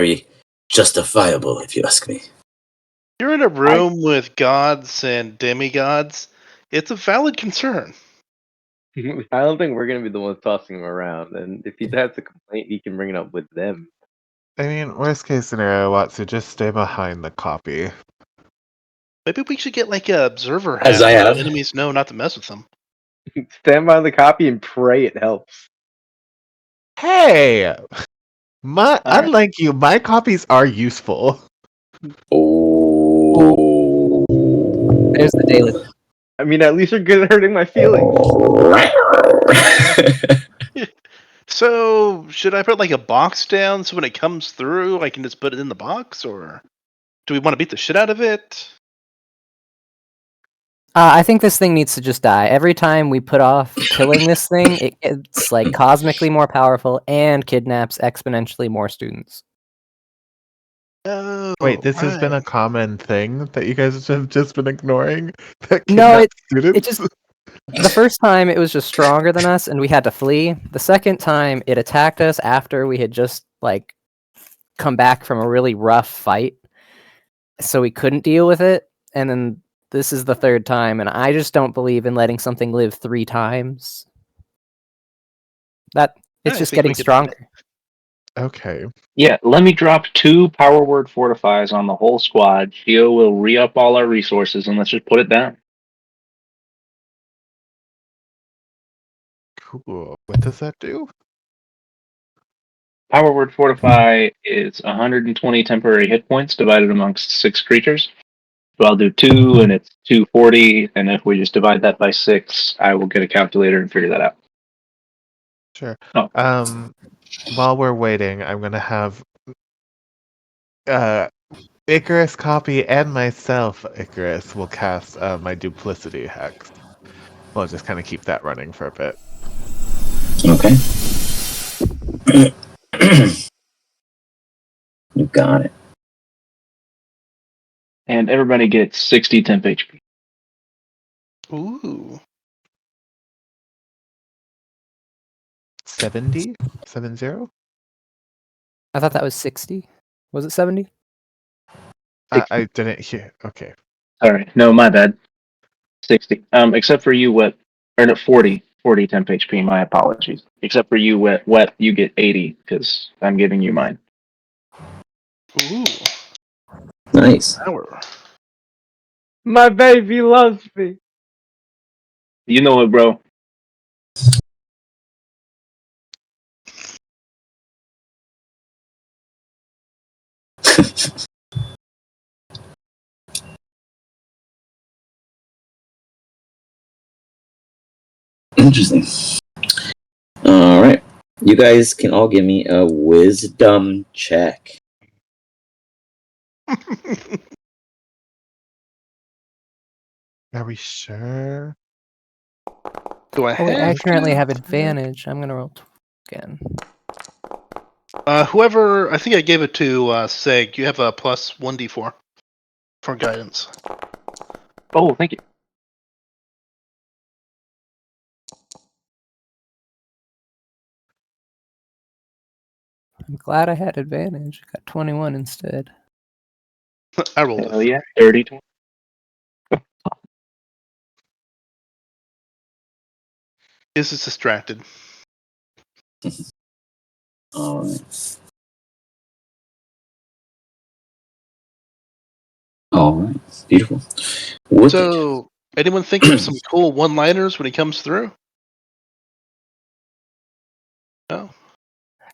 very justifiable, if you ask me. You're in a room with gods and demigods. It's a valid concern. I don't think we're gonna be the ones tossing him around, and if he has a complaint, he can bring it up with them. I mean, worst case scenario, Watsu, just stay behind the copy. Maybe we should get like a observer hat As I so have. enemies know not to mess with them. Stand by the copy and pray it helps. Hey! right. Unlike you, my copies are useful. Oh. There's the daily. I mean, at least you're good at hurting my feelings. So, should I put like a box down so when it comes through, I can just put it in the box, or do we want to beat the shit out of it? I think this thing needs to just die. Every time we put off killing this thing, it gets like cosmically more powerful and kidnaps exponentially more students. Oh, Wait, this has been a right. common thing that you guys have just been ignoring? That No, kidnaps students? it just the first time it was just stronger than us and we had to flee. The second time it attacked us after we had just like come back from a really rough fight, so we couldn't deal with it. And then this is the third time, and I just don't believe in letting something live 3 times. That it's I just think getting we could- stronger. Okay. Yeah, let me drop 2 power word fortifies on the whole squad. Geo will re-up all our resources, and let's just put it down. Cool. What does that do? Power word fortify is 120 temporary hit points divided amongst 6 creatures. So I'll do 2, and it's 240. And if we just divide that by 6, I will get a calculator and figure that out. Sure. Oh. While we're waiting, I'm gonna have Icarus copy and myself, Icarus, will cast my duplicity hex. We'll just kind of keep that running for a bit. Okay. You got it. And everybody gets 60 temp HP. Ooh. 70? 70? I thought that was 60. Was it 70? I didn't hear. Okay. Alright, no, my bad. 60. Except for you, Wet. Or no, 40. 40 temp HP, my apologies. Except for you, Wet, you get 80, because I'm giving you mine. Ooh. Nice. Power. My baby loves me. You know it, bro. Interesting. All right. You guys can all give me a wisdom check. Are we sure? Do I Oh, wait, I have currently to? have advantage. I'm gonna roll again. Whoever, I think I gave it to Seg. You have a plus 1d4 for guidance. Oh, thank you. I'm glad I had advantage. I got 21 instead. I rolled Oh it. yeah, 30. This is distracted. All right. All right. Beautiful. Wicked. So, anyone think of some cool one-liners when he comes through? No.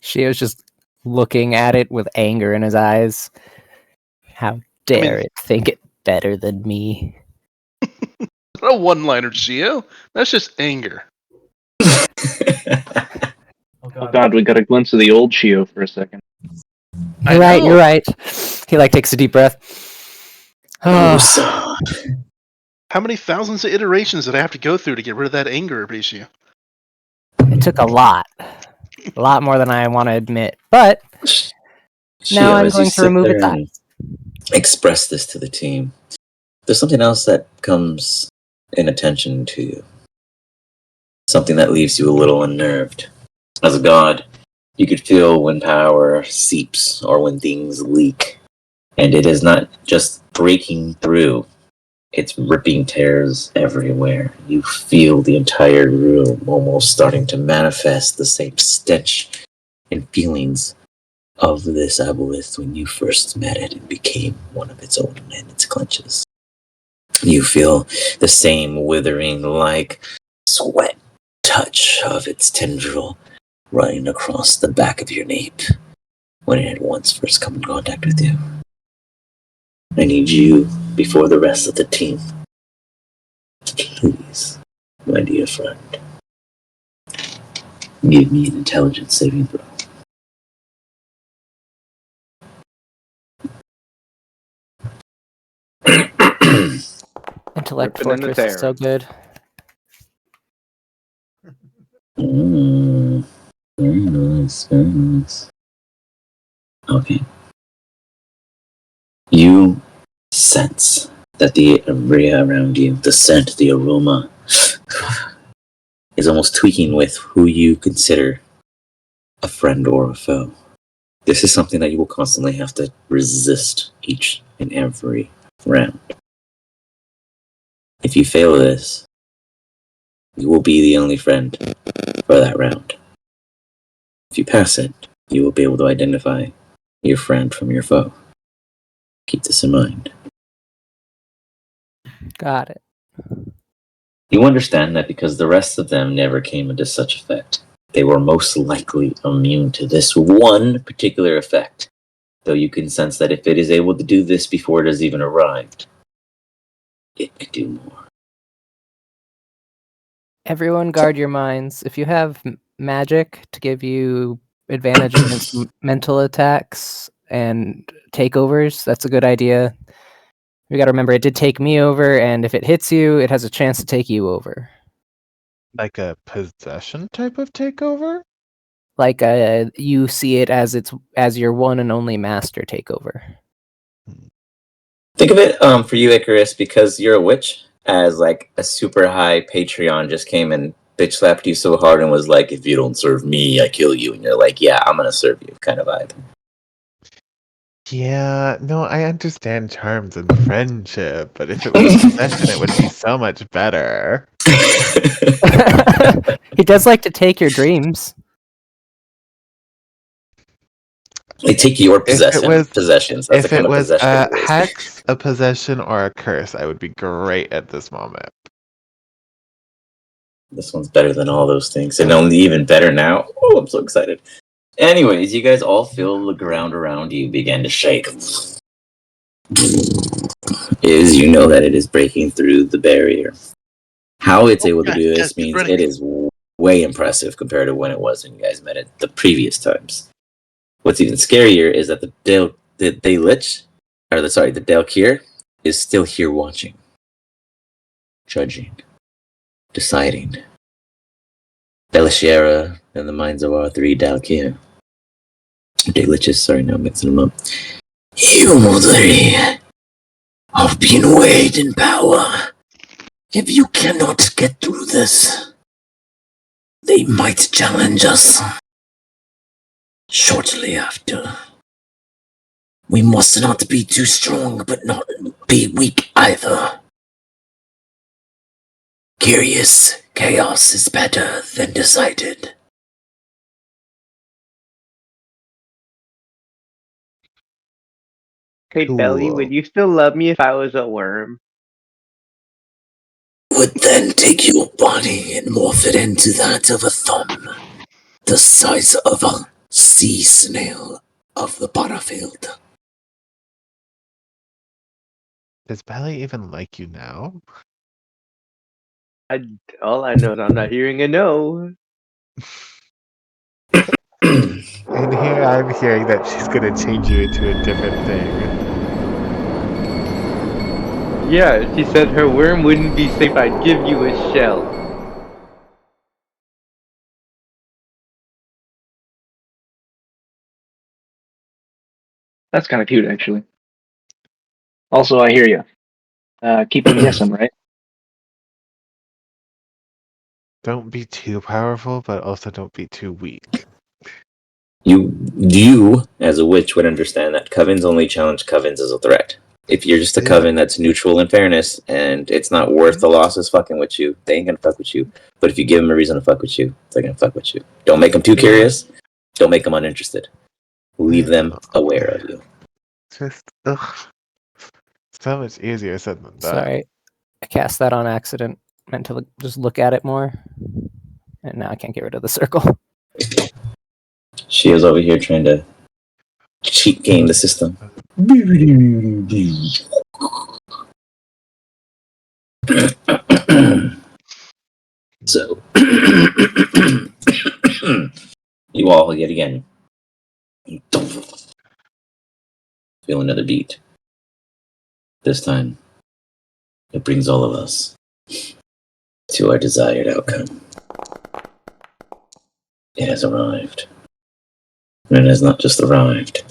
Shio's just looking at it with anger in his eyes. How dare it think it better than me? Not a one-liner, Gio. That's just anger. Oh god, we got a glimpse of the old Chio for a second. You're right, you're right. He takes a deep breath. Oh, How many thousands of iterations did I have to go through to get rid of that anger, Horatio? It took a lot. A lot more than I want to admit. But now I'm as you going to sit remove there its and eyes. express this to the team, there's something else that comes in attention to you. Something that leaves you a little unnerved. As a god, You could feel when power seeps or when things leak. And it is not just breaking through, it's ripping tears everywhere. You feel the entire room almost starting to manifest the same stench and feelings of this aboleth when you first met it and became one of its own in its clutches. You feel the same withering like sweat touch of its tendril running across the back of your nape when it had once first come in contact with you. I need you, before the rest of the team, to please, my dear friend, give me an intelligence saving throw. Intellect Ripping and Fortress is so tearing. good. Very nice, very nice. Okay. You sense that the area around you, the scent, the aroma, is almost tweaking with who you consider a friend or a foe. This is something that you will constantly have to resist each and every round. If you fail this, you will be the only friend for that round. If you pass it, you will be able to identify your friend from your foe. Keep this in mind. Got it. You understand that because the rest of them never came into such effect, they were most likely immune to this one particular effect, though you can sense that if it is able to do this before it has even arrived, it may do more. Everyone guard your minds. If you have magic to give you advantage against mental attacks and takeovers, that's a good idea. We gotta remember it did take me over, and if it hits you, it has a chance to take you over. Like a possession type of takeover? Like you see it as your one and only master takeover. Think of it for you, Icarus, because you're a witch, as like a super high Patreon just came and bitch slapped you so hard and was like, if you don't serve me, I kill you. And you're like, yeah, I'm going to serve you, kind of vibe. Yeah, no, I understand charms and friendship, but if it was a possession, it would be so much better. He does like to take your dreams. They take your If it was, possessions. That's the if kind it of was possession a it is. hex, a possession, or a curse, I would be great at this moment. This one's better than all those things, and only even better now. Oh, I'm so excited. Anyways, you guys all feel the ground around you begin to shake. Is you know that it is breaking through the barrier. How it's able to do this means it is way impressive compared to when it was when you guys met it the previous times. What's even scarier is that the Dalkir is still here watching, judging, deciding. Belishera and the minds of our three Dalkir. Dalichis, sorry, now I'm mixing them up. You three have been weighed in power. If you cannot get through this, they might challenge us shortly after. We must not be too strong, but not be weak either. Curious, chaos is better than decided. Hey, Belly, Cool. would you still love me if I was a worm? Would then take your body and morph it into that of a thumb, the size of a sea snail of the battlefield. Does Belly even like you now? All I know is I'm not hearing a no. And here I'm hearing that she's gonna change you into a different thing. Yeah, she said her worm wouldn't be safe. I'd give you a shell. That's kind of cute, actually. Also, I hear you. Keep on guessing, right? Don't be too powerful, but also don't be too weak. You, as a witch, would understand that covens only challenge covens as a threat. If you're just a coven that's neutral in fairness and it's not worth the losses fucking with you, they ain't gonna fuck with you. But if you give them a reason to fuck with you, they're gonna fuck with you. Don't make them too curious. Don't make them uninterested. Leave them aware of you. Just so much easier said than that. Sorry, I cast that on accident. Meant to just look at it more, and now I can't get rid of the circle. She is over here trying to cheat game the system. So, you all yet again feel another beat. This time, it brings all of us to our desired outcome. It has arrived. And it has not just arrived.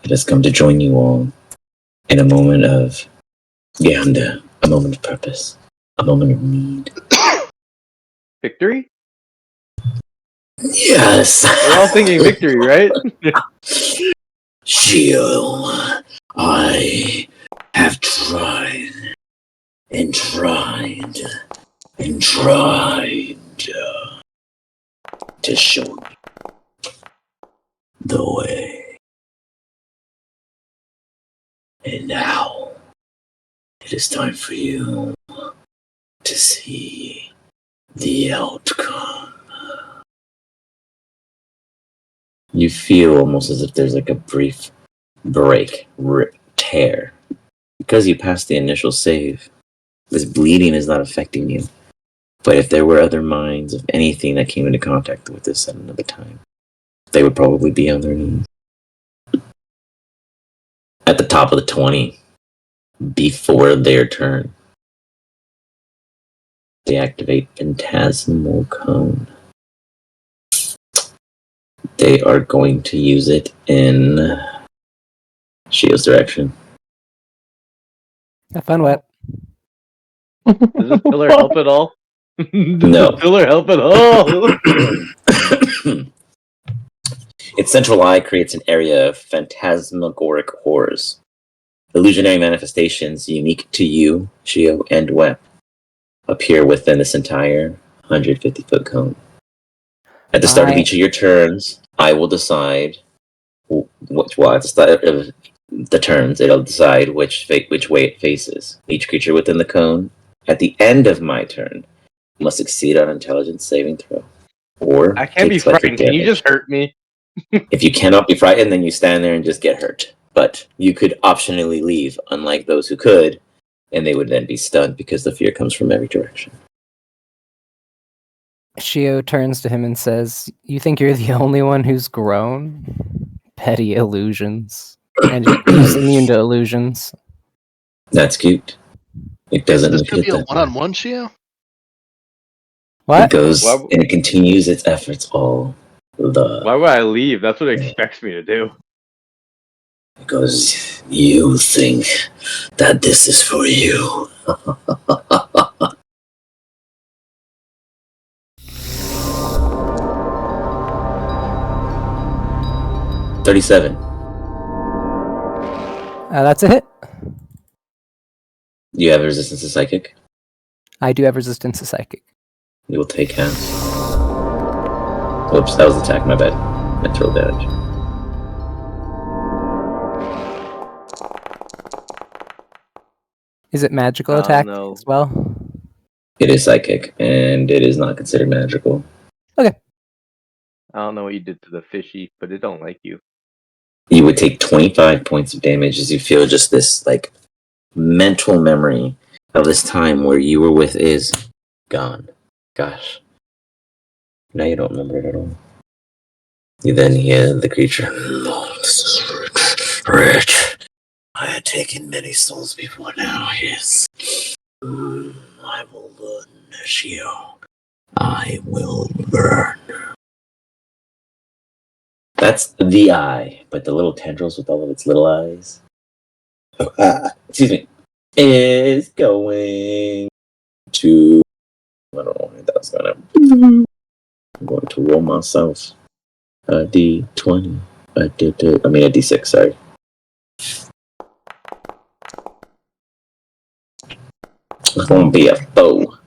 It has come to join you all in a moment of Ganda, a moment of purpose, a moment of need. Victory? Yes! We're all thinking victory, right? Shio, I have tried and tried and tried to show you the way. And now it is time for you to see the outcome. You feel almost as if there's like a brief break, tear. Because you passed the initial save, this bleeding is not affecting you. But if there were other minds of anything that came into contact with this at another time, they would probably be on their knees. At the top of the 20, before their turn, they activate Phantasmal Cone. They are going to use it in Shio's direction. Have fun, Wet. Does this pillar help at all? Does No. this pillar help at all? Its central eye creates an area of phantasmagoric horrors. Illusionary manifestations unique to you, Shio, and Wep appear within this entire 150-foot cone. At the start of each of your turns, I will decide at the start of the turns, it'll decide which way it faces. Each creature within the cone, at the end of my turn, must succeed on intelligence saving throw. Or I can't be psychic frightened. Can you damage. just hurt me? If you cannot be frightened, then you stand there and just get hurt. But you could optionally leave, unlike those who could, and they would then be stunned because the fear comes from every direction. Shio turns to him and says, "You think you're the only one who's grown? Petty illusions." And he's immune to illusions. That's cute. It doesn't This look could at be a that. one-on-one, Shio? What? It goes Why- and it continues its efforts all the. Why would I leave? That's what it expects me to do. Because you think that this is for you. $37. That's a hit. You have resistance to psychic. I do have resistance to psychic. You will take half. Whoops, that was attack, my bad. Natural damage. Is it magical Oh, attack no. as well? It is psychic, and it is not considered magical. I don't know what you did to the fishy, but it don't like you. You would take 25 points of damage as you feel just this, like, mental memory of this time where you were with Iz gone. Gosh. Now you don't remember it at all. You then hear the creature. "Lord, this is rich. Rich. I had taken many souls before now, yes. I will burn, Shio. I will burn." That's the eye, but the little tendrils with all of its little eyes. Excuse me. Is going to. I don't know what that was gonna. I'm going to roll myself. A D20. A D6, sorry. It's gonna be a foe.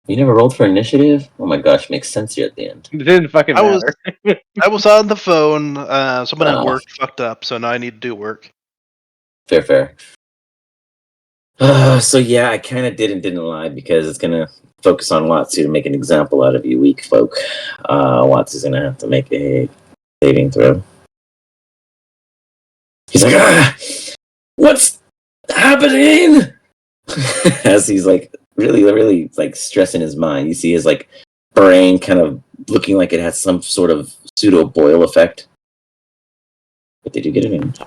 You never rolled for initiative? Oh my gosh, makes sense here at the end. It didn't fucking I was- matter. I was on the phone. Someone at Oh. work fucked up, so now I need to do work. Fair. So yeah, I kind of didn't lie because it's gonna focus on Watsu to make an example out of you weak folk. Watsu's gonna have to make a saving throw. He's like, what's happening? As he's like really like stressing his mind. You see his like brain kind of looking like it has some sort of pseudo boil effect. But they do get advantage.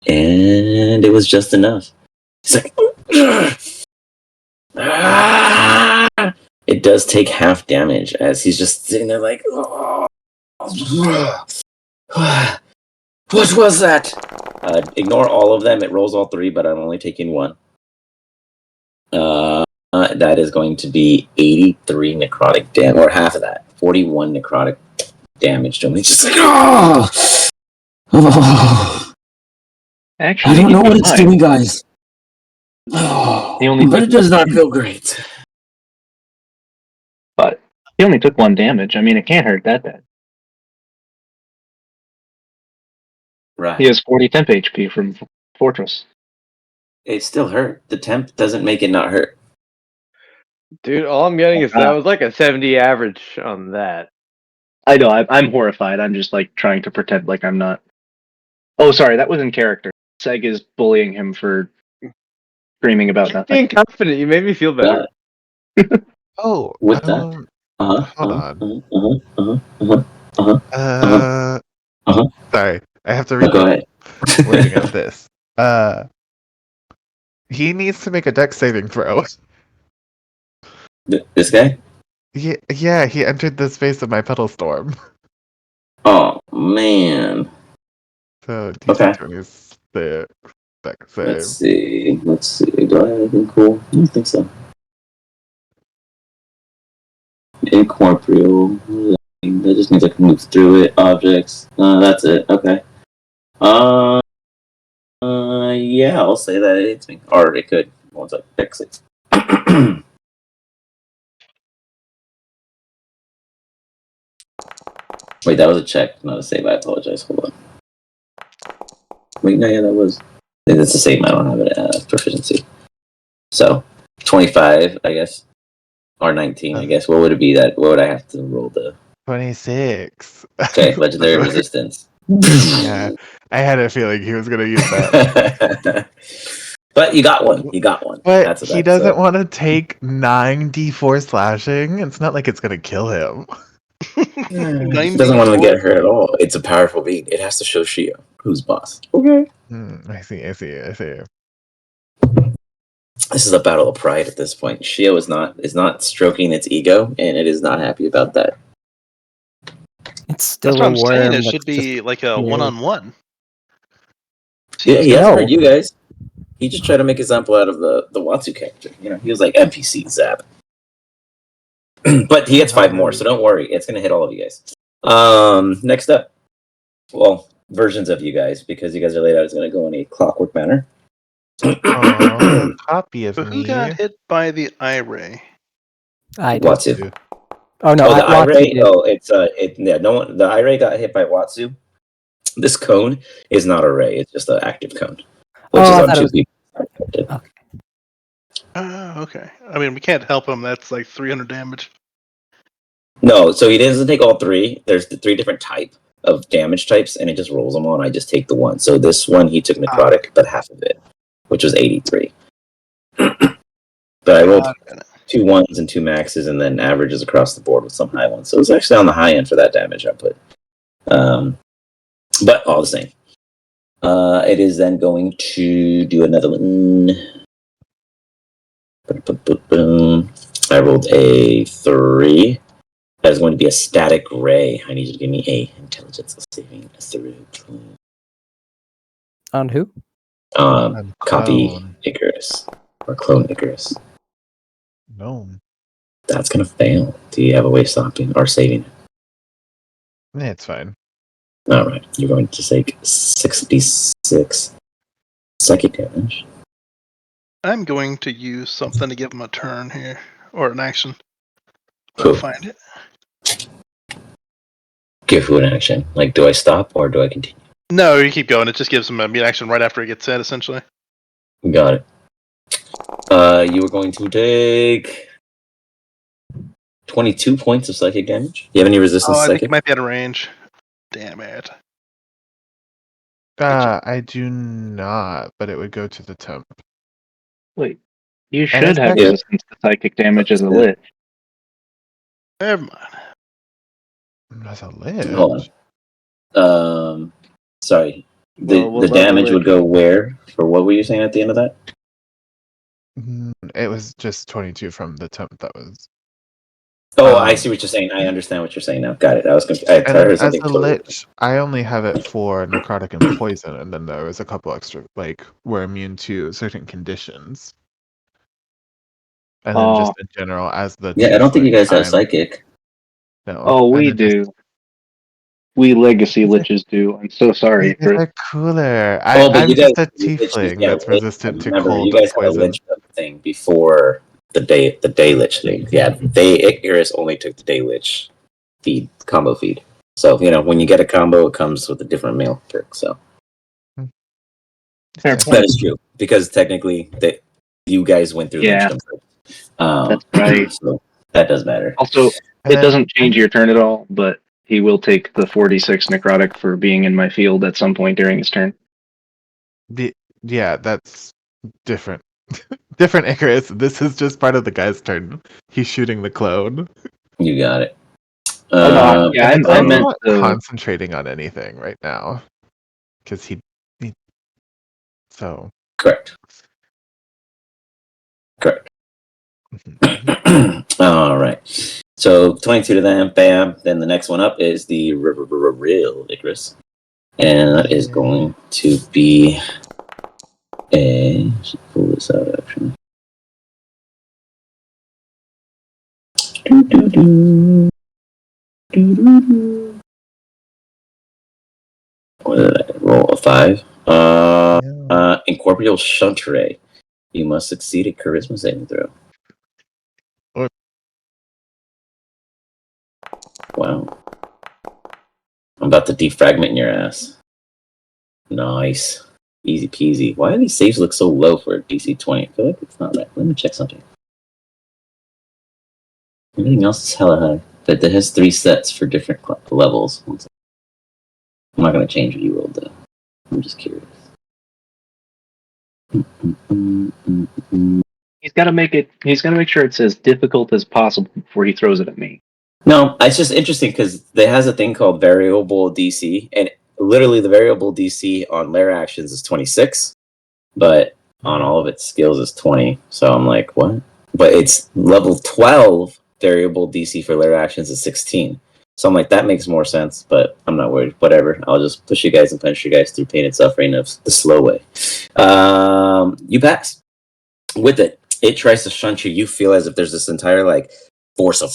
And it was just enough. He's like, it does take half damage as he's just sitting there like, what was that? Ignore all of them. It rolls all three, but I'm only taking one. That is going to be 83 necrotic damage, or half of that. 41 necrotic damage to him. He's just like, Actually, I don't know what it's fine. doing, guys. But it does not feel great. But he only took 1 damage. I mean, it can't hurt that bad. Right. He has 40 temp HP from Fortress. It still hurt. The temp doesn't make it not hurt. Dude, all I'm getting is that was like a 70 average on that. I know, I'm horrified. I'm just like trying to pretend like I'm not. Oh, sorry, that was in character. Seg is bullying him for screaming about You're nothing. being confident. You made me feel better. Oh, With that? hold on. Sorry, I have to read Go the ahead. wording of this. He needs to make a dex saving throw. This guy? Yeah, he entered the space of my pedal storm. Oh, man. So Okay. DC 20 is the dex save. Let's see. Do I have anything cool? I don't think so. Incorporeal. That just means I can move through it. Objects. That's it. Okay. Yeah, I'll say that it hits me. Or it could. Once I fix it. Wait, that was a check, not a save. I apologize. Hold on. Wait, no, yeah, that was. It's the same. I don't have it proficiency. So, 25, I guess. Or 19, I guess. What would it be that? What would I have to roll the. 26. Okay, legendary resistance. Yeah, I had a feeling he was going to use that. But you got one. You got one. But he doesn't want to take 9d4 slashing. It's not like it's going to kill him. He doesn't want to get hurt at all. It's a powerful being. It has to show Shio who's boss. Okay. I see. This is a battle of pride at this point. Shio is not stroking its ego, and it is not happy about that. It's still That's what a I'm saying. worm. It that's should be just like a weird. one-on-one. Yeah, he hasn't No. heard you guys. He just tried to make a sample out of the Watsu character. You know, he was like NPC zap. But he gets 5 more, so don't worry. It's gonna hit all of you guys. Next up, well, versions of you guys, because you guys are laid out. Is gonna go in a clockwork manner. Oh, copy of So me. who got hit by the eye ray? I do. Watsu. Oh no, the eye ray. did. Oh, no one. The eye ray got hit by Watsu. This cone is not a ray; it's just an active cone, which is on 2 people. Okay. Okay. I mean, we can't help him. That's like 300 damage. No, so he doesn't take all 3. There's the 3 different type of damage types, and it just rolls them all. And I just take the one. So this one he took necrotic, but half of it, which was 83. But I rolled 2 1s and 2 maxes, and then averages across the board with some high ones. So it was actually on the high end for that damage output. But all the same. It is then going to do another one. I rolled a 3. That is going to be a static ray. I need you to give me a intelligence saving throw. On who? Copy Icarus. Or clone Icarus. No. That's gonna fail. Do you have a way of stopping or saving it? It's fine. Alright, you're going to take 66 psychic damage. I'm going to use something to give him a turn here, or an action. Cool. I'll find it. Give who an action? Like, do I stop or do I continue? No, you keep going. It just gives him a mute action right after he gets hit, essentially. Got it. You are going to take 22 points of psychic damage. You have any resistance Oh, I to think he psychic? might be out of range. Damn it. I do not, but it would go to the temp. Wait, you And should it's have actually- resistance to psychic damage as a lich. Never mind. As a lich? Hold on. Sorry. Well, what The level damage would lich? go where? For what were you saying at the end of that? It was just 22 from the temp that was. Oh, I see what you're saying. I understand what you're saying now. Got it. I was confused. I And heard as something a totally lich, I only have it for necrotic and poison, and then there was a couple extra, like, we're immune to certain conditions. And then just in general, as the Yeah, I don't think you guys have I'm- psychic. No. Oh, we and then do. We legacy liches do. I'm so sorry, These Chris. are cooler. Oh, but I'm you just guys, a tiefling that's resistant to remember, cold you guys and had a poison. lich thing before the day lich thing. Yeah, Icarus only took the day lich combo feed. So when you get a combo, it comes with a different meal perk. So Fair that point. is true because technically you guys went through Yeah. lichdom first. That's right. So that does matter. Also, And it then- doesn't change your turn at all, but he will take the 46 necrotic for being in my field at some point during his turn. Yeah, that's different. Different Icarus. This is just part of the guy's turn. He's shooting the clone. You got it. Oh, no, yeah, And it's I also meant not the. concentrating on anything right now. Because he. So. Correct. Mhm. All right. So 22 to them, bam. Then the next one up is the real Icarus. And that is going to be a. Should pull this out actually. What did I roll? A 5? Incorporeal Shunt Ray. You must succeed a charisma saving throw. Or- Wow. I'm about to defragment your ass. Nice. Easy peasy. Why do these saves look so low for a DC 20? I feel like it's not that. Let me check something. Everything else is hella high. But it has 3 sets for different levels. I'm not going to change what you rolled though. I'm just curious. He's got to make it. He's got to make sure it's as difficult as possible before he throws it at me. No, it's just interesting because there has a thing called variable DC, and literally the variable DC on lair actions is 26, but on all of its skills is 20. So I'm like, what? But it's level 12 variable DC for lair actions is 16. So I'm like, that makes more sense, but I'm not worried. Whatever. I'll just push you guys and punch you guys through pain and suffering of the slow way. You pass. With it, it tries to shunt you. You feel as if there's this entire force of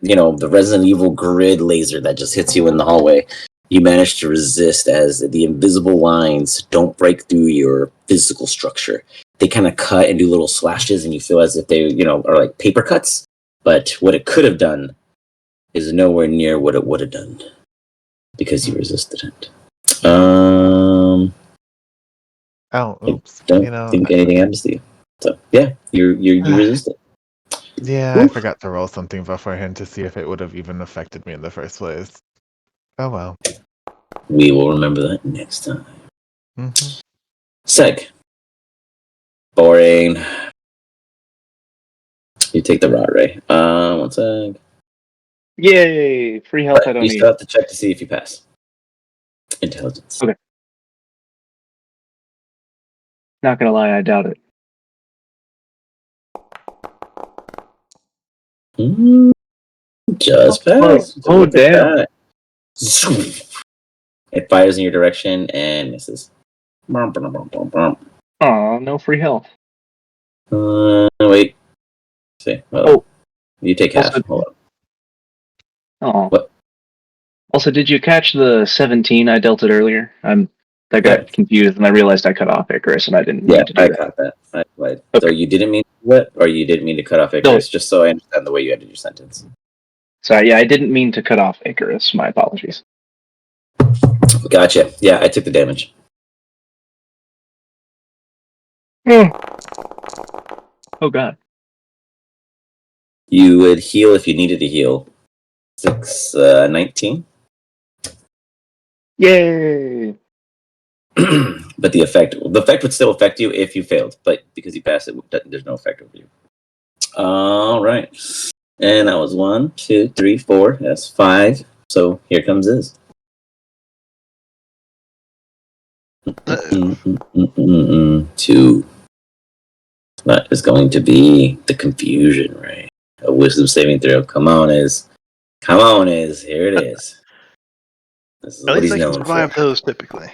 the Resident Evil grid laser that just hits you in the hallway. You manage to resist as the invisible lines don't break through your physical structure. They kind of cut and do little slashes, and you feel as if they, are like paper cuts. But what it could have done is nowhere near what it would have done because you resisted it. Oh, oops. Don't think anything happens to you. So yeah, you resist it. Yeah, I forgot to roll something beforehand to see if it would have even affected me in the first place. Oh well. We will remember that next time. Mm-hmm. Seg. Boring. You take the rod ray. One sec. Yay! Free health I don't You need. still have to check to see if you pass. Intelligence. Okay. Not gonna lie, I doubt it. Just Oh, pass. oh, Look at damn. that. It fires in your direction and misses. Aw, no free health. Wait. See, Oh. you take half. Also- Hold on. Oh. What? Also, did you catch the 17 I dealt it earlier? I got confused and I realized I cut off Icarus and I didn't Yeah, mean to do I that. caught that. Okay. So you didn't mean to do it, or you didn't mean to cut off Icarus, just so I understand the way you ended your sentence. Sorry, yeah, I didn't mean to cut off Icarus. My apologies. Gotcha. Yeah, I took the damage. Oh god. You would heal if you needed to heal. 19. Yay! But the effect would still affect you if you failed, but because you passed it, there's no effect over you. All right, and that was 1, 2, 3, 4. That's 5. So here comes Iz. 2. That is going to be the confusion, right? A wisdom saving throw. Come on, Iz. Here it is. This is At what least he's I can known survive for. those typically.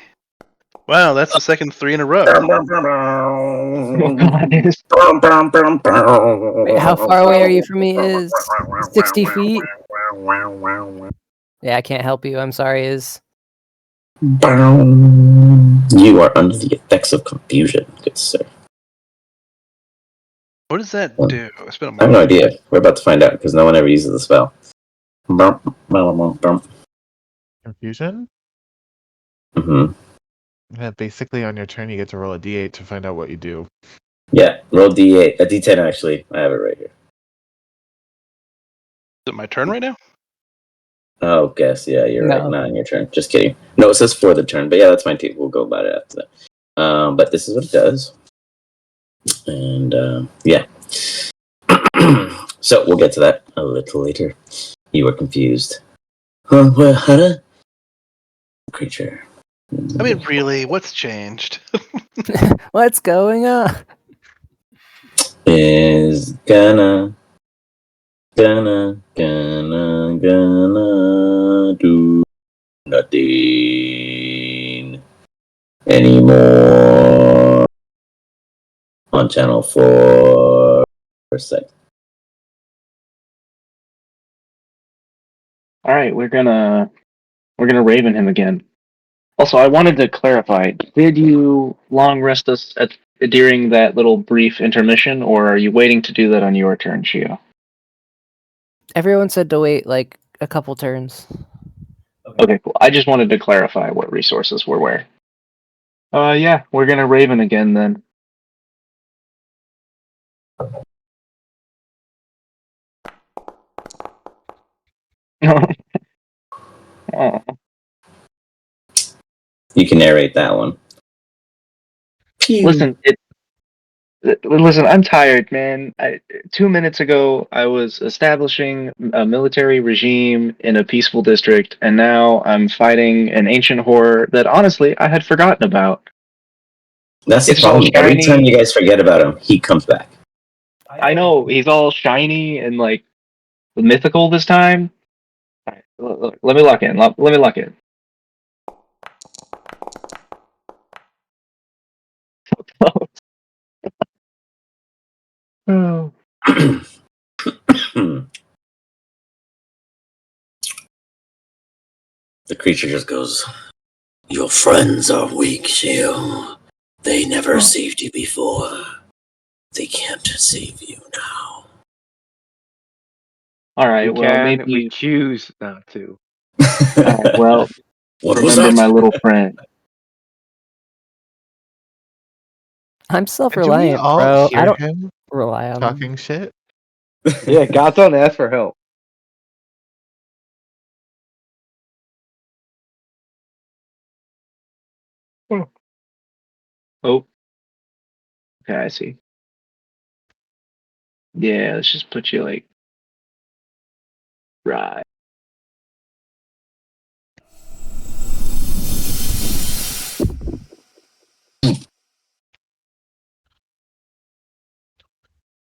Wow, that's the second 3 in a row. Wait, how far away are you from me? Is 60 feet? Yeah, I can't help you. I'm sorry. Is You are under the effects of confusion, good sir. What does that do? It's been a I have no moment. idea. We're about to find out because no one ever uses the spell. Confusion? Mm-hmm. Yeah, basically on your turn you get to roll a d8 to find out what you do. Yeah, roll d8. A d10 actually. I have it right here. Is it my turn right now? Oh, guess. Yeah, you're No. right. Not on your turn. Just kidding. No, it says for the turn. But yeah, that's fine too. We'll go about it after that. But this is what it does. And yeah. So we'll get to that a little later. You were confused. Huh? Creature. I mean, really, what's changed? what's going on? Is gonna do nothing anymore on channel 4 for a sec. Alright, we're gonna Raven him again. Also, I wanted to clarify, did you long rest us during that little brief intermission, or are you waiting to do that on your turn, Shio? Everyone said to wait like a couple turns. Okay, cool. I just wanted to clarify what resources were where. Yeah, we're gonna Raven again then. Oh. You can narrate that one. Listen, I'm tired, man. 2 minutes ago, I was establishing a military regime in a peaceful district, and now I'm fighting an ancient horror that, honestly, I had forgotten about. That's the It's all problem. Every shiny. time you guys forget about him, he comes back. I know, he's all shiny and, like, mythical this time. Alright, look, let me lock in. Let me lock in. So close. Oh. The creature just goes, "Your friends are weak, Shio. They never saved you before. They can't save you now." Alright, We well, can. maybe We choose not to. Alright, well, What was remember that? my little friend. I'm Do we self-reliant, all bro. I hear don't him rely on him. talking shit? Yeah, God's on ask for help. Oh. Okay, I see. Yeah, let's just put you, like, right.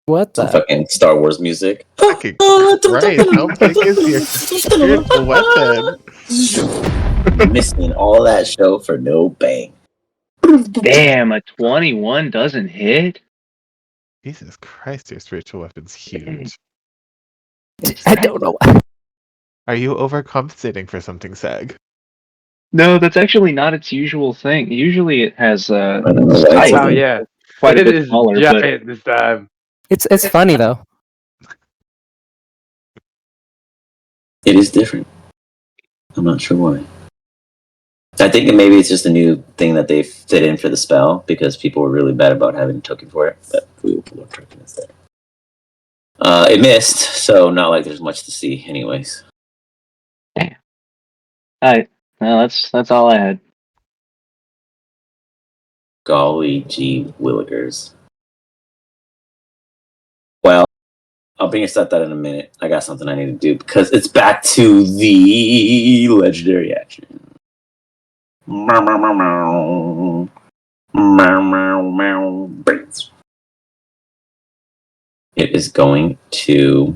What Some the? fucking Star Wars music. Fucking Christ, how big is your spiritual weapon? Missing all that show for no bang. Damn, a 21 doesn't hit? Jesus Christ, your spiritual weapon's huge. I don't know. Are you overcompensating for something, Sag? No, that's actually not its usual thing. Usually it has I don't know it's why it's tight, Oh okay. yeah, quite a it bit is smaller, but giant this time. It's funny though. It is different. I'm not sure why. I think maybe it's just a new thing that they fit in for the spell because people were really bad about having a token for it. But we will pull a token instead. It missed, so not like there's much to see, anyways. alright. Well, that's all I had. Golly gee willikers. Well, I'll bring us at that in a minute. I got something I need to do because it's back to the legendary action. Meow, meow, meow, meow. Meow, meow, meow. Brains. It is going to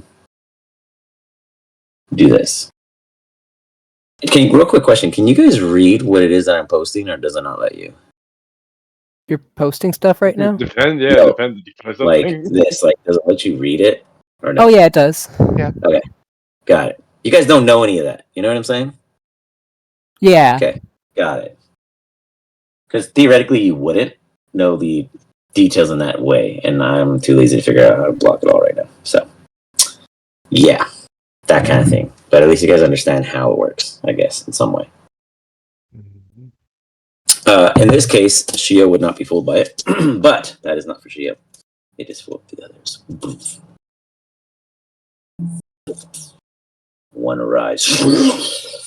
do this. Real quick question. Can you guys read what it is that I'm posting, or does it not let you? You're posting stuff right now? Depends. Yeah, No, depends. Depends like something. this. Like, does it let you read it? Or no? Oh yeah, it does. Got it. You guys don't know any of that. You know what I'm saying? Yeah. Okay. Got it. Because theoretically, you wouldn't know the details in that way, and I'm too lazy to figure out how to block it all right now. So, yeah, that kind of thing. But at least you guys understand how it works, I guess, in some way. In this case, Shio would not be fooled by it, but that is not for Shio. It is for the others. One arrives.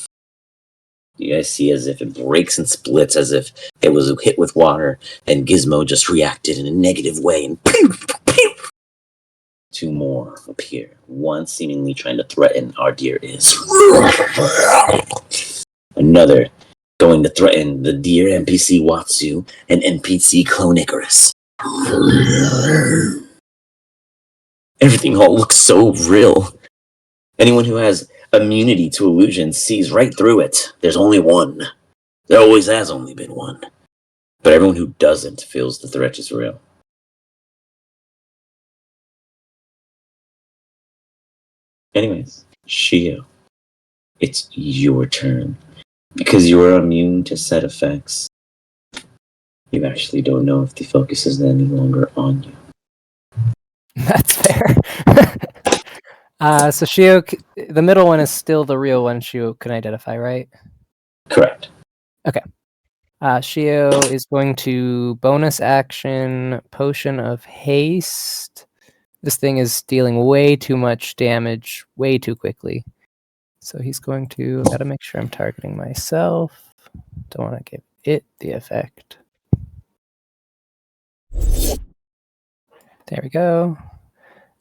You guys see as if it breaks and splits, as if it was hit with water, and Gizmo just reacted in a negative way, and pew, pew. Two more appear. One seemingly trying to threaten our dear Is. Another going to threaten the dear NPC Watsu and NPC Clone Icarus. Everything all looks so real. Anyone who has immunity to illusions sees right through it. There's only one. There always has only been one. But everyone who doesn't feels the threat is real. Anyways, Shio, it's your turn. Because you are immune to set effects, you actually don't know if the focus is any longer on you. That's fair. So Shio, the middle one is still the real one Shio can identify, right? Correct. Shio is going to bonus action Potion of Haste. This thing is dealing way too much damage way too quickly. So he's going to, gotta make sure I'm targeting myself. Don't want to give it the effect. There we go.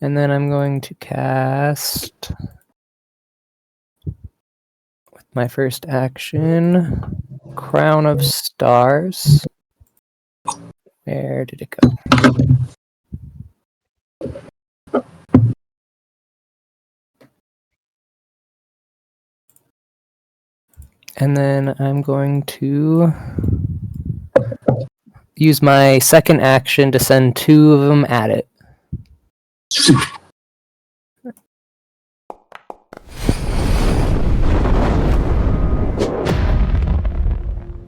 And then I'm going to cast with my first action Crown of Stars. Where did it go? And then I'm going to use my second action to send two of them at it.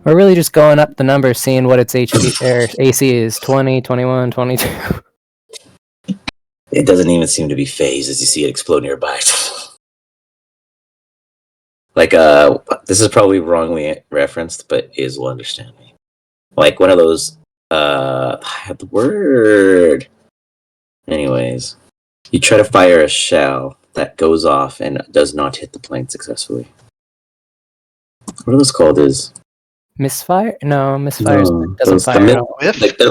We're really just going up the numbers, seeing what its HP or AC is 20, 21, 22. It doesn't even seem to be phased as you see it explode nearby. Like, this is probably wrongly referenced, but Iz will understand me. Like one of those, I had the word. Anyways, you try to fire a shell that goes off and does not hit the plane successfully. What are those called? Is Misfire? No, misfire doesn't those, fire at all. Whiff? they're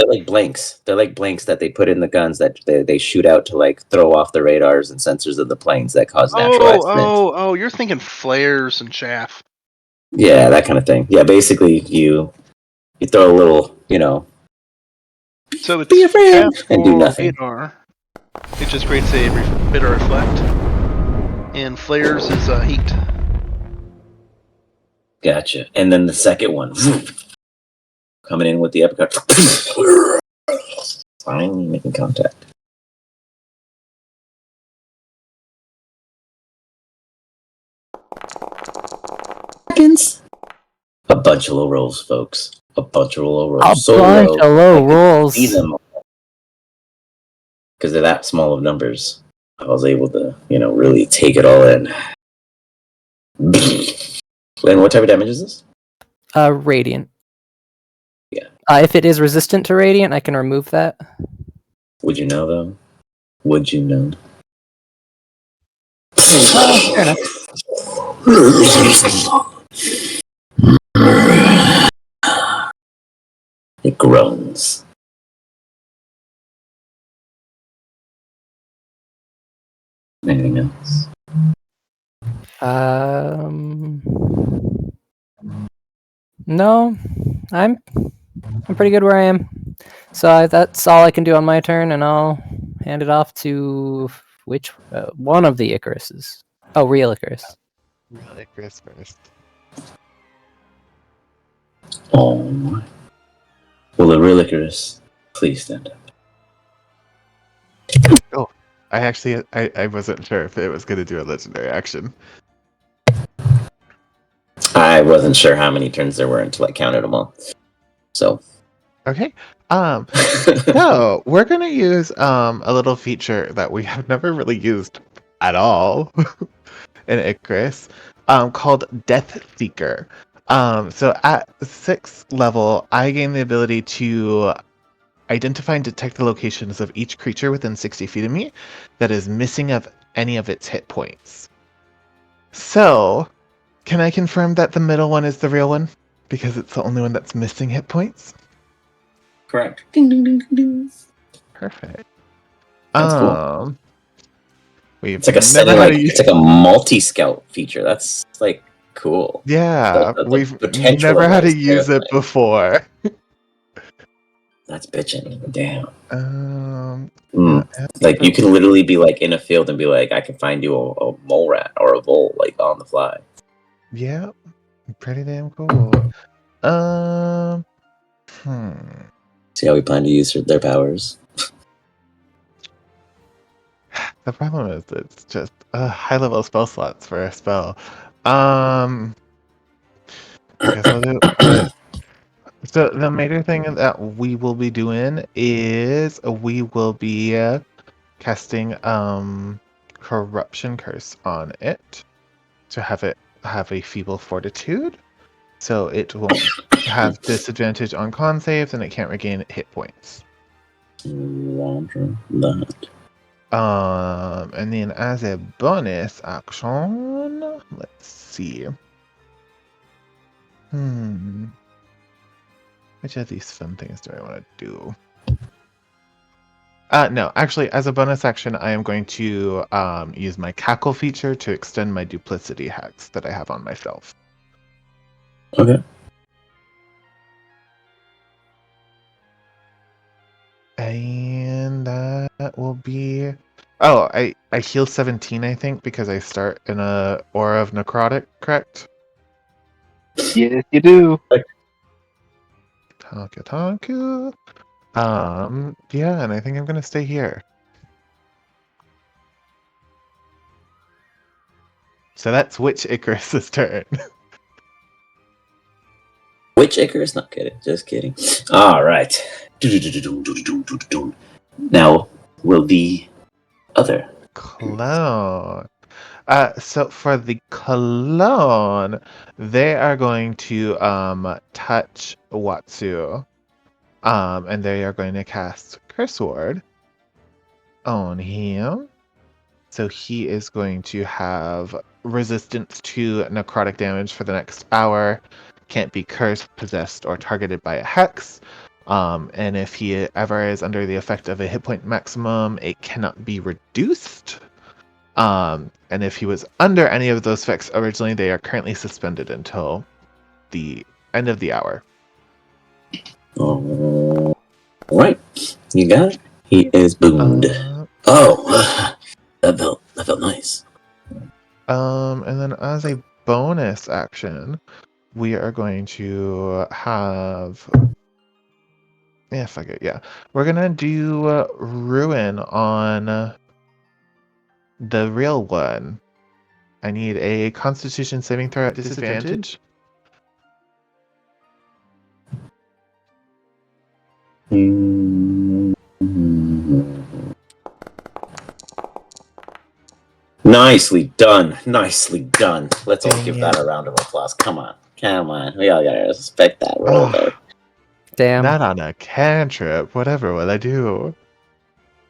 like blanks. They're like blanks that they put in the guns that they shoot out to like throw off the radars and sensors of the planes that cause natural accidents. Oh, you're thinking flares and chaff. Yeah, that kind of thing. Yeah, basically you throw a little, So it's be a friend chaff and do or nothing. radar. It just creates a bit of reflect. And flares is heat. Gotcha. And then the second one, coming in with the uppercut. Finally making contact. Seconds. A bunch of low rolls, folks. A bunch of low rolls. A So bunch low, of low I could rolls. see them because they're that small of numbers. I was able to, really take it all in. And what type of damage is this? Radiant. Yeah. If it is resistant to radiant, I can remove that. Would you know, though? Would you know? Fair enough. It groans. Anything else? No, I'm pretty good where I am. So that's all I can do on my turn, and I'll hand it off to which one of the Icaruses. Oh, real Icarus. Really, Chris first. Oh my. Will the real Icarus please stand up? I wasn't sure if it was going to do a legendary action. I wasn't sure how many turns there were until I counted them all. So. Okay. So we're gonna use a little feature that we have never really used at all in Icarus, called Death Seeker. So at 6th level, I gain the ability to identify and detect the locations of each creature within 60 feet of me that is missing of any of its hit points. So, can I confirm that the middle one is the real one? Because it's the only one that's missing hit points? Correct. Ding, ding, ding, ding, ding. Perfect. That's cool. We've It's like a never setting, had like a it's like a multi-scout feature. That's like cool. yeah. The We've potential never of had that to is use it terrifying. before. That's bitching. Damn. Yeah, Like you can literally be like in a field and be like, I can find you a mole rat or a vole like on the fly. yeah, pretty damn cool. See how we plan to use their powers. The problem is it's just high level spell slots for a spell. I guess I'll do it. So the major thing that we will be doing is we will be casting corruption curse on it to have it have a feeble fortitude, so it won't have disadvantage on con saves and it can't regain hit points. Roger that. And then as a bonus action, let's see. Which of these fun things do I want to do? No, actually, as a bonus action, I am going to use my cackle feature to extend my duplicity hacks that I have on myself. Okay. And that will be... Oh, I heal 17, I think, because I start in a Aura of Necrotic, correct? Yes, you do. Tonku. Yeah, and I think I'm gonna stay here. So that's which Icarus's turn. Which Icarus? Not kidding. Just kidding. All right. Now, will the other Clone. So for the clone, they are going to touch Watsu. And they are going to cast Curse Ward on him. So he is going to have resistance to necrotic damage for the next hour. Can't be cursed, possessed, or targeted by a hex. And if he ever is under the effect of a hit point maximum, it cannot be reduced. And if he was under any of those effects originally, they are currently suspended until the end of the hour. All right, you got it. He is boomed. Oh, that felt nice. And then as a bonus action, we are going to have Yeah, fuck it. Yeah, we're gonna do ruin on the real one. I need a Constitution saving throw at disadvantage. Nicely done. Nicely done. Let's all give Damn. that a round of applause. Come on. Come on. We all gotta respect that roll Ah. there. Damn. Not on a cantrip. Whatever will I do?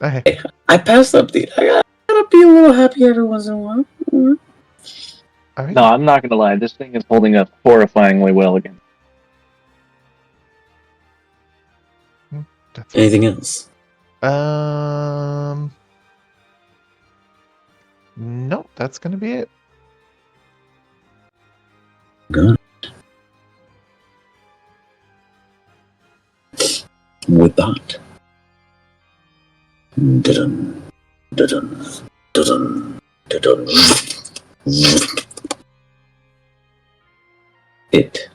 Okay. I passed up the. I gotta be a little happy every once in a while. All right. No, I'm not gonna lie. This thing is holding up horrifyingly well again. That's Anything else? Nope. That's gonna be it. Good. With that. Dun, dun, dun, dun. It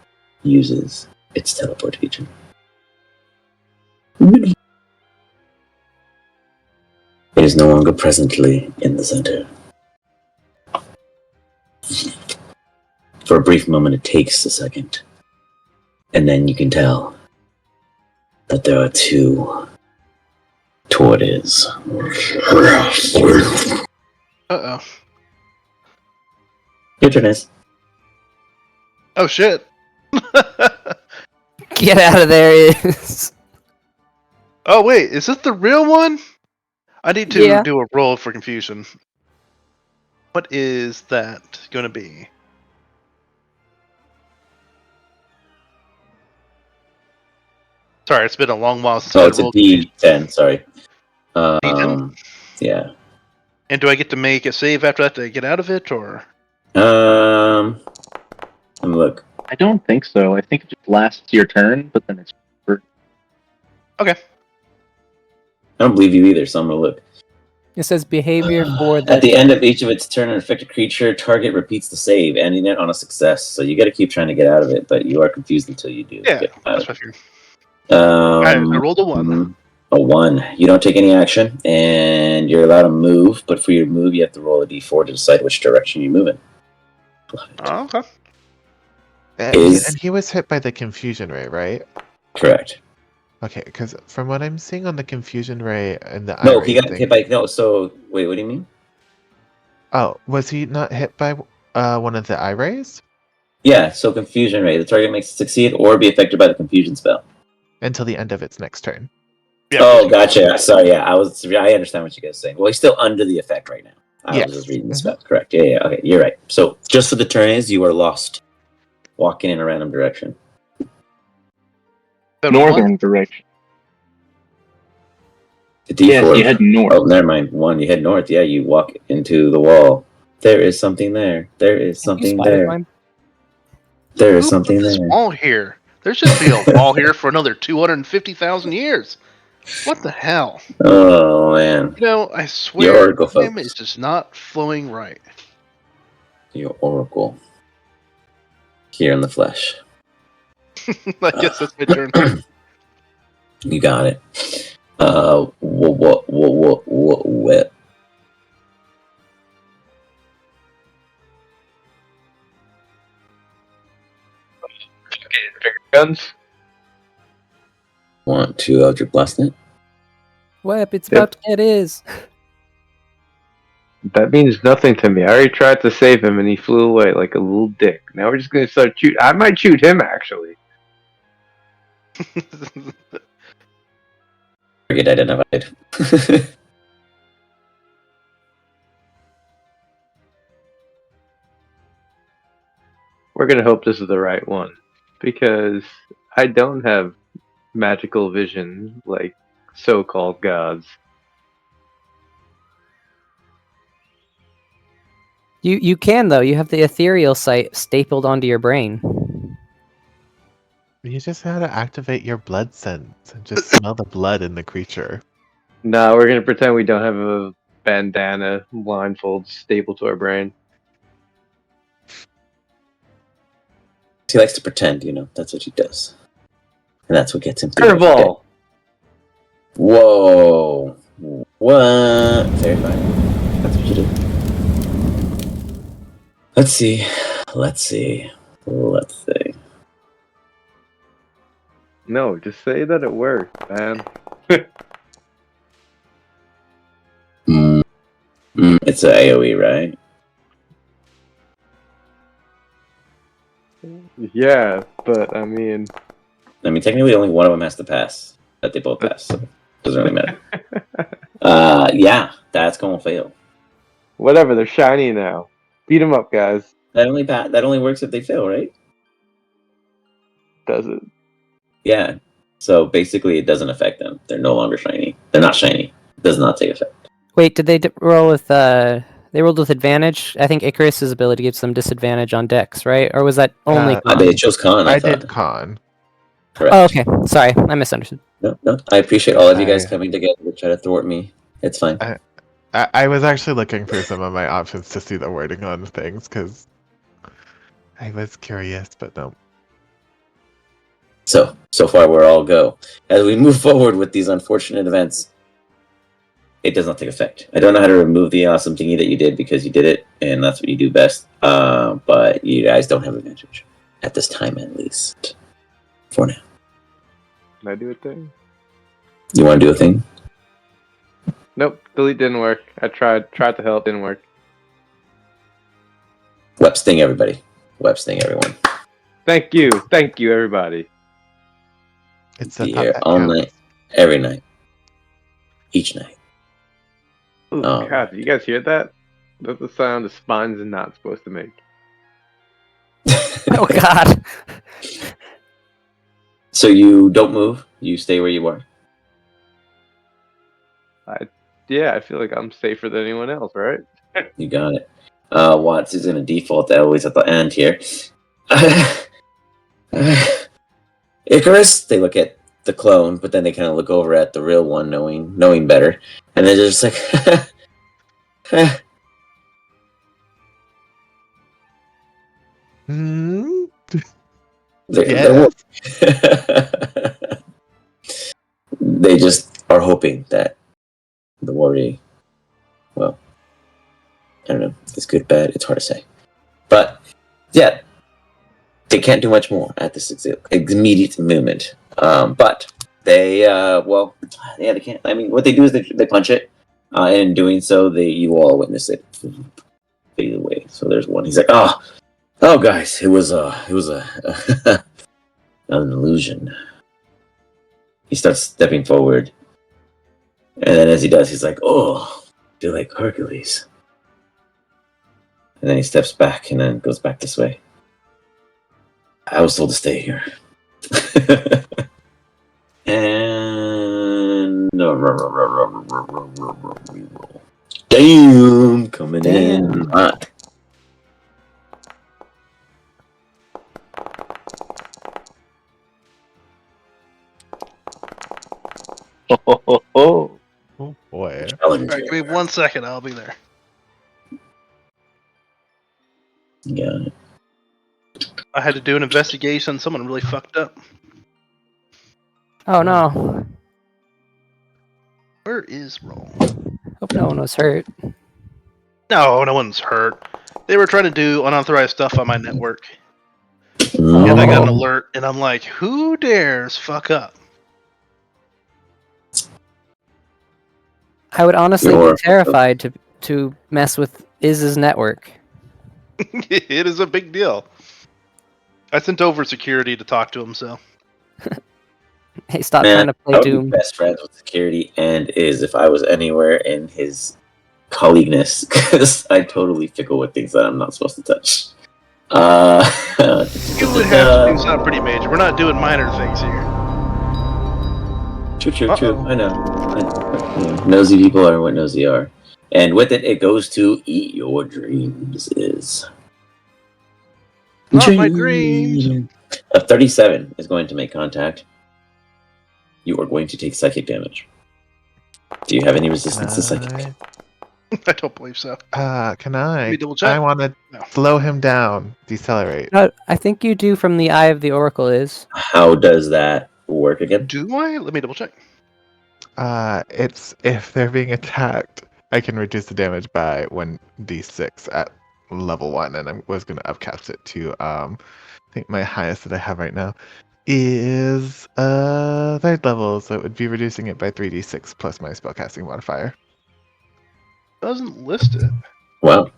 uses its teleport feature. It is no longer presently in the center. For a brief moment, it takes a second. And then you can tell that there are two tortoises. Uh-oh. Your turn is. Oh, shit. Get out of there, is. Oh, wait. Is this the real one? I need to Yeah. do a roll for confusion. What is that going to be? Sorry, it's been a long while since Oh, I it's a rolled confusion. D10, sorry. D10? Yeah. And do I get to make a save after that to get out of it, or? Let me look. I don't think so. I think it just lasts your turn, but then it's over. Okay. I don't believe you either, so I'm gonna look. It says behavior for the. At the end of each of its turn, an affected creature target repeats the save, ending it on a success. So you got to keep trying to get out of it, but you are confused until you do. Yeah, get out that's of what I figured. it. I rolled a 1. A 1. You don't take any action, and you're allowed to move. But for you to move, you have to roll a d4 to decide which direction you move in. Love it. Oh, okay. Is- And he was hit by the confusion ray, right? Correct. Okay, because from what I'm seeing on the confusion ray and the No, eye he ray got thing- hit by. No, so wait, what do you mean? Oh, was he not hit by one of the eye rays Yeah, so confusion ray. The target makes it succeed or be affected by the confusion spell. until the end of its next turn? Yeah, Oh, gotcha. Sorry, yeah, I understand what you guys are saying. Well, he's still under the effect right now. I Yes. was just reading the spell. Correct. Yeah. Okay, you're right. So just for the turn is you are lost, walking in a random direction. That was Northern 1? direction. The D4. Yes, you head north. Oh, never mind. 1, you head north. Yeah, you walk into the wall. There is something there. There is Can you something spider there. climb? There is Who something put this there. wall here? There should be a wall here for another 250,000 years. What the hell? Oh man, You know, I your swear, oracle, time folks. is just not flowing right. Your oracle. Here in the flesh. I guess that's my turn. You got it. What? Bigger guns. Want to Eldritch Blast it? Web, it's Yep. about to get his. That means nothing to me. I already tried to save him and he flew away like a little dick. Now we're just gonna start shoot. I might shoot him actually. Target identified. We're gonna hope this is the right one. Because I don't have magical vision like so-called gods. You can though. You have the ethereal sight stapled onto your brain. You just had to activate your blood sense and just smell the blood in the creature. Nah, we're gonna pretend we don't have a bandana blindfold stapled to our brain. He likes to pretend, that's what he does. And that's what gets him through. every day. Curveball! Whoa. What? Very fine. That's what you do. Let's see. No, just say that it worked, man. It's an AoE, right? Yeah, but I mean, Technically, only one of them has to pass. But they both pass, so it doesn't really matter. Yeah, that's gonna fail. whatever. They're shiny now. Beat them up, guys. That only works if they fail, right? Does it? Yeah. So basically, it doesn't affect them. They're no longer shiny. They're not shiny. It does not take effect. Wait, did they roll with they rolled with advantage? I think Icarus's ability gives them disadvantage on Dex, right? Or was that only con? They chose con. I thought. did con. Correct. Oh, okay. Sorry, I misunderstood. No. I appreciate all of you guys coming together to try to thwart me. It's fine. I was actually looking through some of my options to see the wording on things because I was curious, but no. So far we're all go. As we move forward with these unfortunate events, it does not take effect. I don't know how to remove the awesome thingy that you did because you did it, and that's what you do best. But you guys don't have advantage. At this time, at least. For now. Can I do a thing? You want to do a thing? Nope. Delete didn't work. I tried to help. Didn't work. Web sting, everybody. Web sting, everyone. Thank you, everybody. It's the Be thought here that all counts. night, every night, each night. Ooh, God, do you guys hear that? That's the sound the spine's not supposed to make. Oh God. So you don't move. You stay where you are. Yeah, I feel like I'm safer than anyone else, right? You got it. Watts is going to default always at the end here. Icarus, they look at the clone, but then they kind of look over at the real one, knowing better, and they're just like, Yes. They just are hoping that the warrior, well, I don't know, it's good, bad, it's hard to say. But, yeah, they can't do much more at this immediate moment. But they, they can't. What they do is they punch it, and in doing so, you all witness it fade away. So there's one. He's like, oh, guys, it was an illusion. He starts stepping forward, and then as he does, he's like, oh, I feel like Hercules. And then he steps back and then goes back this way. I was told to stay here. And damn, coming in hot. Oh boy. All right, give me 1 second. I'll be there. Yeah. I had to do an investigation. Someone really fucked up. Oh no. Where is Roll? Hope no one was hurt. No one's hurt. They were trying to do unauthorized stuff on my network. Mm. And I got an alert, and I'm like, who dares fuck up? I would honestly be terrified to mess with Iz's network. It is a big deal. I sent over security to talk to him, so. Hey, stop trying to play I would be Doom. best friends with security and if I was anywhere in his colleagueness, because I totally fickle with things that I'm not supposed to touch. You would have to do something pretty major. We're not doing minor things here. True. I know. Nosy people are what nosy are. And with it, it goes to Eat Your Dreams is. Not my dreams. A 37 is going to make contact. You are going to take psychic damage. Do you have any resistance to psychic? I don't believe so. Can I? Let me double check. I want to slow him down, decelerate. I think you do from the Eye of the Oracle is. How does that work again? Do I? Let me double check. It's if they're being attacked, I can reduce the damage by 1d6 at level 1, and I was gonna upcast it to I think my highest that I have right now is 3rd level, so it would be reducing it by 3d6 plus my spellcasting modifier. Doesn't list it. Well,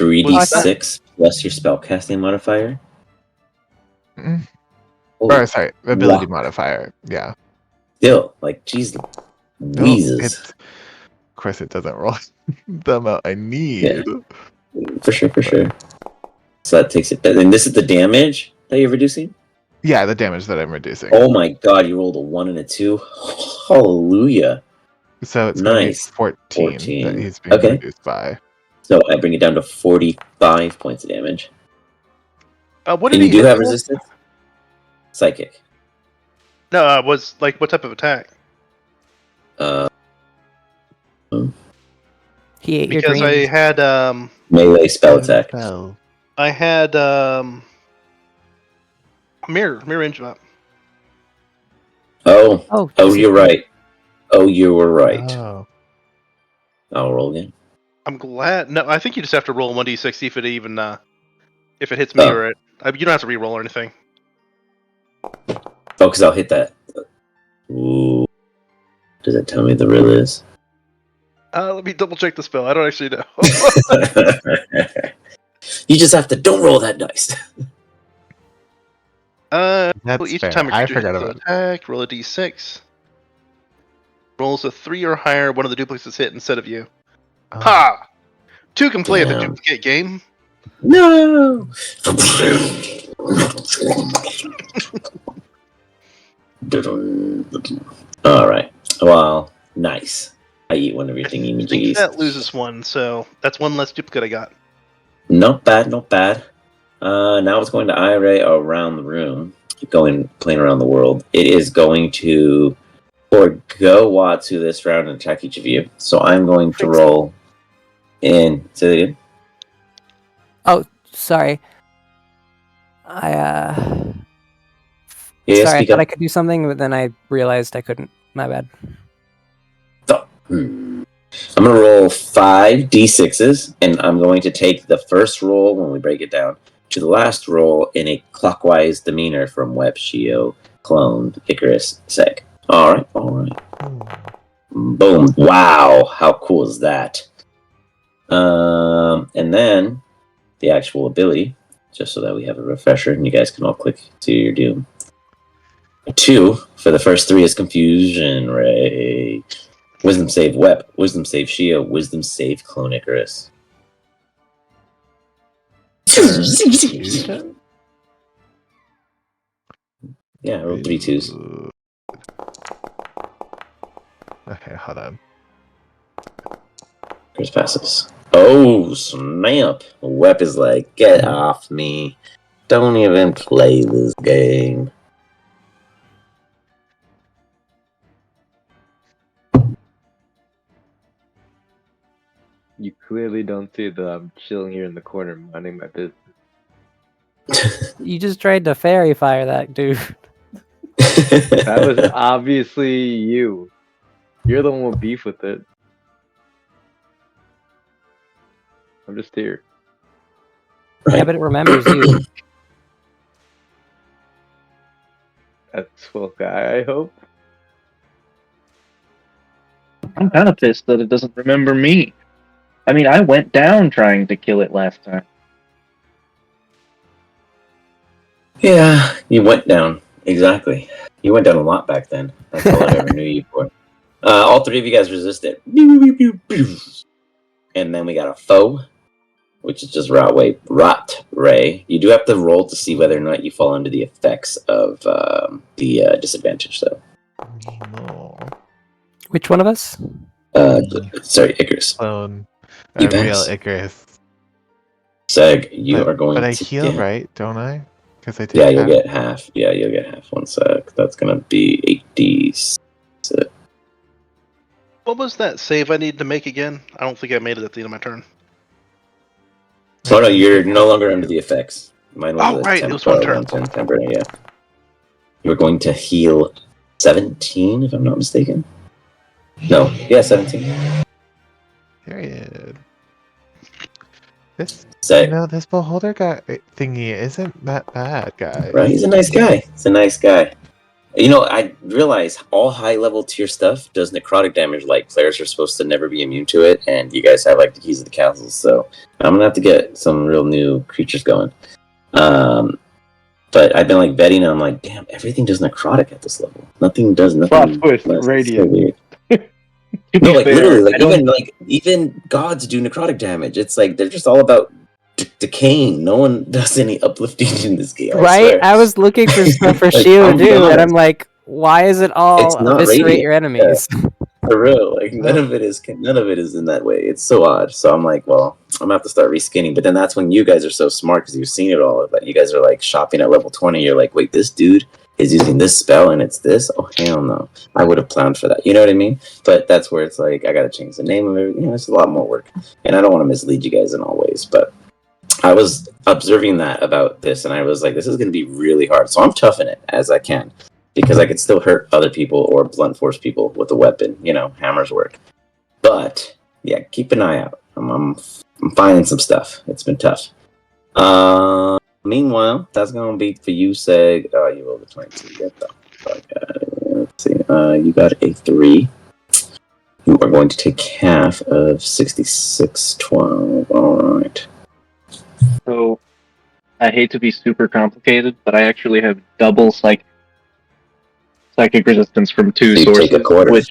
Well, I thought- 3d6 plus your spellcasting modifier. Mm. Holy Or sorry, ability wow. modifier. Yeah. Still, like, jeez, No, Wheezes. of course it doesn't roll the amount I need. For sure, for sure. So that takes it. And this is the damage that you're reducing? Yeah, the damage that I'm reducing. Oh my god, you rolled a 1 and a 2. Hallelujah. So it's going to be Nice. 14 that 14. he's being Okay. reduced by. So I bring it down to 45 points of damage. What And did you he do hit have for? resistance? Psychic. No, was like what type of attack? He ate your Because dreams. I had Melee spell attack. Spell. I had mirror image map. Oh, Oh, you're right. Oh, you were right. Oh. I'll roll again. I'm glad. No, I think you just have to roll 1d6 see if it even if it hits me Oh. or it. You don't have to re-roll or anything. Oh, because I'll hit that. Ooh. Does it tell me the riddle is? Let me double check the spell. I don't actually know. You just have to don't roll that dice. Well, each fair. time a I creature forgot hits an about it. attack, roll a d6. Rolls a 3 or higher, one of the duplicates hit instead of you. Oh. Ha! 2 can play the Damn. duplicate game. No. All right. Well, nice. I eat one of your thingy I think majiggies. that loses one, so that's one less duplicate I got. Not bad, not bad. Now it's going to Ira around the room, playing around the world. It is going to forgo Watsu this round and attack each of you. So I'm going to roll in. Say that again. Oh, sorry. Yeah, Sorry, I speak thought up. I could do something, but then I realized I couldn't. My bad. I'm going to roll 5 d6s, and I'm going to take the first roll when we break it down to the last roll in a clockwise demeanor from Web, Shio, Clone, Icarus, Seg. All right. Boom. Wow. How cool is that? And then the actual ability, just so that we have a refresher and you guys can all click to your doom. 2 for the first 3 is Confusion Ray. Wisdom save Web, Wisdom save Shio, Wisdom save Clone Icarus. Confusion? Yeah, I rolled 3 2s. Okay, hold on. Icarus passes. Oh, snap. Web is like, get off me. Don't even play this game. You clearly don't see that I'm chilling here in the corner minding my business. You just tried to fairy fire that dude. That was obviously you. You're the one with beef with it. I'm just here. Yeah, but it remembers you. That's well, guy, I hope. I'm kind of pissed that it doesn't remember me. I mean, I went down trying to kill it last time. Yeah, you went down. Exactly. You went down a lot back then. That's all I ever knew you for. All 3 of you guys resisted. And then we got a foe, which is just Rot Ray. You do have to roll to see whether or not you fall under the effects of the disadvantage, though. No. Which one of us? Sorry, Icarus. Clone. You Real pass. Icarus. Seg, you are going But I to heal, get... right? Don't I? Because I take Yeah, you'll half. get half. Yeah, you'll get half. 1 sec. That's going to be 8d6. What was that save I need to make again? I don't think I made it at the end of my turn. Oh, no, you're no longer under the effects. Mine was Oh, a right, it was 1 turn. temporary, yeah. You're going to heal 17, if I'm not mistaken. No, yeah, 17. Period. This, So, this beholder guy thingy isn't that bad, guys. right? He's a nice guy. He's a nice guy. I realize all high-level tier stuff does necrotic damage. Like, players are supposed to never be immune to it, and you guys have, like, the keys of the council, so I'm gonna have to get some real new creatures going. But I've been, like, vetting, and I'm like, damn, everything does necrotic at this level. Nothing does nothing. Plot twist, less. It's radiant. so weird. To No, be like, fair, literally, I don't. even gods do necrotic damage. It's like, they're just all about decaying. No one does any uplifting in this game, I Right? swear. I was looking for stuff for Like, Shield I'm to do, and honest. I'm like, why is it all It's not eviscerate radiant. your enemies? For real, like none of it is in that way. It's so odd. So I'm like, well, I'm gonna have to start reskinning. But then that's when you guys are so smart because you've seen it all. That you guys are like shopping at level 20. You're like, wait, this dude is using this spell and it's this. Oh hell no! I would have planned for that. You know what I mean? But that's where it's like I gotta change the name of it. It's a lot more work, and I don't want to mislead you guys in all ways. But I was observing that about this, and I was like, this is gonna be really hard. So I'm toughing it as I can. Because I could still hurt other people or blunt force people with a weapon. Hammers work. But yeah, keep an eye out. I'm finding some stuff. It's been tough. Meanwhile, that's gonna be for you, Seg. Oh, you rolled a 22. Get the fuck out of here. Let's see. You got a 3. You are going to take half of 6612. All right. So, I hate to be super complicated, but I actually have double psychic resistance from 2 So you sources. take a quarter. Which,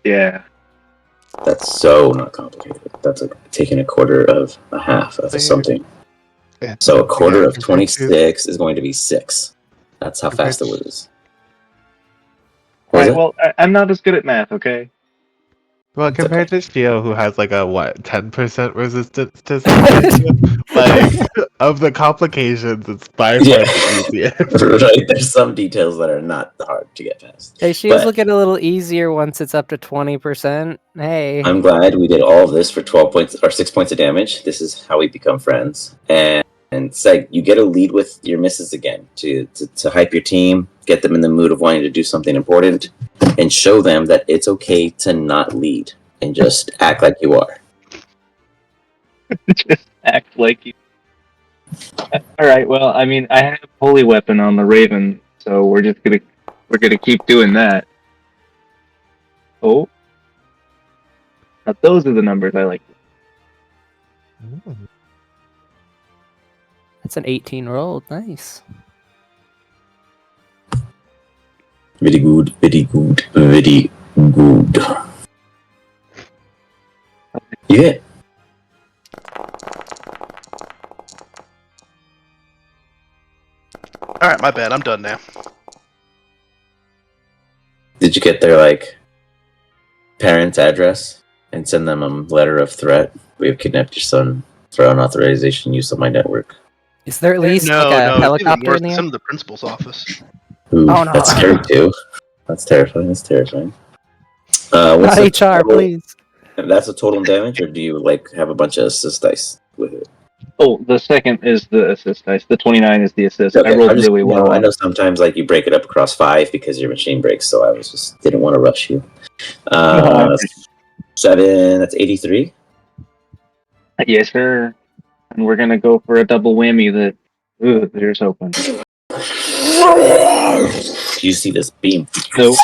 yeah. That's so not complicated. That's like taking a quarter of a half of something. Yeah. So a quarter of compared to- 26 is going to be 6. That's how fast it was. What was Right, it? well, I'm not as good at math, okay? Well, It's compared to Shio, who has like a 10% resistance to something, like of the complications, it's by far Yeah. the easiest. Right, there's some details that are not hard to get past. Hey, Shield's But looking a little easier once it's up to 20%. Hey. I'm glad we did all of this for 12 points or 6 points of damage. This is how we become friends. And Seg, you get to lead with your misses again to hype your team, get them in the mood of wanting to do something important, and show them that it's okay to not lead and just act like you are. Just act like you. Alright, well, I mean, I have Holy Weapon on the Raven, so we're gonna keep doing that. Oh. Now those are the numbers I like. That's an 18 roll. Nice. Very good, very good, very good. You hit. Alright, my bad. I'm done now. Did you get their parents' address and send them a letter of threat? We have kidnapped your son. Throw an authorization use of my network. Is there at least No, like a no, it's even helicopter worse. in the Send air? them to the principal's office. Ooh, Oh, no. that's scary too. That's terrifying. That's terrifying. Not What's the HR, total- please. That's a total damage, or do you have a bunch of assist dice with it? Oh, the second is the assist dice. The 29 is the assist. Okay, I rolled I'm just- really well. I know sometimes you break it up across 5 because your machine breaks, so I was just didn't want to rush you. I appreciate 7. That's 83. Yes, sir. And we're gonna go for a double whammy that. Ooh, there's open. You see this beam? No.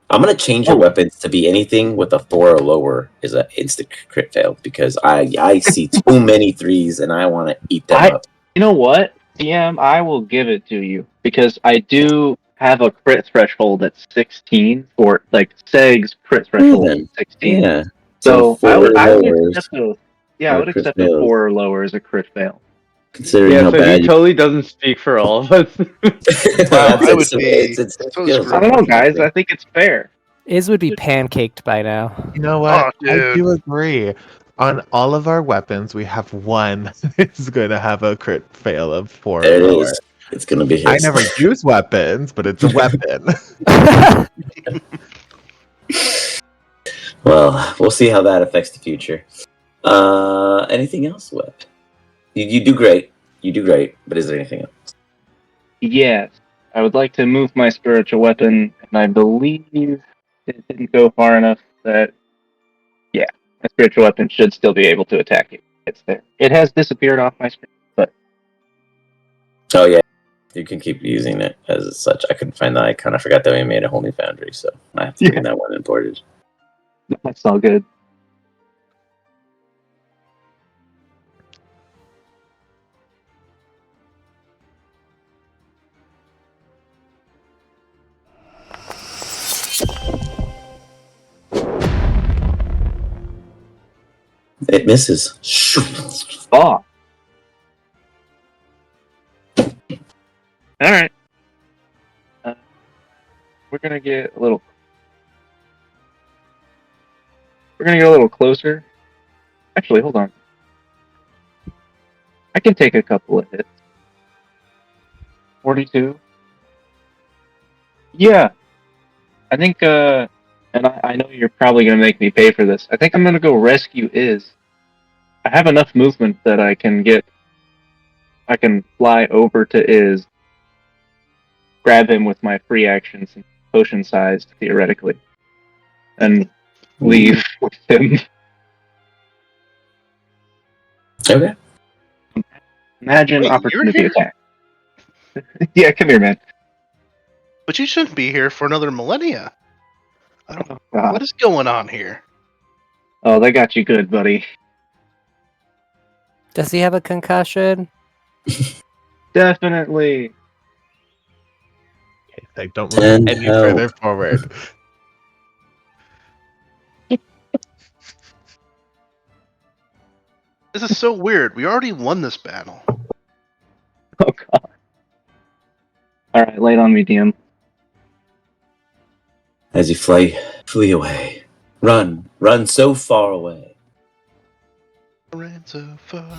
I'm gonna change your weapons to be anything with a 4 or lower is an instant crit fail because I see too many 3s and I want to eat them up. You know what, DM? I will give it to you because I do have a crit threshold at 16 for Seg's crit threshold then. is 16. Yeah. So I would lowers accept those. Yeah, I are would crit accept a fails. 4 or lower as a crit fail. Considering Yeah, how so bad he totally doesn't speak for all of us. Wow, I would be it's so skills. screwed. I don't know, guys. I think it's fair. Iz would be pancaked by now. You know what? Oh, I dude. do agree. On all of our weapons, we have one that's going to have a crit fail of 4 or There it lower. is. It's gonna be his. I never use weapons, but it's a weapon. Well, we'll see how that affects the future. Anything else, Web? You do great. You do great, but is there anything else? Yes. I would like to move my spiritual weapon, and I believe it didn't go far enough that, yeah, my spiritual weapon should still be able to attack you. It's there. It has disappeared off my screen, but Oh yeah, you can keep using it as such. I couldn't find the icon. I forgot that we made a whole new foundry, so I have to bring that one imported. that's all good. It misses. Oh. All right. We're gonna get a little. We're gonna get a little closer. Actually, hold on. I can take a couple of hits. 42. Yeah, I think. And I know you're probably gonna make me pay for this. I think I'm gonna go rescue Iz. I have enough movement that I can fly over to Iz, grab him with my free actions and potion sized theoretically, and leave with him. Okay. Imagine Wait, you're opportunity here? attack. Yeah, come here, man. But you shouldn't be here for another millennia. I don't know. God. What is going on here? Oh, they got you good, buddy. Does he have a concussion? Definitely. Okay, like, don't move Send any help. further forward. This is so weird. We already won this battle. Oh god. All right, lay it on me, DM. As you flee away. Run so far away. Ran so far away.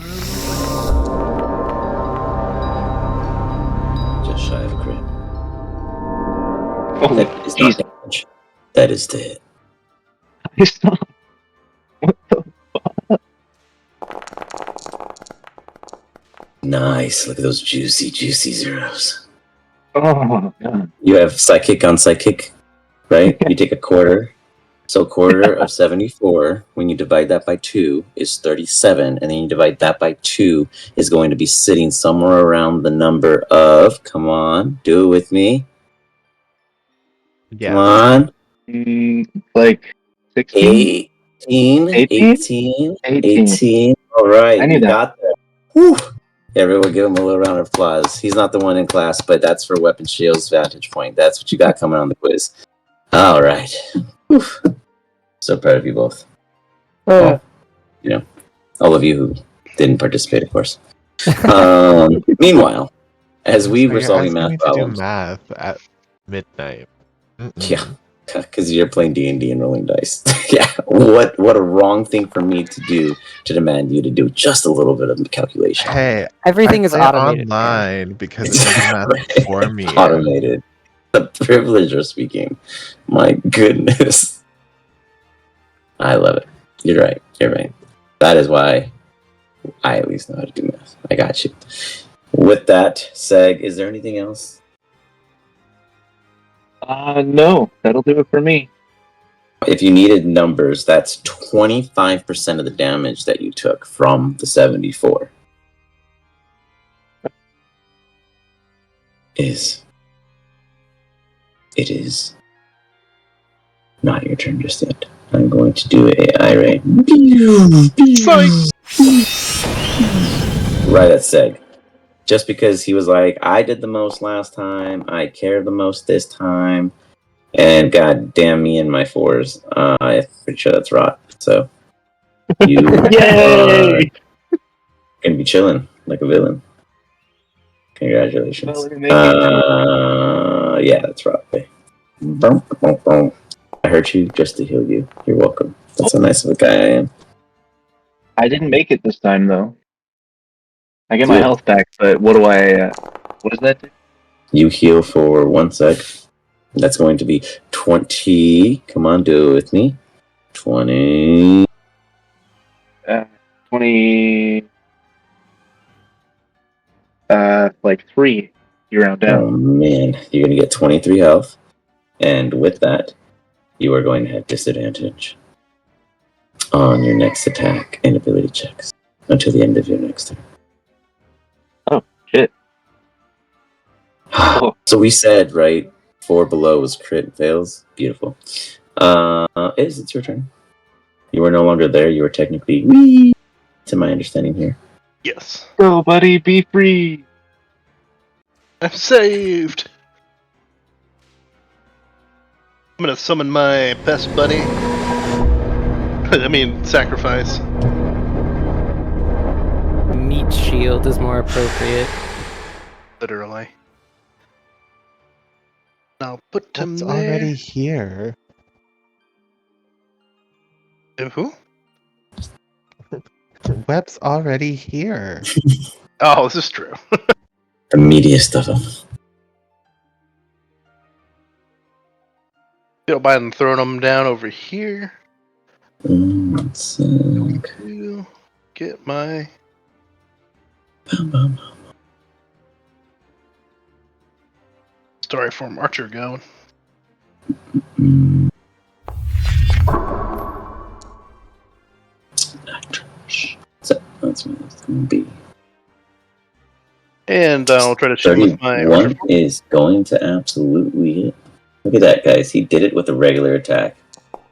Just shy of a crit. Oh, That is not damage. That is the hit. Stop. What the? Nice. Look at those juicy zeros. Oh god. You have psychic on psychic, right? You take a quarter. So a quarter of 74, when you divide that by 2, is 37. And then you divide that by 2 is going to be sitting somewhere around the number of, come on, do it with me. Yeah. Come on. Like 16? 18. All right, I knew you that. got that. Whew. Everyone give him a little round of applause. He's not the one in class, but that's for Weapon Shield's vantage point. That's what you got coming on the quiz. All right. Whew. So proud of you both. Well, all of you who didn't participate, of course. Meanwhile, as we were You're solving asking math me to do problems, math at midnight. yeah, because you're playing D&D and rolling dice. Yeah, what a wrong thing for me to do to demand you to do just a little bit of calculation. Hey, Everything I is play automated. online because it does the math for me. Automated. The privilege of speaking. My goodness. I love it. You're right. That is why I at least know how to do math. I got you. With that, Seg, is there anything else? No, that'll do it for me. If you needed numbers, that's 25% of the damage that you took from the 74. It is not your turn just yet. I'm going to do AI ray. Right at Seg. Just because he was like, I did the most last time, I care the most this time, and god damn me and my 4s. I'm pretty sure that's rot. So you are Yay! gonna be chilling like a villain. Congratulations. Well, make it. Yeah, that's rot. I hurt you just to heal you. You're welcome. That's how nice of a guy I am. I didn't make it this time though. I get my Good. health back, but what do I? What does that do? You heal for 1 sec. That's going to be 20. Come on, do it with me. 20. 20. Like 3. You round Oh down. man, you're gonna get 23 health, and with that, you are going to have disadvantage on your next attack and ability checks until the end of your next turn. Oh, shit. Oh. So we said, right, 4 below was crit fails. Beautiful. It's your turn. You were no longer there. You were technically wee, to my understanding here. Yes. Go, buddy, be free. I'm saved. I'm gonna summon my best buddy. I mean, sacrifice. Meat shield is more appropriate. Literally. I'll put him It's there. already here. Who? Web's already here. Oh, this is true. The meatiest of them. Don't mind throwing them down over here. Let's To get my story form archer going. So that's what it's going to be. And I'll try to shoot him with my archer 31 is going to absolutely hit. Look at that, guys. He did it with a regular attack.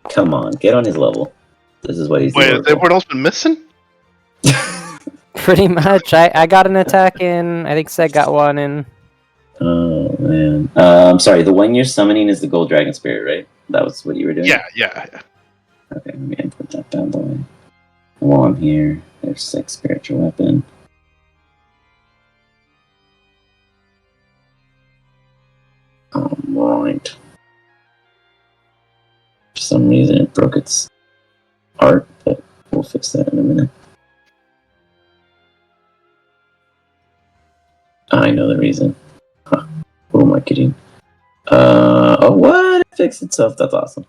Come on, get on his level. This is what he's Wait, has doing. everyone else been missing? Pretty much. I got an attack in. I think Seg got one in. Oh, man. I'm sorry, the one you're summoning is the Gold Dragon Spirit, right? That was what you were doing? Yeah. Okay, let me input that down the way. While I'm here, there's 6 spiritual weapon. Alright. For some reason it broke its art, but we'll fix that in a minute. I know the reason. Huh. Who am I kidding? Oh, what? It fixed itself. That's awesome.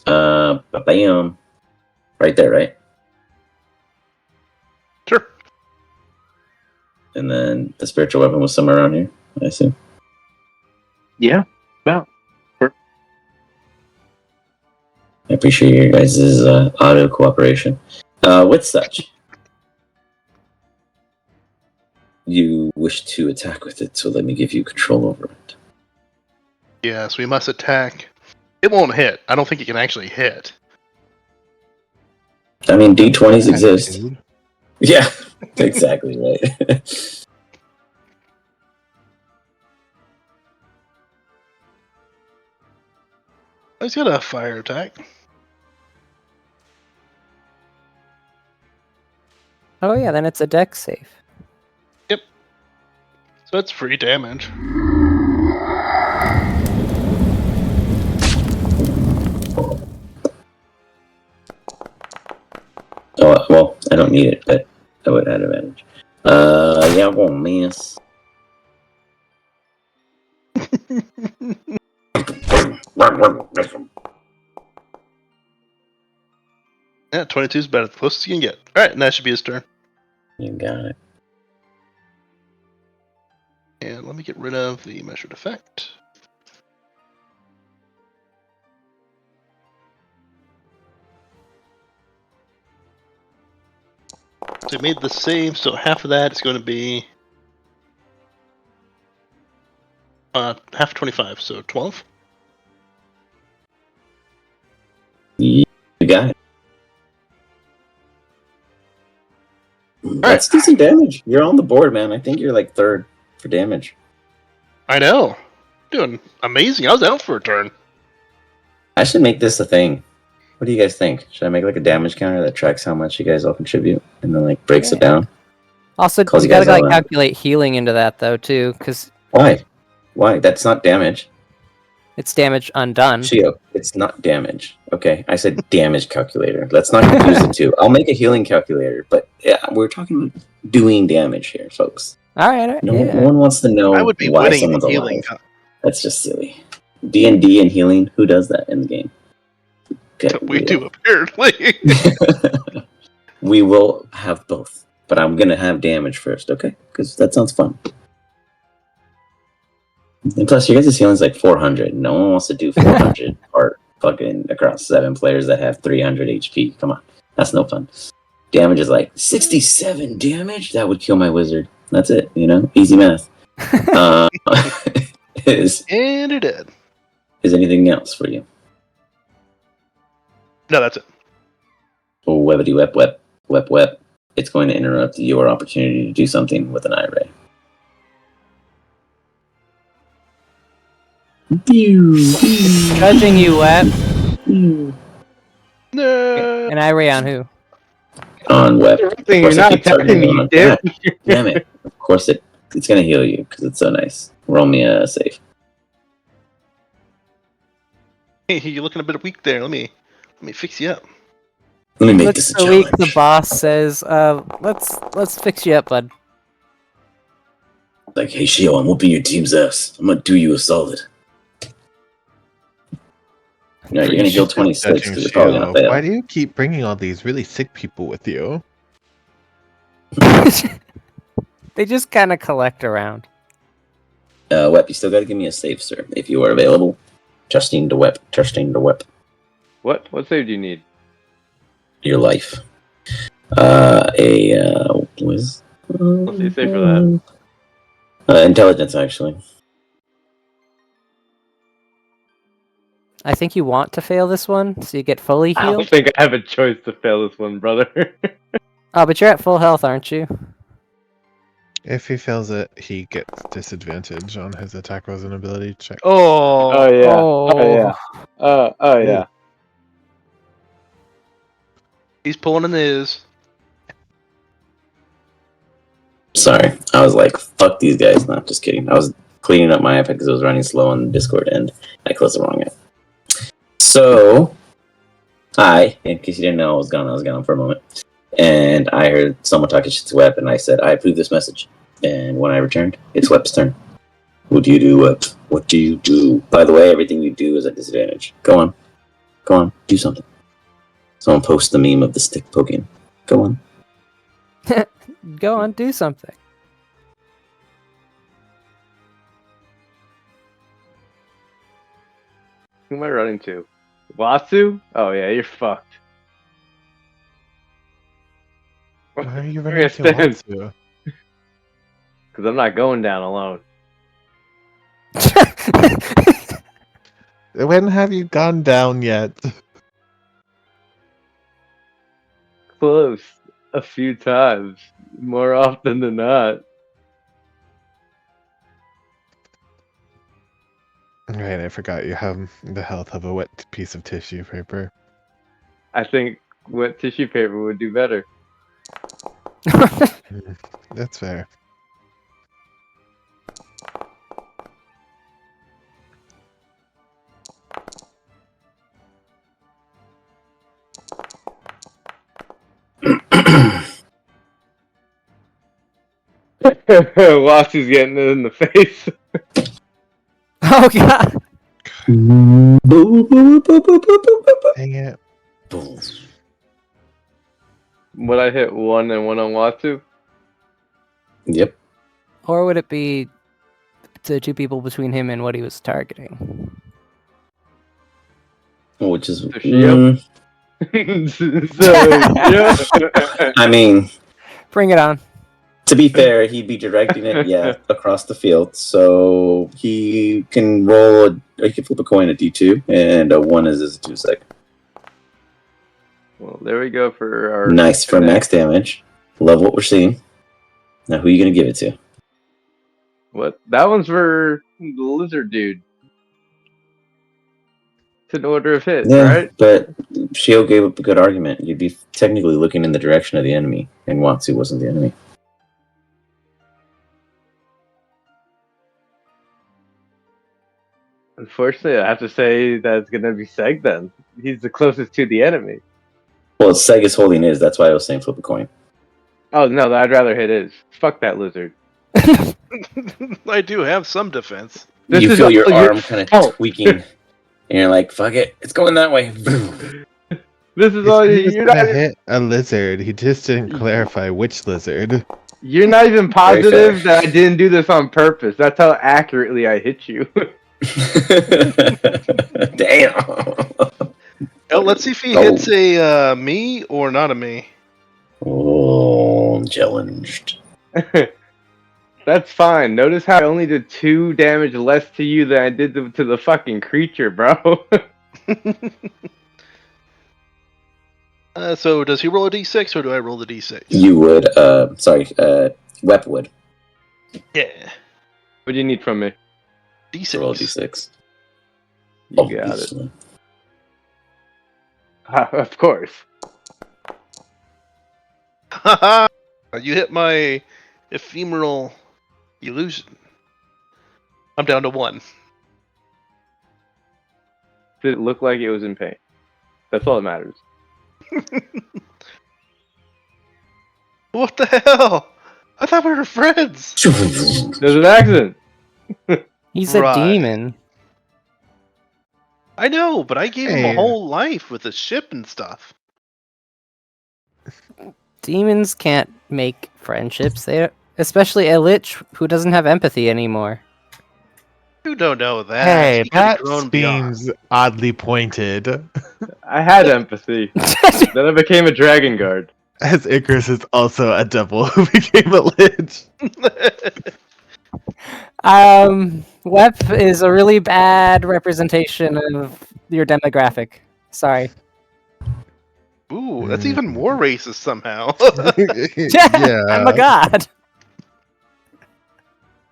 Bam. Right there, right? Sure. And then the spiritual weapon was somewhere around here, I assume. Yeah, about. I appreciate your guys' audio cooperation. With such, you wish to attack with it, so let me give you control over it. Yes, we must attack. It won't hit. I don't think it can actually hit. I mean, D20s exist. Attitude. Yeah, exactly right. He's got a fire attack. Oh yeah, then it's a deck save. So that's free damage. Oh, well, I don't need it, but I would add advantage. Yeah, I won't miss. Yeah, 22 is about as close as you can get. Alright, and that should be his turn. You got it. And let me get rid of the measured effect. So it made the save, so half of that is going to be half 25, so 12. You got it. That's decent damage. You're on the board, man. I think you're like 3rd for damage. I know. Doing amazing. I was out for a turn. I should make this a thing. What do you guys think? Should I make like a damage counter that tracks how much you guys all contribute and then like breaks it down? Also, Calls you you guys gotta like all out. calculate healing into that though too, because Why? Why? That's not damage. it's damage undone. Shio, it's not damage. Okay, I said damage calculator. Let's not confuse the two. I'll make a healing calculator, but yeah, we're talking about doing damage here, folks. All right. No Yeah. one wants to know I would be why winning someone's the healing. alive. That's just silly. D&D and healing, who does that in the game? Get We real. do, apparently. We will have both, but I'm gonna have damage first, okay? Because that sounds fun. And plus, your guys' healing's like 400. No one wants to do 400 part fucking across 7 players that have 300 HP. Come on, that's no fun. Damage is like 67 damage. That would kill my wizard. That's it. Easy math. Is And it did. anything else for you? No, that's it. Oh, webbity wep. It's going to interrupt your opportunity to do something with an eye ray. Judging you, Web. No. And I ray on who? On web. Thing you're not attacking me, God dude. damn it. Of course it's going to heal you because it's so nice. Roll me a save. Hey, you're looking a bit weak there. Let me fix you up. Let me make Looks this a so weak, challenge. the boss says, let's fix you up, bud. Like, hey, Shio, I'm whooping your team's ass. I'm going to do you a solid. No, you're going to heal 26 because you're probably going to fail. Why do you keep bringing all these really sick people with you? They just kind of collect around. Wep, you still got to give me a save, sir, if you are available. Trusting to Wep. What save do you need? Your life. What's What's the save for that? Intelligence, actually. I think you want to fail this one, so you get fully I don't healed. think I have a choice to fail this one, brother. Oh, but you're at full health, aren't you? If he fails it, he gets disadvantage on his attack rolls and ability check. Oh. Oh yeah. Oh. Oh yeah. Oh yeah. He's pulling in his. Sorry. I was like, fuck these guys. No, just kidding. I was cleaning up my iPad because it was running slow on Discord and I closed the wrong app. So, in case you didn't know, I was gone for a moment. And I heard someone talking shit to Web, and I said, I approve this message. And when I returned, it's Web's turn. What do you do, Web? What do you do? By the way, everything you do is at disadvantage. Go on, do something. Someone post the meme of the stick poking. Go on. Go on, do something. Who am I running to? Wasu? Oh yeah, you're fucked. Why are you Where running you gonna to stand? Watsu? Because I'm not going down alone. When have you gone down yet? Close. A few times. More often than not. Right, I forgot you have the health of a wet piece of tissue paper. I think wet tissue paper would do better. That's fair. Wasu's getting it in the face. Oh god. Dang it. Would I hit one and one on Wasu? Yep. Or would it be the two people between him and what he was targeting? Which is... Shio? I mean, Bring it on. to be fair, he'd be directing it, across the field. So he can he can flip a coin at D2, and a 1 is his 2 sec. Well, there we go for our... Nice for max damage. Love what we're seeing. Now, who are you going to give it to? What? That one's for the lizard dude. It's an order of hits, right? But Shio gave up a good argument. You'd be technically looking in the direction of the enemy, and Watsu wasn't the enemy. Unfortunately, I have to say that it's going to be Seg then. He's the closest to the enemy. Well, Seg is holding his. That's why I was saying flip a coin. Oh, no, I'd rather hit his. Fuck that lizard. I do have some defense. This You is feel a- your you're- arm kind of oh. tweaking, and you're like, fuck it, it's going that way. This is He all said he was you're gonna not... hit a lizard. He just didn't clarify which lizard. You're not even positive that I didn't do this on purpose. That's how accurately I hit you. Damn. Oh, let's see if he Oh. hits a me or not a me. Oh, I'm challenged. That's fine. Notice how I only did 2 damage less to you than I did to the fucking creature, bro. So does he roll a d6 or do I roll the d6? You would, Wep would. Yeah. What do you need from me? D6. Roll a d6. You got it. Obviously. Of course. Haha! You hit my ephemeral illusion. I'm down to 1. Did it look like it was in pain? That's all that matters. What the hell? I thought we were friends. There's an accident. He's a Right. demon. I know, but I gave him a Hey. whole life with a ship and stuff. Demons can't make friendships. Especially a lich who doesn't have empathy anymore. You don't know that. Hey, He could've that grown beyond. seems oddly pointed. I had empathy. Then I became a dragon guard. As Icarus is also a devil who became a lich. Wep is a really bad representation of your demographic. Sorry. Ooh, that's even more racist somehow. I'm a god.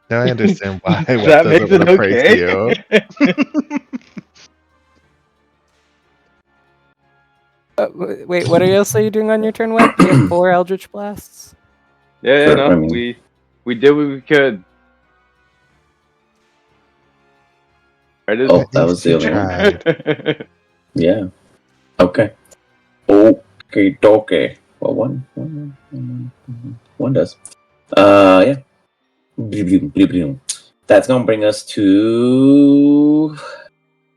Now I understand why That Web doesn't makes it want to praise okay. you. Wait, what else are you doing on your turn, Web? You have 4 Eldritch Blasts? Yeah, Sure, no, I mean- we did what we could. Right, Oh, that was the other one. Tried. Yeah. Okay. Okay, okay. Well, one does. Yeah. That's gonna bring us to the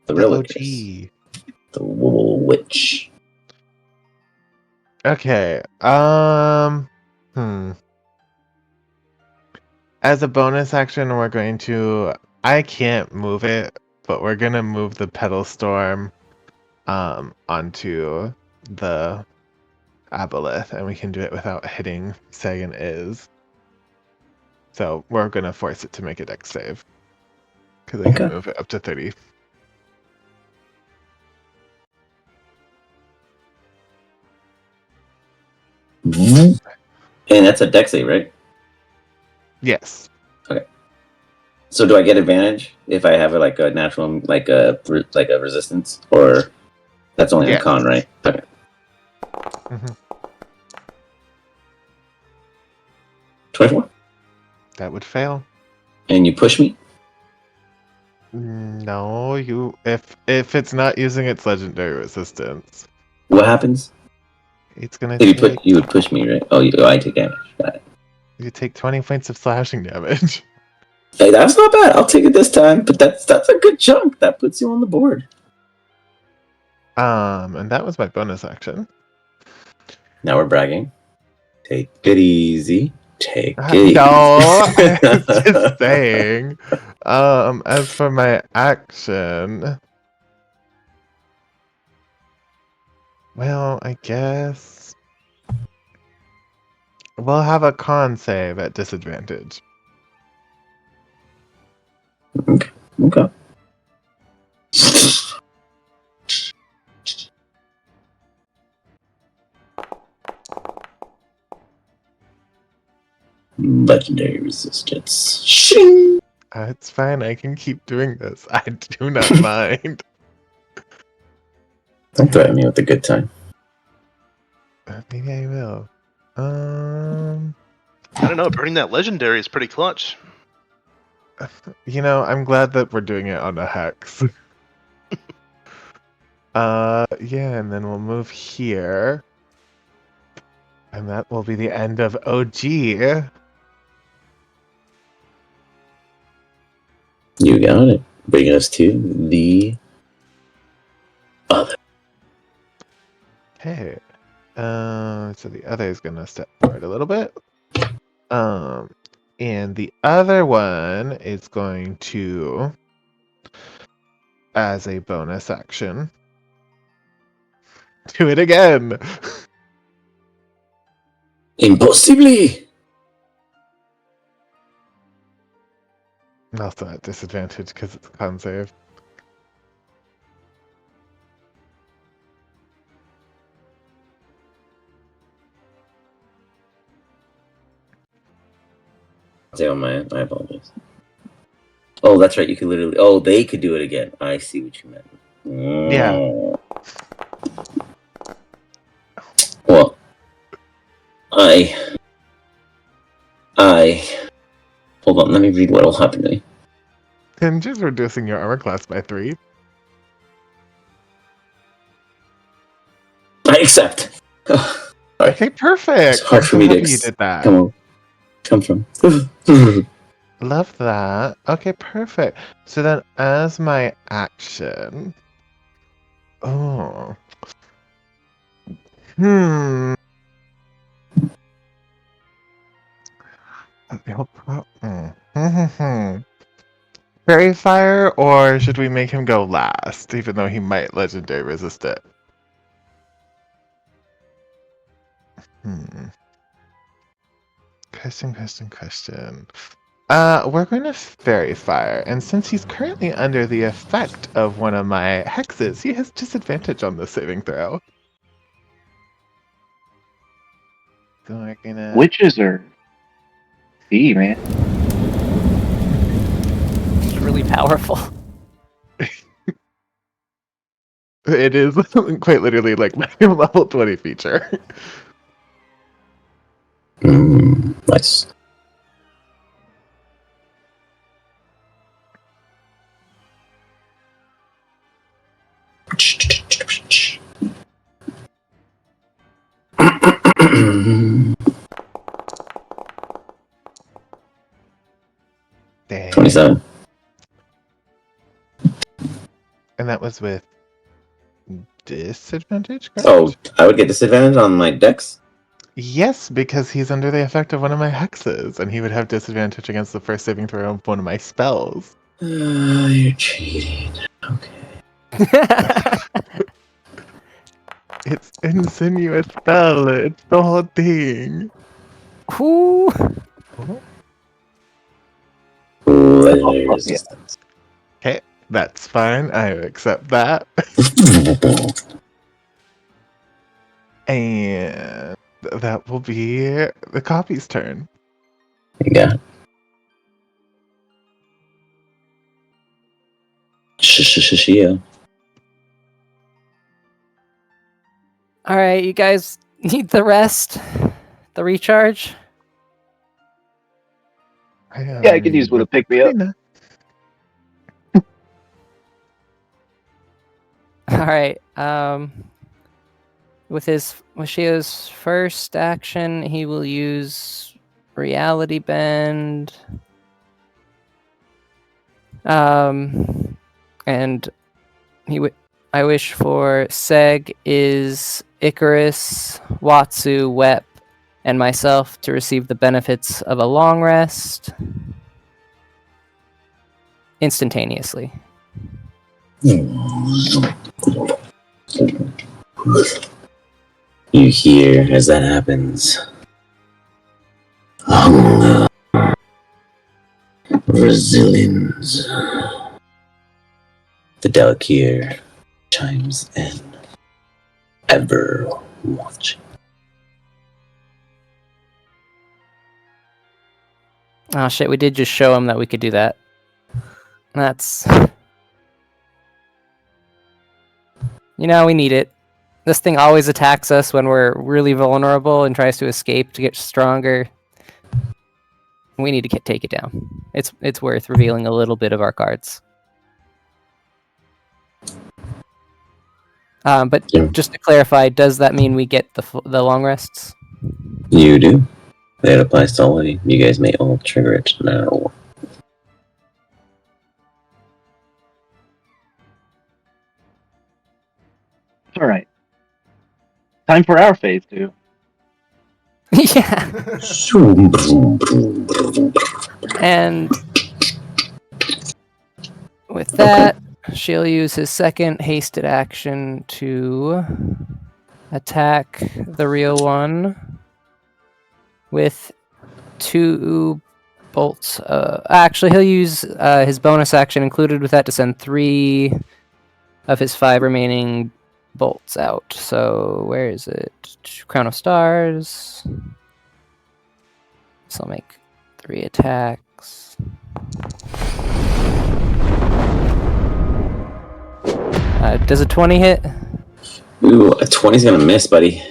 The real OG. Icarus, the witch. Okay. As a bonus action, we're going to. I can't move it, but we're gonna move the pedal storm, onto the aboleth, and we can do it without hitting Sagan is. So we're gonna force it to make a dex save because I can Okay. move it up to 30. And that's a dex save, right? Yes. So do I get advantage if I have like a natural, like a resistance, or that's only Yes. a con, right? Okay. Mhm. 24. That would fail. And you push me. No, you if it's not using its legendary resistance, What happens? it's gonna If take you would push me, right? Oh, I take damage. Got it. you take 20 points of slashing damage. Hey, that's not bad. I'll take it this time. But that's a good chunk. That puts you on the board. And that was my bonus action. Now we're bragging. Take it easy. Take it easy. No, I was just saying. As for my action, well, I guess we'll have a con save at disadvantage. Okay. Legendary resistance. Shing! It's fine. I can keep doing this. I do not mind. Don't threaten me with a good time. Maybe I will. I don't know, burning that legendary is pretty clutch. I'm glad that we're doing it on a hex. Yeah, and then we'll move here. And that will be the end of OG. You got it. Bring us to the other. Okay. So the other is gonna step forward a little bit. And the other one is going to, as a bonus action, do it again. Impossibly! Also at disadvantage because it's a con save. Oh, my apologies. Oh, that's right. You could literally. Oh, they could do it again. I see what you meant. Yeah. Well, I. Hold on. Let me read what will happen to me. And just reducing your armor class by 3. I accept. Sorry. Okay, perfect. It's hard I'm for so me to. happy you did that. Come from. Love that. Okay, perfect. So then, as my action. Oh. Hmm. Fairy Fire, or should we make him go last, even though he might legendary resist it? Question. We're going to Fairy Fire, and since he's currently under the effect of one of my hexes, he has disadvantage on the saving throw. So we're gonna. Witches are man. It's really powerful. It is quite literally like my level 20 feature. Nice. Dang. 27. And that was with disadvantage, correct? Oh, I would get disadvantage on my dex? Yes, because he's under the effect of one of my hexes, and he would have disadvantage against the first saving throw of one of my spells. You're cheating. Okay. It's insinuous spell. It's the whole thing. Ooh. Legendary resistance. Okay, that's fine. I accept that. And that will be the copy's turn. Yeah. Yeah. All right, you guys need the rest, the recharge. Yeah, I could use one to pick me up. All right. With Shio's first action, he will use Reality Bend. And I wish for Seg is Icarus, Watsu, Wep, and myself to receive the benefits of a long rest instantaneously. You hear as that happens. Hunger. Resilience. The Dalekir chimes in. Ever watching. Oh shit, we did just show him that we could do that. That's... we need it. This thing always attacks us when we're really vulnerable and tries to escape to get stronger. We need to take it down. It's worth revealing a little bit of our cards. But just to clarify, does that mean we get the long rests? You do. That applies to all of you. You guys may all trigger it now. All right. Time for our phase 2. Yeah. And with that, she'll use his second hasted action to attack the real one with 2 bolts. Actually, he'll use his bonus action included with that to send 3 of his 5 remaining bolts out. So where is it? Crown of Stars. So I'll make 3 attacks. Does a 20 hit? Ooh, a 20's gonna miss, buddy.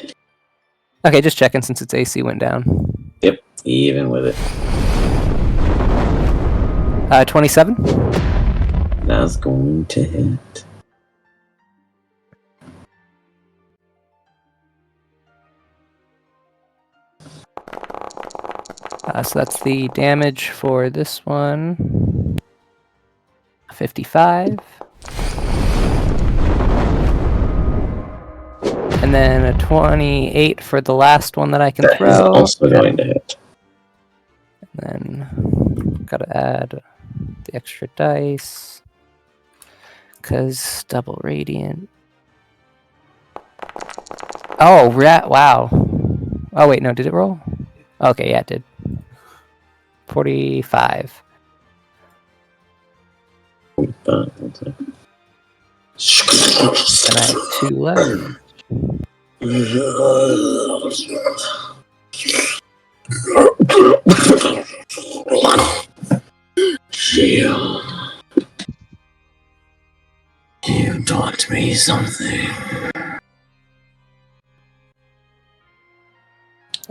Okay, just checking since its AC went down. Yep, even with it. 27? That's going to hit. So that's the damage for this one. 55. And then a 28 for the last one that I can That is throw. also going to hit. And then gotta add the extra dice. Because double radiant. Oh, wow. Oh, wait, no, did it roll? Okay, yeah, it did. 45. Okay. And I have 2 left. Shield. You taught me something.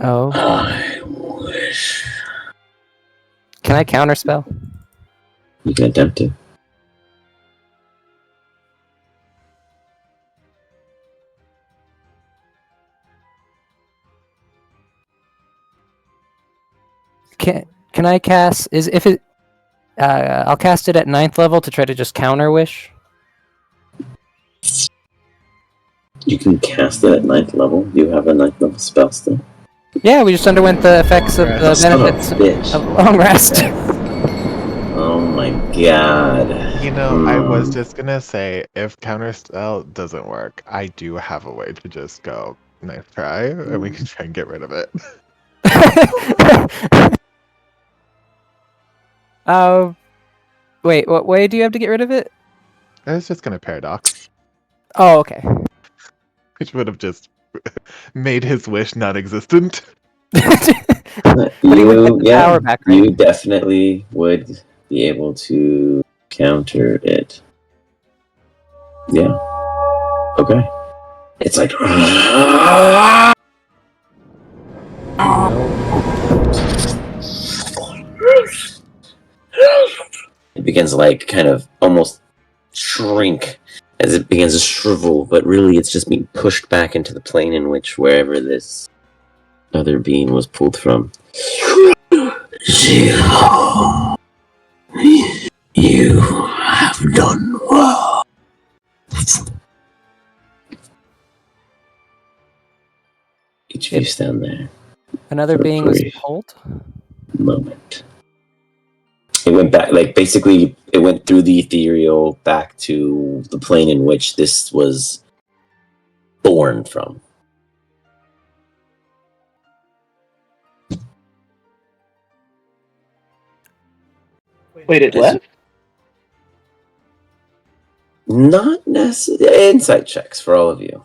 Oh. I wish. Can I counterspell? You can attempt to. Can I cast I'll cast it at 9th level to try to just counter wish. You can cast it at 9th level. You have a 9th level spell still. Yeah, we just underwent the effects of the Son of a benefits bitch. of long rest. Oh my god. You know, I was just gonna say, if counterspell doesn't work, I do have a way to just go, nice try, and we can try and get rid of it. Wait, what way do you have to get rid of it? I was just gonna paradox, Oh, okay. which would have just made his wish non-existent. But he would get the power back, right? You definitely would be able to counter it. Yeah. Okay. It's like. It begins to like kind of almost shrink as it begins to shrivel, but really it's just being pushed back into the plane in which wherever this other being was pulled from. You have done well. Each of you stand there. Another for a being was brief pulled. moment. It went back, like basically, it went through the ethereal back to the plane in which this was born from. Wait, it left? Not necessarily. Insight checks for all of you.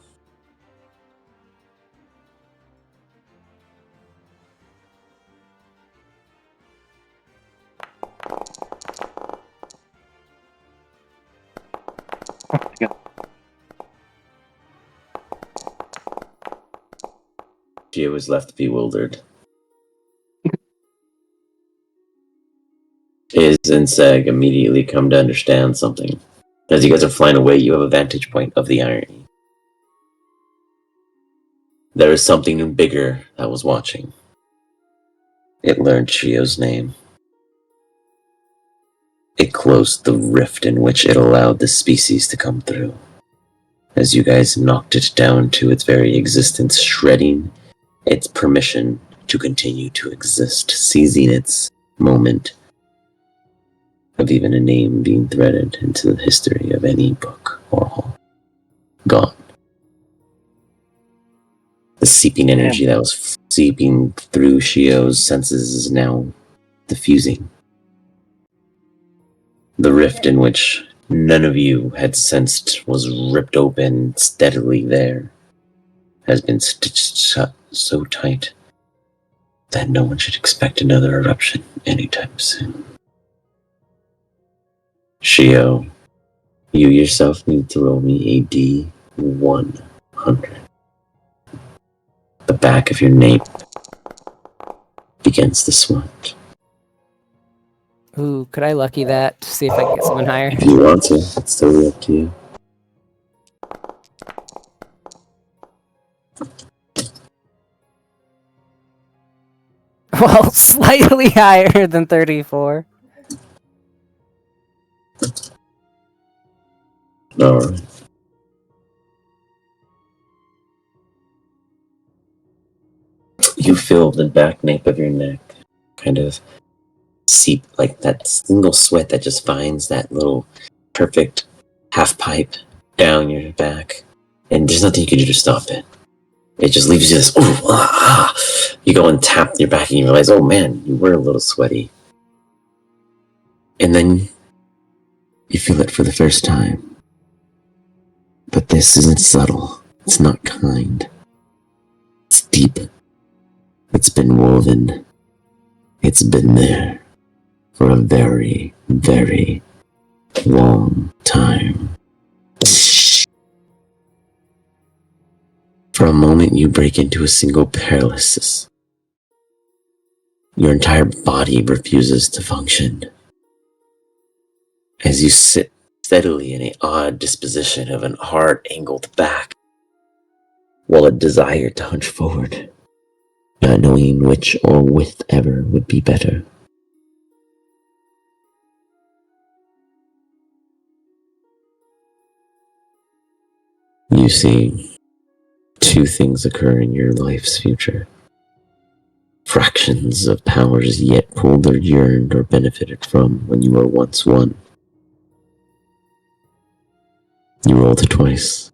Gia was left bewildered. Iz and Seg immediately come to understand something. As you guys are flying away, you have a vantage point of the irony. There is something bigger that was watching. It learned Shio's name. It closed the rift in which it allowed the species to come through. As you guys knocked it down to its very existence, shredding its permission to continue to exist, seizing its moment of even a name being threaded into the history of any book or hall. Gone. The seeping energy that was seeping through Shio's senses is now diffusing. The rift in which none of you had sensed was ripped open steadily there has been stitched shut so tight that no one should expect another eruption anytime soon. Shio, you yourself need to roll me a D100. The back of your nape begins to smart. Ooh, could I lucky that to see if I can get someone higher? If you want to, it's totally up to you. Well, slightly higher than 34. Alright. You feel the back nape of your neck kind of seep, like that single sweat that just finds that little perfect half pipe down your back, and there's nothing you can do to stop it. It just leaves you this, You go and tap your back and you realize, oh man, you were a little sweaty. And then you feel it for the first time. But this isn't subtle. It's not kind. It's deep. It's been woven. It's been there for a very, very long time. For a moment, you break into a single paralysis. Your entire body refuses to function. As you sit steadily in an odd disposition of an hard, angled back, while a desire to hunch forward, not knowing which or whichever would be better. You see two things occur in your life's future. Fractions of powers yet pulled or yearned or benefited from when you were once one. You rolled it twice,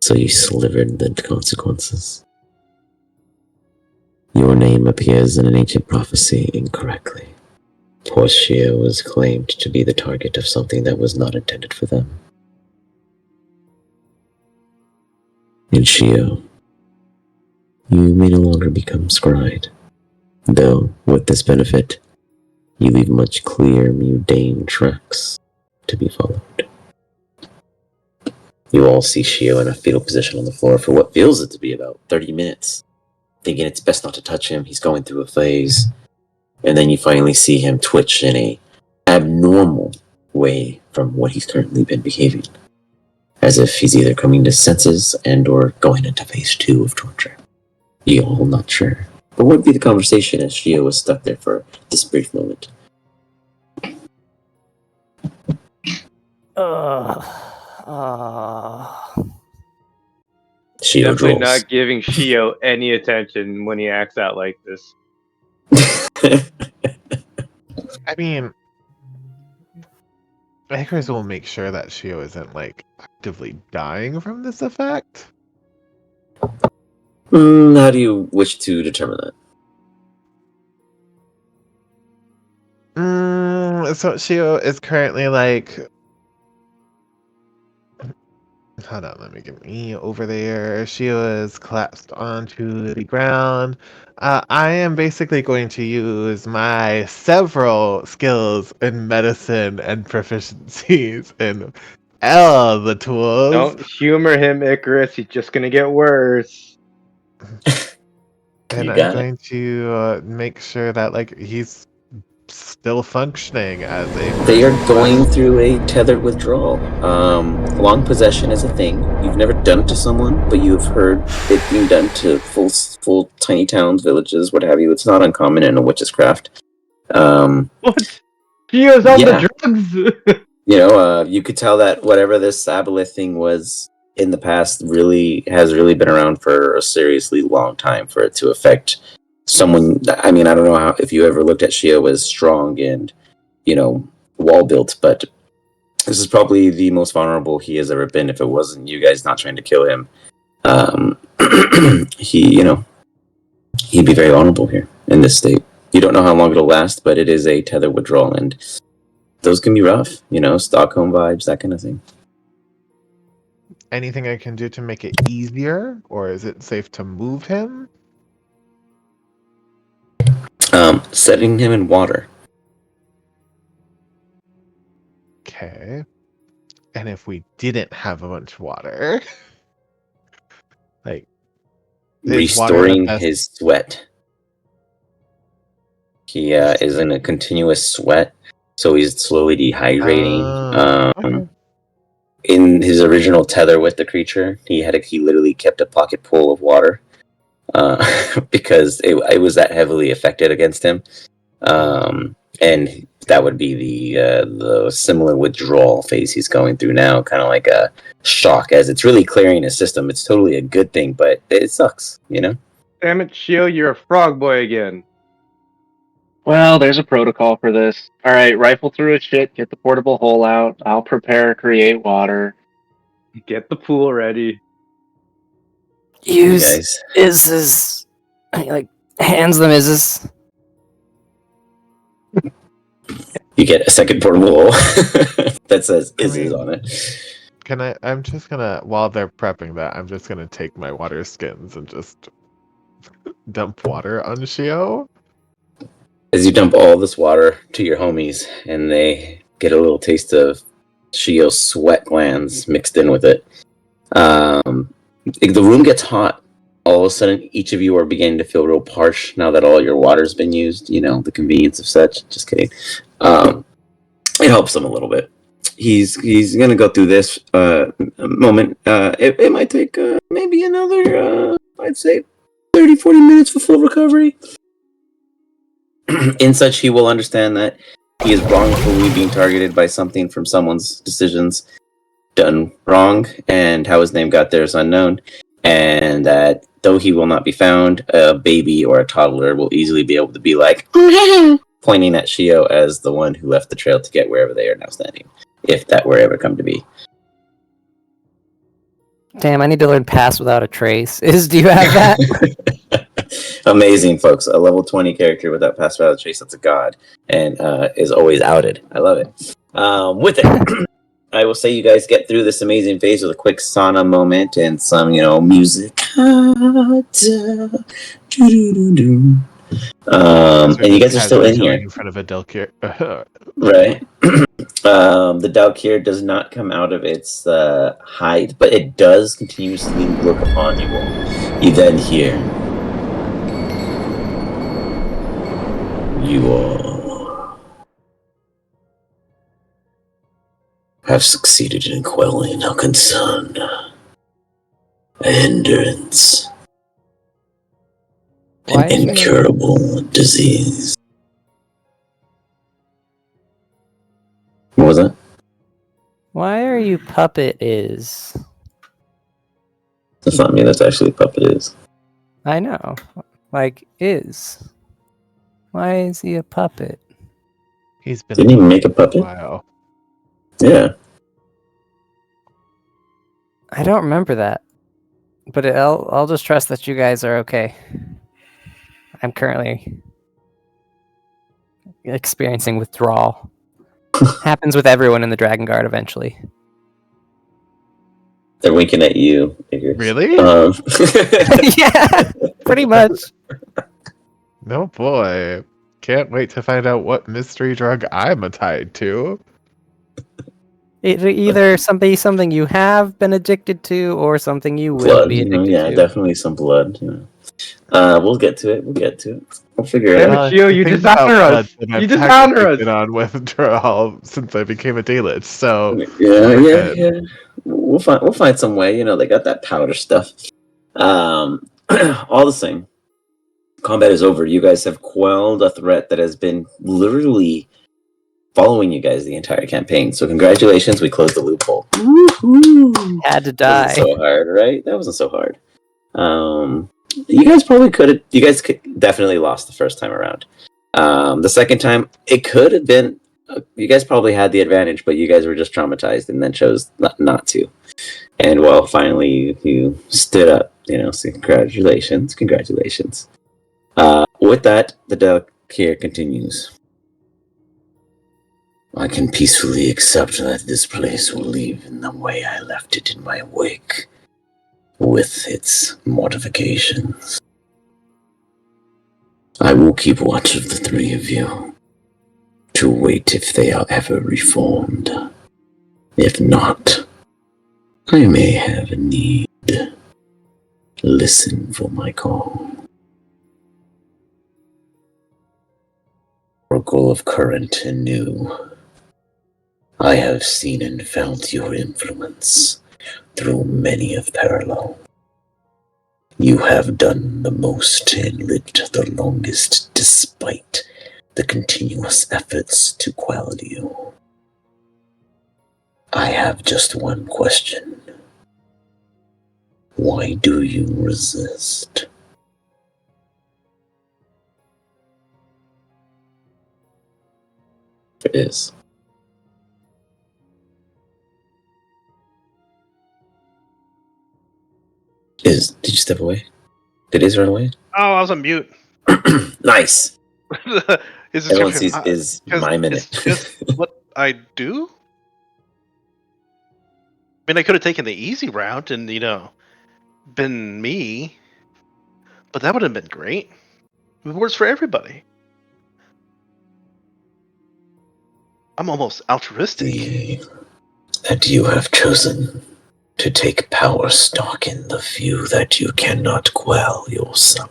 so you slivered the consequences. Your name appears in an ancient prophecy incorrectly. Portia was claimed to be the target of something that was not intended for them. In Shio, you may no longer become scryed, though with this benefit, you leave much clear mundane tracks to be followed. You all see Shio in a fetal position on the floor for what feels it to be about 30 minutes, thinking it's best not to touch him, he's going through a phase, and then you finally see him twitch in a abnormal way from what he's currently been behaving, as if he's either coming to senses and or going into phase 2 of torture. You all not sure. But what would be the conversation as Shio was stuck there for this brief moment? Shio Definitely drools. not giving Shio any attention when he acts out like this. I mean, Icarus will make sure that Shio isn't like actively dying from this effect. How do you wish to determine that? So Shio is currently like, hold on, let me get me over there. Shio is collapsed onto the ground. I am basically going to use my several skills in medicine and proficiencies in all the tools. Don't humor him, Icarus. He's just gonna get worse. And You I'm got it. going to make sure that like he's still functioning as a. They are going through a tethered withdrawal. Long possession is a thing. You've never done it to someone, but you've heard it being done to full tiny towns, villages, what have you. It's not uncommon in a witch's craft. What? Shio's on Yeah. the drugs! You could tell that whatever this Aboleth thing was in the past has really been around for a seriously long time for it to affect someone. I mean, I don't know if you ever looked at Shio as strong and wall built, but this is probably the most vulnerable he has ever been. If it wasn't you guys not trying to kill him, he he'd be very vulnerable here in this state. You don't know how long it'll last, but it is a tether withdrawal, and those can be rough. Stockholm vibes, that kind of thing. Anything I can do to make it easier, or is it safe to move him? Setting him in water. Okay. And if we didn't have a bunch of water, like is water the Restoring best? his sweat. He is in a continuous sweat, so he's slowly dehydrating. Okay. In his original tether with the creature, he literally kept a pocket full of water because it was that heavily affected against him, and that would be the similar withdrawal phase he's going through now, kind of like a shock as it's really clearing his system. It's totally a good thing, but it sucks, Damn it, Shio, you're a frog boy again. Well, there's a protocol for this. All right, rifle through his shit, get the portable hole out. I'll create water. Get the pool ready. Use guys. Iz's. Like, hands them Iz's. You get a second portable that says "Iz's" on it. I'm just gonna, while they're prepping that, I'm just gonna take my water skins and just dump water on Shio. As you dump all this water to your homies, and they get a little taste of Shio's sweat glands mixed in with it, the room gets hot. All of a sudden, each of you are beginning to feel real parched now that all your water's been used. The convenience of such. Just kidding. It helps him a little bit. He's gonna go through this moment. It might take maybe another, I'd say, 30-40 minutes for full recovery. In such, he will understand that he is wrongfully being targeted by something from someone's decisions done wrong, and how his name got there is unknown, and that though he will not be found, a baby or a toddler will easily be able to be like, pointing at Shio as the one who left the trail to get wherever they are now standing, if that were ever come to be. Damn, I need to learn pass without a trace. Do you have that? Amazing, folks. A level 20 character without pass without trace, that's a god, and is always outed. I love it. With it, I will say you guys get through this amazing phase with a quick sauna moment and some, music. And you guys are still in here. In front of a Delkir. Right. The Dalkir does not come out of its hide, but it does continuously look upon you all. You then hear, you all have succeeded in quelling a concern, a hindrance, Why an is your- incurable disease. What was that? Why are you puppet is? That's not me, that's actually Puppet is. I know. Like, is. Why is he a puppet? He's been Didn't he make a a puppet? while. Yeah. I don't remember that. But I'll just trust that you guys are okay. I'm currently experiencing withdrawal. Happens with everyone in the Dragon Guard eventually. They're winking at you. Figures. Really? Yeah, pretty much. No boy. Can't wait to find out what mystery drug I'm tied to. Either something you have been addicted to, or something you will blood, be addicted yeah, to. definitely some blood. We'll get to it. We'll figure it Damn out. it, Shio, you dishonor us! You dishonor us! Been on withdrawal since I became a Dalit, so Yeah. We'll find some way. They got that powder stuff. All the same, combat is over. You guys have quelled a threat that has been literally following you guys the entire campaign. So congratulations, we closed the loophole. Had to That die. wasn't so hard, right? That wasn't so hard. You guys probably could have. You guys definitely lost the first time around. The second time, it could have been. You guys probably had the advantage, but you guys were just traumatized and then chose not to. And well, finally you stood up. So congratulations. With that, the deck here continues. I can peacefully accept that this place will leave in the way I left it in my wake, with its modifications. I will keep watch of the three of you, to wait if they are ever reformed. If not, I may have a need. Listen for my call. Oracle of current and new. I have seen and felt your influence through many of parallel. You have done the most and lived the longest despite the continuous efforts to quell you. I have just one question. Why do you resist? It is. Did you step away? Did Iz run away? Oh, I was on mute. Nice. Is it Everyone sees is my minute. It's just what I do. I mean, I could have taken the easy route and been me, but that would have been great. It works for everybody. I'm almost altruistic. That you have chosen to take power stock in the few that you cannot quell yourself.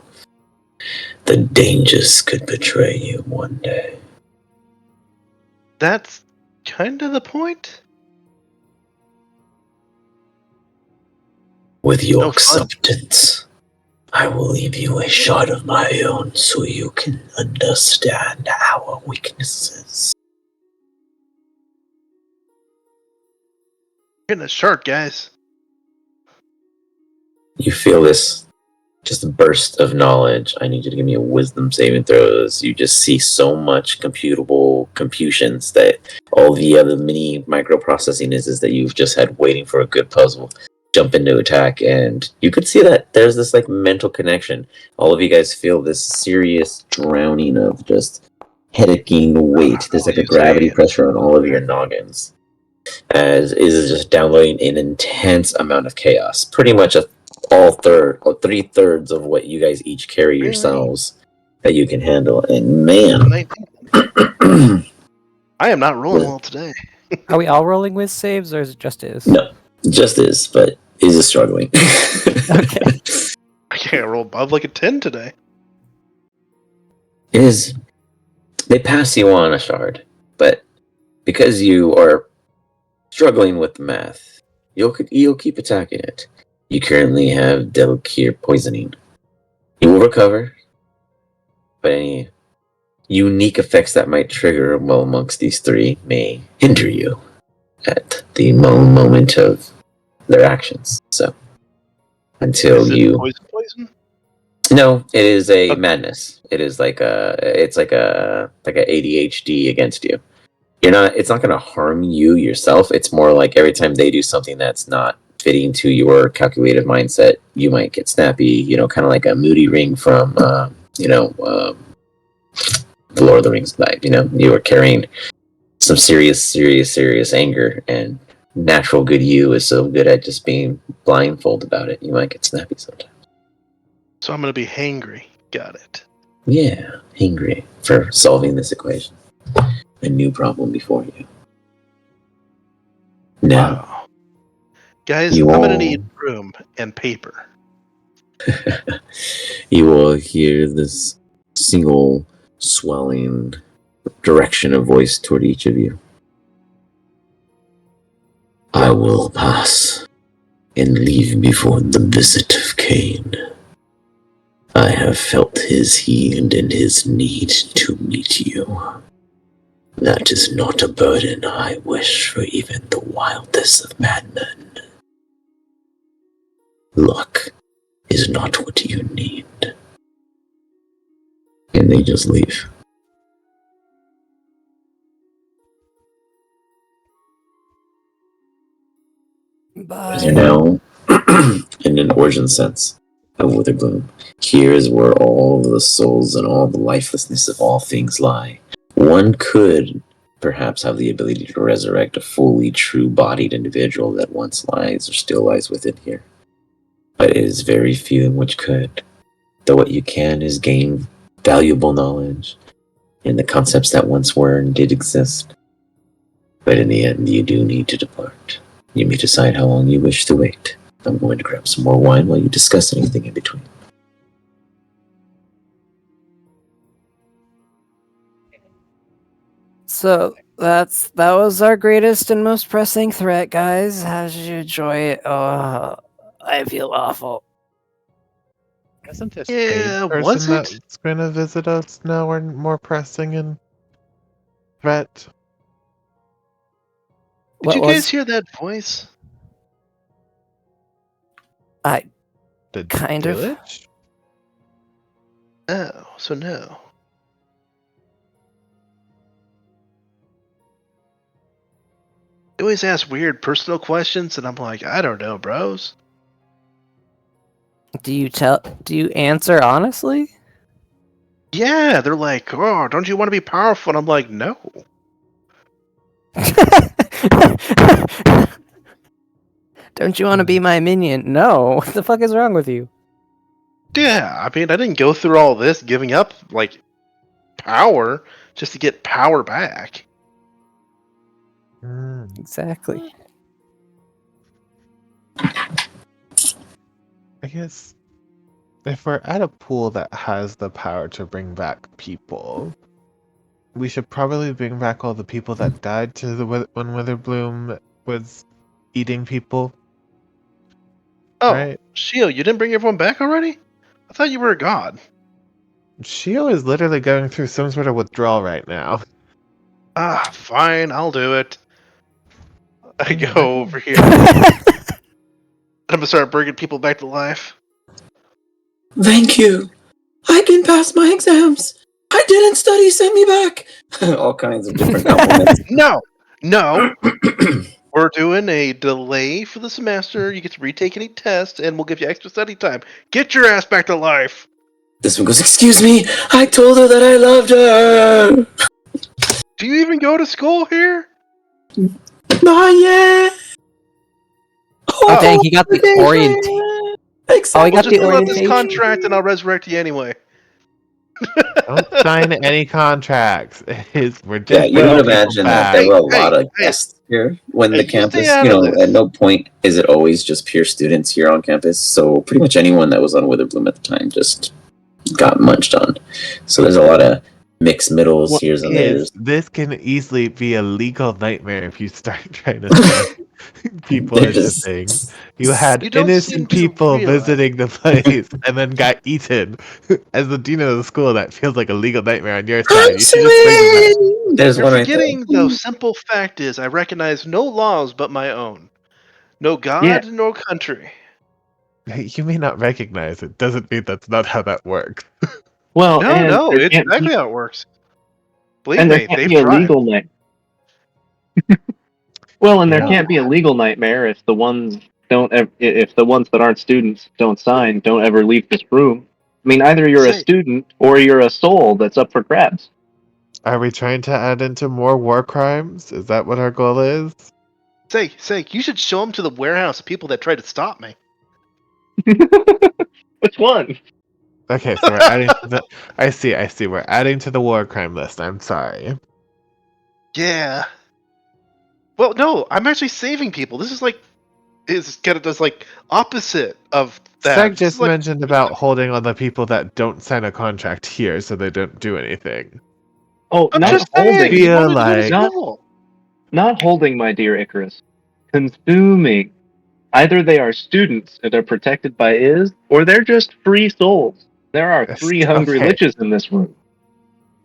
The dangers could betray you one day. That's kind of the point. With your No fun. acceptance, I will leave you a shard of my own so you can understand our weaknesses. Getting a shirt, guys. You feel this just burst of knowledge. I need you to give me a wisdom saving throws. You just see so much computations that all the other mini microprocessing is that you've just had waiting for a good puzzle jump into attack, and you could see that there's this like mental connection. All of you guys feel this serious drowning of just headaching weight. There's like a gravity pressure on all of your noggins, as is just downloading an intense amount of chaos. Pretty much all 3/3 of what you guys each carry yourselves that you can handle. And man, I am not rolling well today. Are we all rolling with saves, or is it just Iz? No, just is, but is struggling. Okay. I can't roll above like a 10 today. They pass you on a shard, but because you are struggling with the math, you'll keep attacking it. You currently have delicate poisoning. You will recover, but any unique effects that might trigger well amongst these three may hinder you at the moment of their actions. So until Is it you poison? No, it is a madness. It is like a ADHD against you. It's not going to harm you yourself. It's more like every time they do something that's not fitting to your calculated mindset, you might get snappy, kind of like a moody ring from the Lord of the Rings vibe. You are carrying some serious anger, and natural good you is so good at just being blindfolded about it. You might get snappy sometimes. So I'm going to be hangry. Got it. Yeah, hungry for solving this equation. A new problem before you. Now, Wow. Guys, I'm going to need room and paper. You will hear this single swelling direction of voice toward each of you. I will pass and leave before the visit of Cain. I have felt his heat and his need to meet you. That is not a burden I wish for even the wildest of madmen. Luck is not what you need. And they just leave. As you Bye. know, in an origin sense of Witherbloom, here is where all the souls and all the lifelessness of all things lie. One could perhaps have the ability to resurrect a fully true-bodied individual that once lies or still lies within here. But it is very few in which could. Though what you can is gain valuable knowledge in the concepts that once were and did exist. But in the end, you do need to depart. You may decide how long you wish to wait. I'm going to grab some more wine while you discuss anything in between. So that was our greatest and most pressing threat, guys. How did you enjoy it? Oh, I feel awful. Isn't this Yeah, person was it? that's going to visit us now we're more pressing and threat? Did What you was guys hear that voice? I The kind of? village? Oh, so no. They always ask weird personal questions, and I'm like, I don't know, bros. Do you answer honestly? Yeah, they're like, oh, don't you want to be powerful? And I'm like, no. Don't you want to be my minion? No. What the fuck is wrong with you? Yeah, I mean, I didn't go through all this giving up, like, power just to get power back. Exactly. I guess if we're at a pool that has the power to bring back people, we should probably bring back all the people that died to the when Witherbloom was eating people, Oh, right? Shio, you didn't bring everyone back already? I thought you were a god. Shio is literally going through some sort of withdrawal right now. Ah, fine, I'll do it. I Yeah. go over here. I'm gonna start bringing people back to life. Thank you. I can pass my exams. I didn't study, send me back. All kinds of different compliments. No. We're doing a delay for the semester. You get to retake any tests, and we'll give you extra study time. Get your ass back to life. This one goes, excuse me, I told her that I loved her. Do you even go to school here? Not yet. Oh, dang, he got the orientation. Oh, he got Just the fill out this orientation. contract, and I'll resurrect you anyway. Don't sign any contracts. We're just Yeah, you bringing would people imagine that back. there were a Hey, lot of hey, guests here when hey, the you campus, stay out of this. at no point is it always just pure students here on campus. So pretty much anyone that was on Witherbloom at the time just got munched on. So there's a lot of mixed middles, What here's and is there's. this can easily be a legal nightmare if you start trying to sign people into There's things. You had You don't seem innocent to people realize. visiting the place and then got eaten. As the dean of the school, that feels like a legal nightmare on your side. You should just bring them back. There's You're one right there. forgetting the simple fact is I recognize no laws but my own. No god, no country. Hey, you may not recognize it. Doesn't mean that's not how that works. Well, and No, there it's can't exactly be, how it works. Believe and there me, can't they've be a tried. legal night. Well, and there Yeah. can't be a legal nightmare if the ones if the ones that aren't students don't sign, don't ever leave this room. I mean, either you're a Say, student or you're a soul that's up for grabs. Are we trying to add into more war crimes? Is that what our goal is? you should show them to the warehouse of people that tried to stop me. Which one? Okay, so we're adding to the. I see. We're adding to the war crime list. I'm sorry. Yeah. Well, no, I'm actually saving people. This is like, is kind of just like opposite of that. Seg This is just like, mentioned about holding on the people that don't sign a contract here, so they don't do anything. Oh, I'm not just holding. saying. You Feel want me to go to like- Not- school? Not holding, my dear Icarus. Consuming. Either they are students and are protected by Is, or they're just free souls. There are 3 hungry Okay. liches in this room.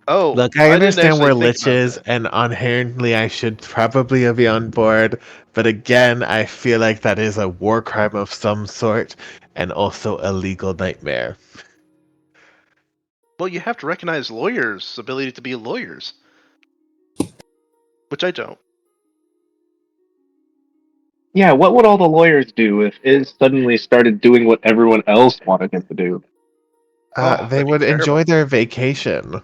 Oh, Look, I didn't understand we're actually think about liches, that. and inherently I should probably be on board. But again, I feel like that is a war crime of some sort, and also a legal nightmare. Well, you have to recognize lawyers' ability to be lawyers, which I don't. Yeah, what would all the lawyers do if Iz suddenly started doing what everyone else wanted him to do? Oh, They that'd be would enjoy terrible. their vacation,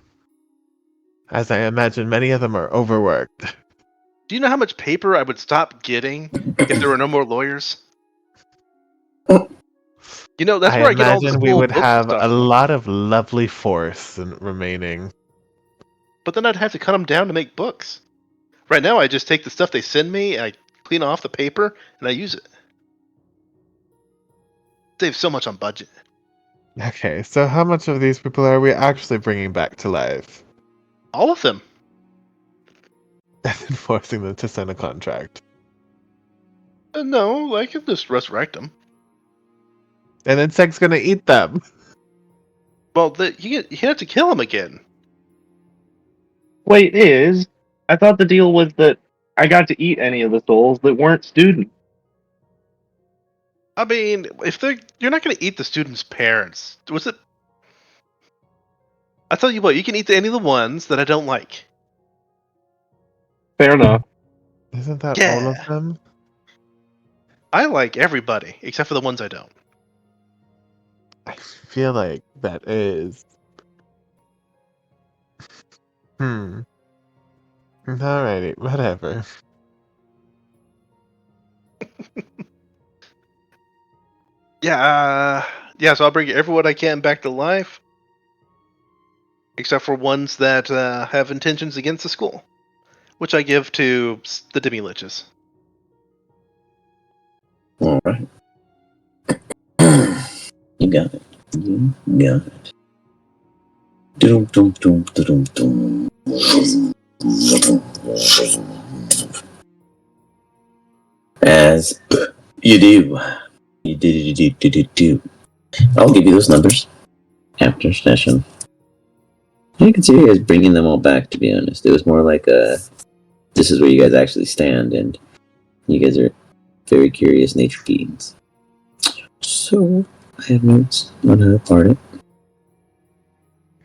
as I imagine many of them are overworked. Do you know how much paper I would stop getting if there were no more lawyers? You know, that's I where I get all the imagine we school would books and have stuff a from. lot of lovely forests remaining. But then I'd have to cut them down to make books. Right now, I just take the stuff they send me, and I clean off the paper, and I use it. Saves so much on budget. Okay, so how much of these people are we actually bringing back to life All of them. and forcing them to sign a contract? No, I can just resurrect them. And then Seg's gonna eat them. Well, you have to kill them again. Wait, Iz, I thought the deal was that I got to eat any of the souls that weren't students. I mean, you're not going to eat the students' parents. Was it? I tell you what, you can eat any of the ones that I don't like. Fair enough. Isn't that all of Yeah, them? I like everybody except for the ones I don't. I feel like that is. Alrighty, whatever. Yeah. So I'll bring everyone I can back to life, except for ones that have intentions against the school, which I give to the demi liches. All right. You got it. You got it. Dum dum dum dum dum. As you do. You do. I'll give you those numbers after session. I consider you guys bringing them all back, to be honest. It was more like this is where you guys actually stand, and you guys are very curious nature beings. So, I have notes on how to part it.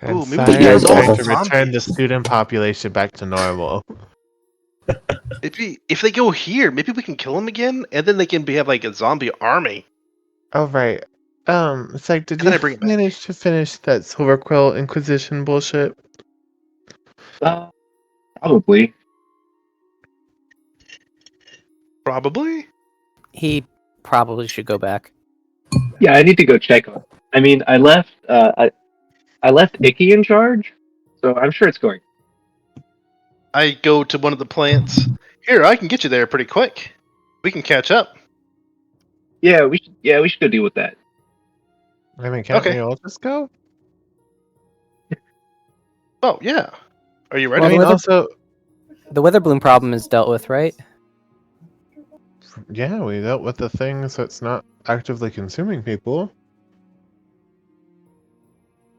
And Ooh, maybe we should Saya turn is them all going to into return the zombies. student population back to normal. If they go here, maybe we can kill them again, and then they can have like a zombie army, Oh right. It's like, did and then you I bring it back. manage to finish that Silver Quill Inquisition bullshit? Probably. Probably. He probably should go back. Yeah, I need to go check on. I mean, I left Icky in charge, so I'm sure it's going. I go to one of the plants. Here, I can get you there pretty quick. We can catch up. Yeah, we should go deal with that. I mean, can't we Okay. all just go? Oh yeah. Are you I ready? mean, Well, also, The Witherbloom problem is dealt with, right? yeah, we dealt with the thing, so it's not actively consuming people.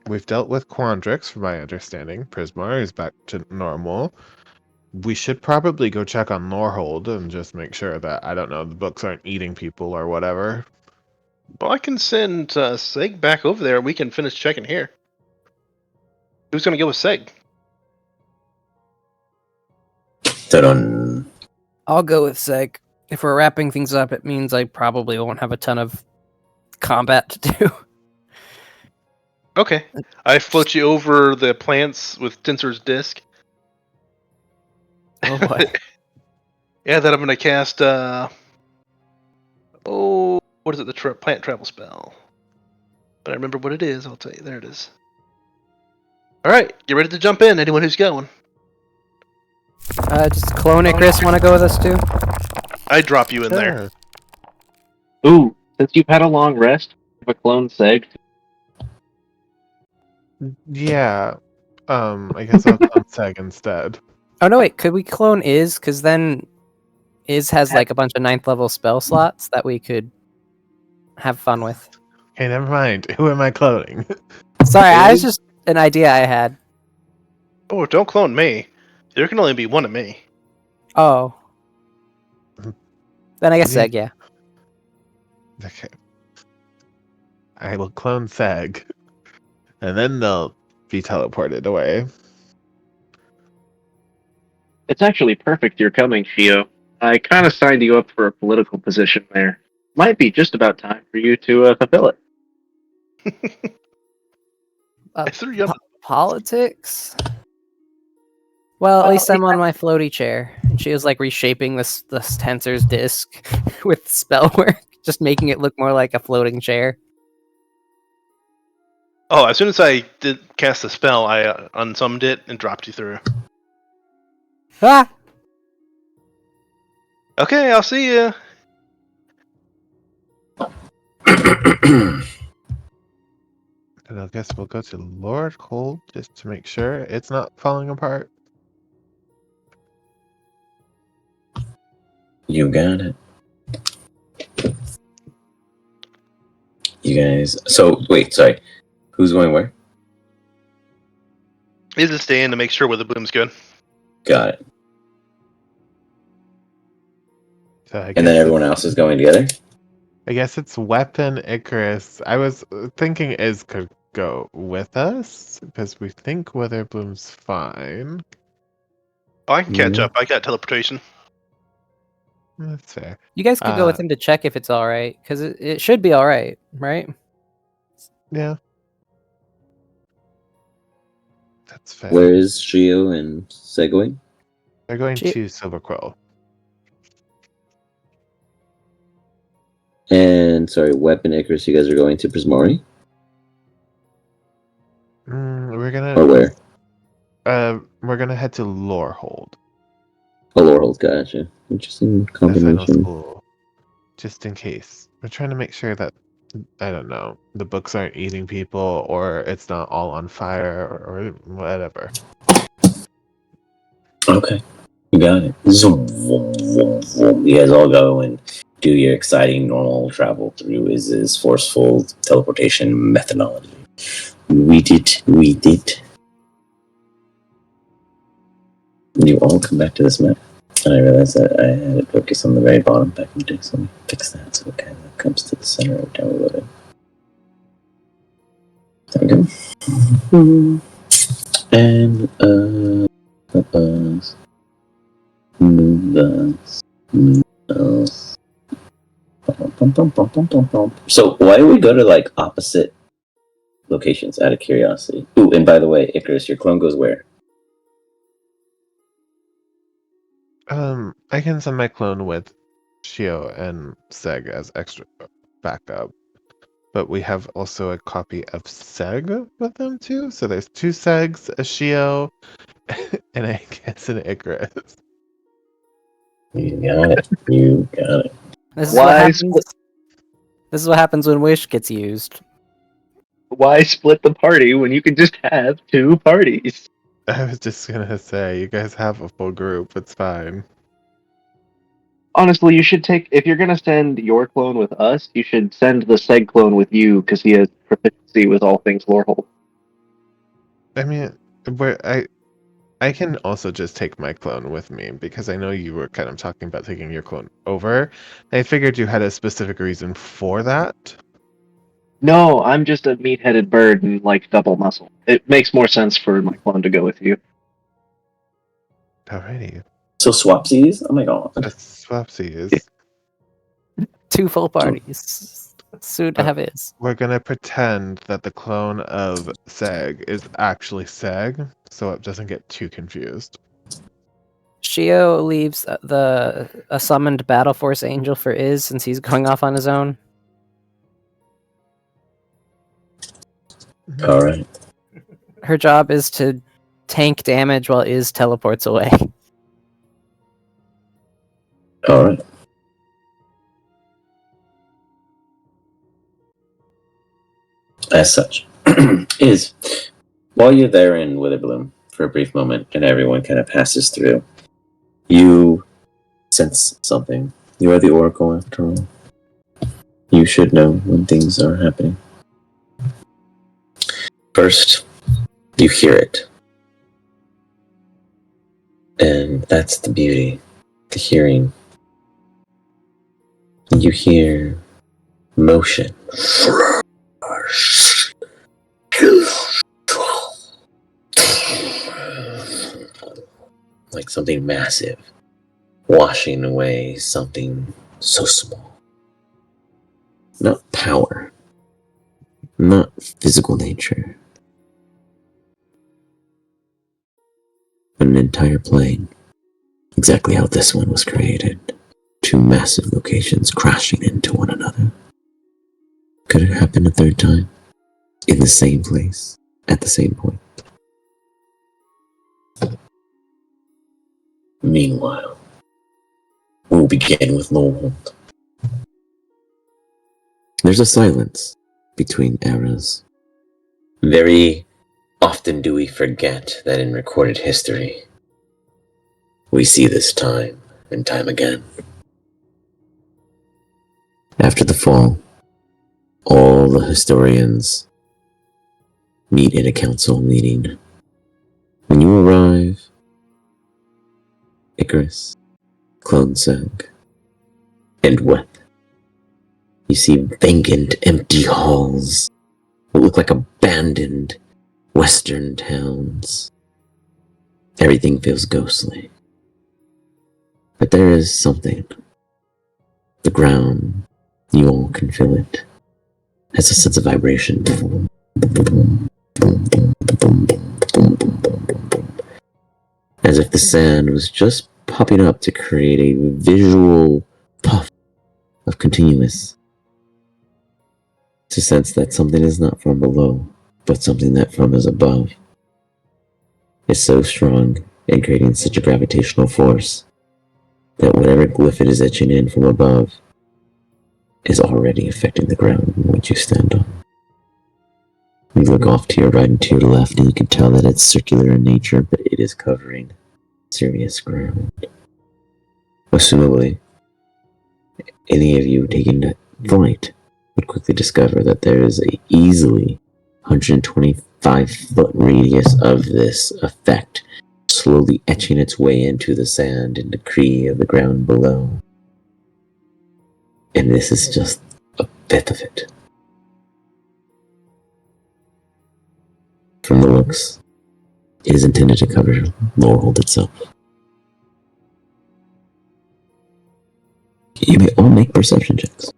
We've dealt with Quandrix, from my understanding. Prismar is back to normal. We should probably go check on Norhold and just make sure that, I don't know, the books aren't eating people or whatever. Well, I can send Seg back over there. We can finish checking here. Who's gonna go with Seg? Ta-dun. I'll go with Seg. If we're wrapping things up, it means I probably won't have a ton of combat to do. Okay. I float you over the plants with Tensor's disc. Oh boy. Yeah, then I'm gonna cast. What is it? The plant travel spell. But I remember what it is. I'll tell you. There it is. All right, get ready to jump in. Anyone who's going. Does Clone Icarus want to go with us too? I drop you in there. Sure. Ooh, since you've had a long rest, have a clone Seg. Yeah. I guess I'll clone Seg instead. Oh no, wait. Could we clone Iz? Because then Iz has like a bunch of 9th level spell slots that we could have fun with. Okay, never mind. Who am I cloning? Sorry, I was Iz? just an idea I had. Oh, don't clone me. There can only be one of me. Oh. Then I guess Yeah. Seg, yeah. Okay. I will clone Seg, and then they'll be teleported away. It's actually perfect you're coming, Shio. I kind of signed you up for a political position there. Might be just about time for you to fulfill it. I threw you up. Politics? Well, at least I'm on my floaty chair. And she was like reshaping this tensor's disc with spell work, just making it look more like a floating chair. Oh, as soon as I did cast the spell, I unsummoned it and dropped you through. Ah! Okay, I'll see you. And I guess we'll go to Lord Hold just to make sure it's not falling apart. You got it. You guys. So wait, sorry. Who's going where? Is it staying to make sure where the boom's good? Got it. So I And then guess everyone else is going together. I guess it's Weapon Icarus. I was thinking Iz could go with us because we think Witherbloom's fine. Oh, I can catch Yeah. up. I got teleportation. That's fair. You guys could go with him to check if it's all right, because it should be all right, right? Yeah. That's fair. Where is Shio and Segway? They're going She- to Silver Quill. And sorry, Weapon Icarus. You guys are going to Prismari? We're Or gonna where? we're gonna head to Lorehold, Oh, Laurel. Gotcha. Interesting the final combination. school, just in case. We're trying to make sure that I don't know the books aren't eating people or it's not all on fire or whatever. Okay. You got it. Zoom, vroom, vroom, vroom. You guys all go and do your exciting normal travel through Iz's forceful teleportation methodology. We did. You all come back to this map. And I realized that I had it focused on the very bottom back in the day, so let me fix that so it kind of comes to the center of downloading. There we go. And, move us. So why do we go to like opposite locations out of curiosity? Ooh, and by the way, Icarus, your clone goes where? I can send my clone with Shio and Seg as extra backup. But we have also a copy of Seg with them too. So there's 2 Segs, a Shio, and I guess an Icarus. You got it. You got it. This is Why what happens. split- This is what happens when Wish gets used. Why split the party when you can just have 2 parties? I was just gonna say, you guys have a full group. It's fine. Honestly, you should take, if you're gonna send your clone with us, you should send the Seg clone with you because he has proficiency with all things Lorehold. I mean, I can also just take my clone with me because I know you were kind of talking about taking your clone over. I figured you had a specific reason for that. No, I'm just a meat-headed bird and like double muscle. It makes more sense for my clone to go with you. Alrighty. So swapsies? Oh my god. That's swapsies. 2 full parties. Soon to have is. We're gonna pretend that the clone of Seg is actually Seg, so it doesn't get too confused. Shio leaves a summoned Battle Force Angel for Iz since he's going off on his own. Alright. Her job is to tank damage while Iz teleports away. Alright. As such, is while you're there in Witherbloom for a brief moment and everyone kind of passes through, you sense something. You are the Oracle after all. You should know when things are happening. First, you hear it. And that's the beauty. The hearing. You hear motion. Like something massive, washing away something so small. Not power, not physical nature, but an entire plane. Exactly how this one was created. Two massive locations crashing into one another. Could it happen a third time? In the same place, at the same point. Meanwhile, we'll begin with Lowhold. There's a silence between eras. Very often do we forget that in recorded history, we see this time and time again. After the fall, all the historians meet in a council meeting. When you arrive, Icarus, Clone Sag, and Weth, you see vacant, empty halls that look like abandoned western towns. Everything feels ghostly. But there is something. The ground, you all can feel it, has a sense of vibration. Boom, boom, boom, boom, boom, boom, boom, boom, boom, boom. As if the sand was just popping up to create a visual puff of continuous. To sense that something is not from below, but something that from is above. Is so strong and creating such a gravitational force that whatever glyph it is etching in from above is already affecting the ground in which you stand on. You look off to your right and to your left, and you can tell that it's circular in nature, but it is covering serious ground. Assumably, any of you taking that flight would quickly discover that there is a easily 125-foot radius of this effect, slowly etching its way into the sand and debris of the ground below. And this is just a bit of it. From the looks, it is intended to cover Lowerhold itself. You may all make perception checks.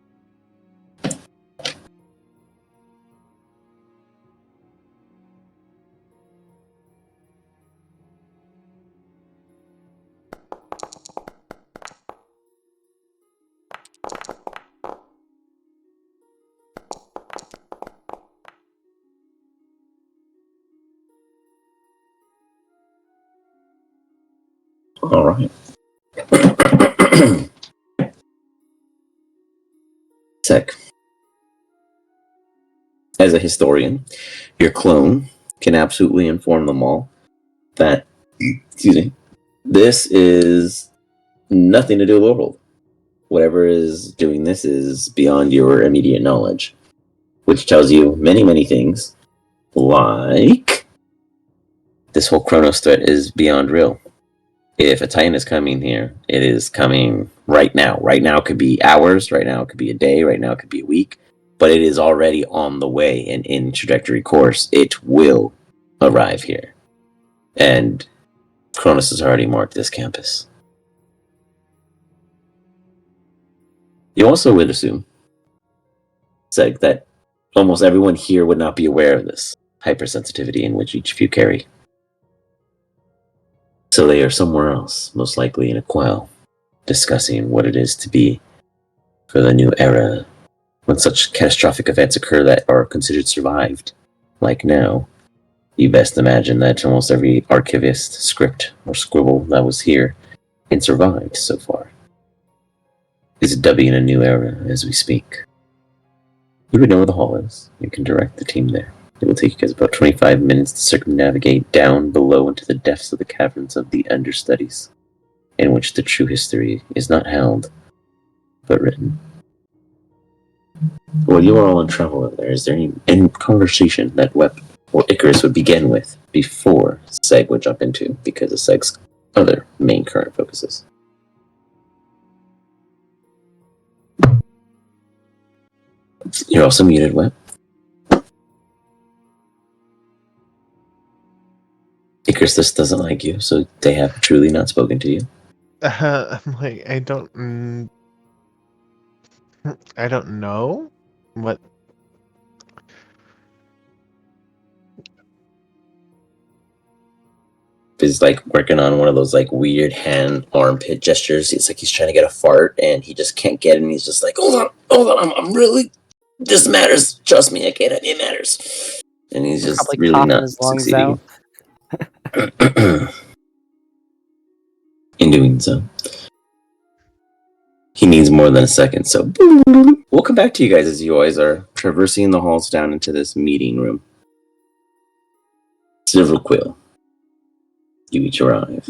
All right. Sec. As a historian, your clone can absolutely inform them all that, excuse me, this is nothing to do with Lowerhold. Whatever is doing this is beyond your immediate knowledge, which tells you many, many things, like this whole Chronos threat is beyond real. If a Titan is coming here, it is coming right now. Right now it could be hours, right now it could be a day, right now it could be a week, but it is already on the way and in trajectory course. It will arrive here. And Cronus has already marked this campus. You also would assume, Seg, that almost everyone here would not be aware of this hypersensitivity in which each of you carry. So they are somewhere else, most likely in a quell, discussing what it is to be for the new era when such catastrophic events occur that are considered survived. Like now, you best imagine that almost every archivist, script, or scribble that was here and survived so far is dubbing a new era as we speak. You would know where the hall is. You can direct the team there. It will take you guys about 25 minutes to circumnavigate down below into the depths of the caverns of the understudies, in which the true history is not held, but written. While you are all in travel over there, is there any conversation that Wep or Icarus would begin with before Seg would jump into, because of Seg's other main current focuses? You're also muted, Wep. Icarus doesn't like you, so they have truly not spoken to you. I'm like, I don't know what. He's like working on one of those like weird hand armpit gestures. It's like he's trying to get a fart and he just can't get it. And he's just like, hold on, I'm really, this matters. Trust me, I can't. It matters. And he's just Probably really coughing not his lungs succeeding out. in doing so. He needs more than a second, so we'll come back to you guys as you always are traversing the halls down into this meeting room. Silver Quill. You each arrive.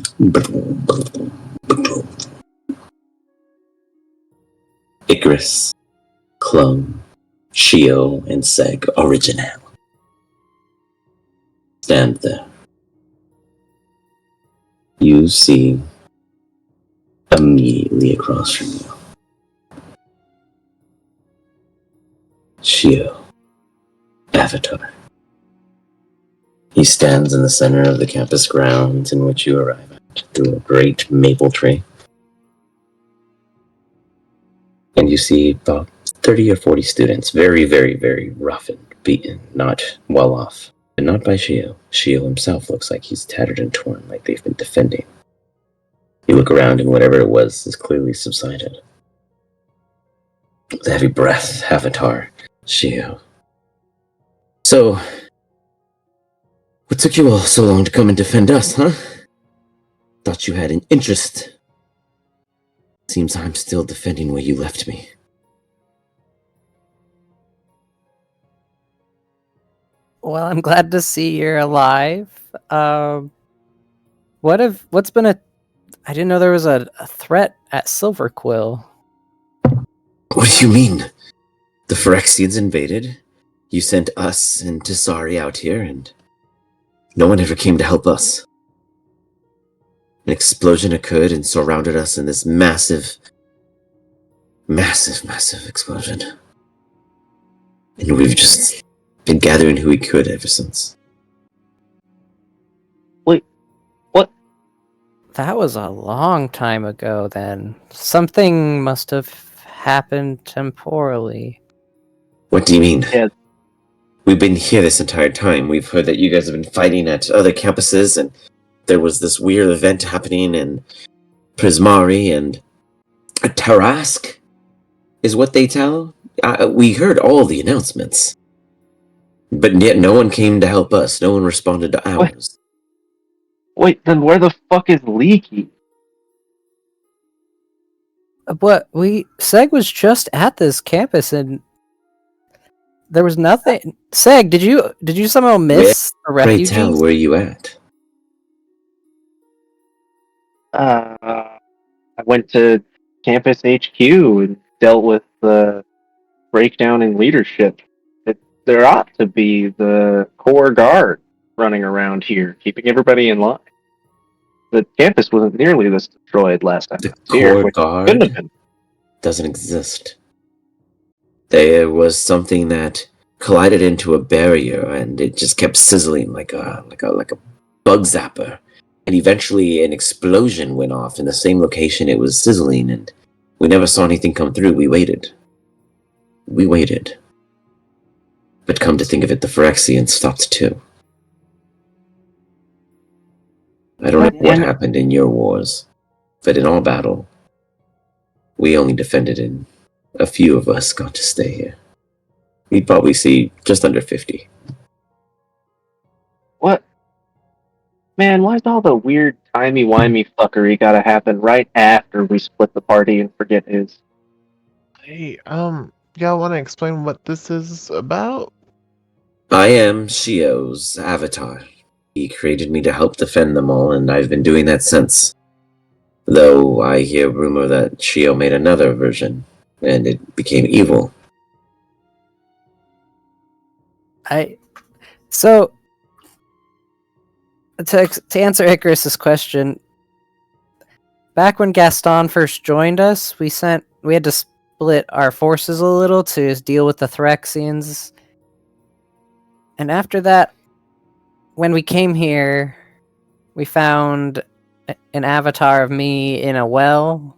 Icarus, Clone, Shio, and Seg Original stand there. You see immediately across from you Shio, Avatar. He stands in the center of the campus grounds in which you arrive at, through a great maple tree. And you see about 30 or 40 students, very, very, very rough and beaten, not well off. And not by Shio. Shio himself looks like he's tattered and torn, like they've been defending. You look around and whatever it was is clearly subsided. With a heavy breath, Avatar, Shio. So, what took you all so long to come and defend us, huh? Thought you had an interest. Seems I'm still defending where you left me. Well, I'm glad to see you're alive. What's been a... I didn't know there was a threat at Silver Quill. What do you mean? The Phyrexians invaded? You sent us and Tisari out here, and no one ever came to help us. An explosion occurred and surrounded us in this massive explosion. And we've just been gathering who we could ever since. Wait, what? That was a long time ago then. Something must have happened temporally. What do you mean? Yeah. We've been here this entire time. We've heard that you guys have been fighting at other campuses, and there was this weird event happening in Prismari, and Tarask is what they tell. We heard all the announcements. But yet no one came to help us. No one responded to ours. Wait, then where the fuck is Leaky? Seg was just at this campus and there was nothing. Seg, did you somehow miss the Pray refugees? tell, where are you at? I went to campus HQ and dealt with the breakdown in leadership. There ought to be the core guard running around here, keeping everybody in line. The campus wasn't nearly this destroyed last time. The Here, core which couldn't have guard been. doesn't exist. There was something that collided into a barrier, and it just kept sizzling like a bug zapper. And eventually, an explosion went off in the same location it was sizzling, and we never saw anything come through. We waited. But come to think of it, the Phyrexians stopped too. I don't know what happened in your wars, but in our battle, we only defended and a few of us got to stay here. We'd probably see just under 50. What? Man, why's all the weird timey-wimey fuckery gotta happen right after we split the party and forget his? Hey, y'all want to explain what this is about? I am Shio's avatar. He created me to help defend them all, and I've been doing that since. Though I hear rumor that Shio made another version, and it became evil. So to answer Icarus's question, back when Gaston first joined us, we had to split our forces a little to deal with the Phyrexians. And after that, when we came here, We found an avatar of me in a well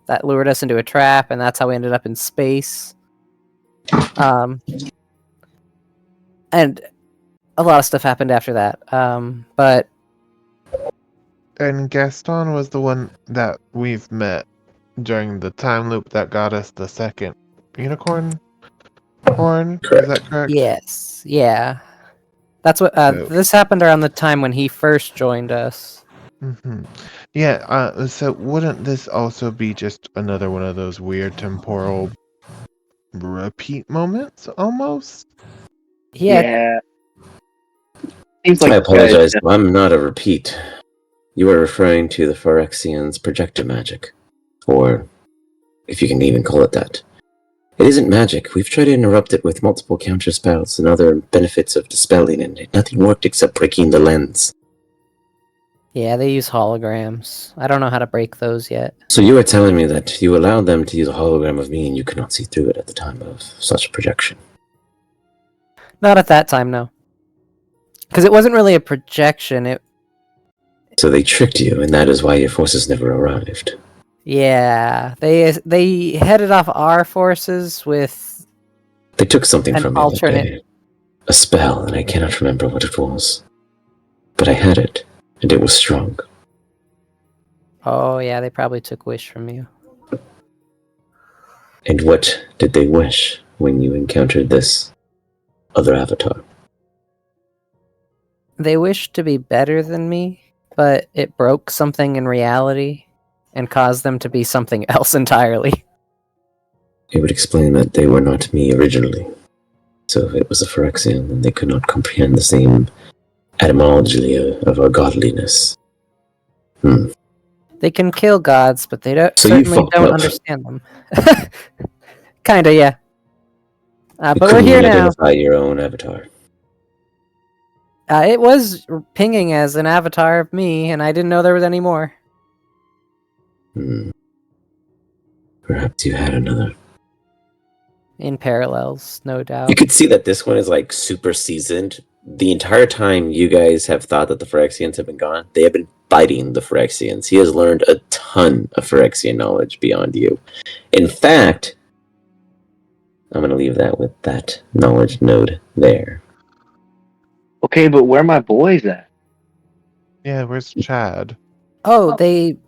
that lured us into a trap, and that's how we ended up in space. And a lot of stuff happened after that. But And Gaston was the one that we've met during the time loop that got us the second unicorn horn. Correct. Is that correct? yes, yeah. That's what So- this happened around the time when he first joined us. Mm-hmm. Yeah, so wouldn't this also be just another one of those weird temporal repeat moments, almost? Yeah, Seems like I you guys apologize. I'm not a repeat. You are referring to the Phyrexian's projector magic. Or, if you can even call it that. It isn't magic. We've tried to interrupt it with multiple counter spells and other benefits of dispelling, and nothing worked except breaking the lens. yeah, they use holograms. I don't know how to break those yet. So you are telling me that you allowed them to use a hologram of me and you could not see through it at the time of such a projection? Not at that time, no. Because it wasn't really a projection. So they tricked you, and that is why your forces never arrived. Yeah, they headed off our forces with They took something an from me that alternate. day. A spell, and I cannot remember what it was. But I had it, and it was strong. Oh yeah, they probably took wish from you. And what did they wish when you encountered this other avatar? They wished to be better than me, but it broke something in reality and caused them to be something else entirely. It would explain that they were not me originally. So if it was a Phyrexian, then they could not comprehend the same etymology of our godliness. They can kill gods, but they So you certainly fucked don't up. understand them. Kinda, yeah. You But we're couldn't here even now. identify your own avatar. It was pinging as an avatar of me, and I didn't know there was any more. Perhaps you had another. In parallels, no You doubt. could see that this one is like super seasoned. The entire time you guys have thought that the Phyrexians have been gone, they have been fighting the Phyrexians. He has learned a ton of Phyrexian knowledge beyond you. In fact, I'm going to leave that with that knowledge node there. Okay, but where my boys at? Yeah, where's Chad? Oh, they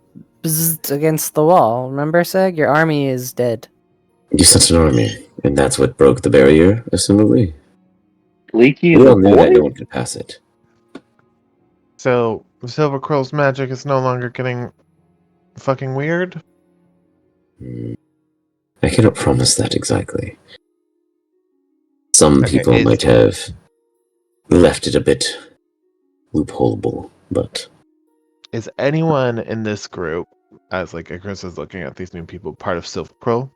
bzzed against the wall. Remember, Seg? Your army is dead. You sent an army, and that's what broke the barrier, assumably. Leaky We and all the knew that no boys? one could pass it. So, Silver Crow's magic is no longer getting fucking weird? I cannot promise that exactly. Some Okay, people might have left it a bit loopholeable, but Is anyone in this group, as like Chris is looking at these new people, part of Silver Crow?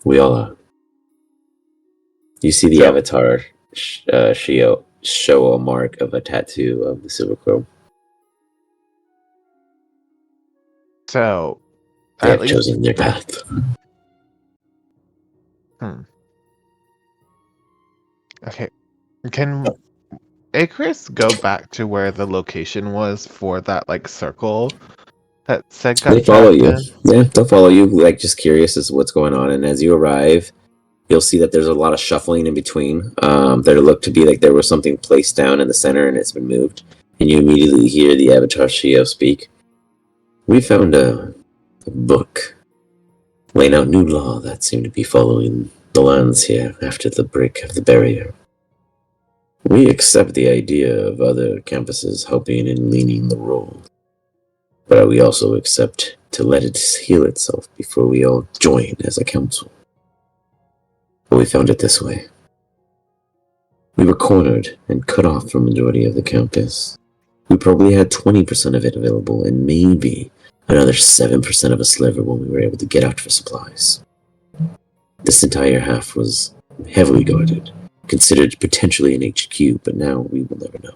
we all are. You see the So- avatar show a mark of a tattoo of the Silver Crow. So, They at have least chosen their path. okay. Can Akris go back to where the location was for that like circle that said got They follow trapped you. in? Yeah, they'll follow you, like just curious as to what's going on. And as you arrive, you'll see that there's a lot of shuffling in between. There look to be like there was something placed down in the center and it's been moved. And you immediately hear the avatar Shio speak. We found a book laying out new law that seemed to be following the lands here after the break of the barrier. We accept the idea of other campuses helping and leaning the role. But we also accept to let it heal itself before we all join as a council. But we found it this way. We were cornered and cut off from the majority of the campus. We probably had 20% of it available and maybe another 7% of a sliver when we were able to get out for supplies. This entire half was heavily guarded, considered potentially an HQ, but now we will never know.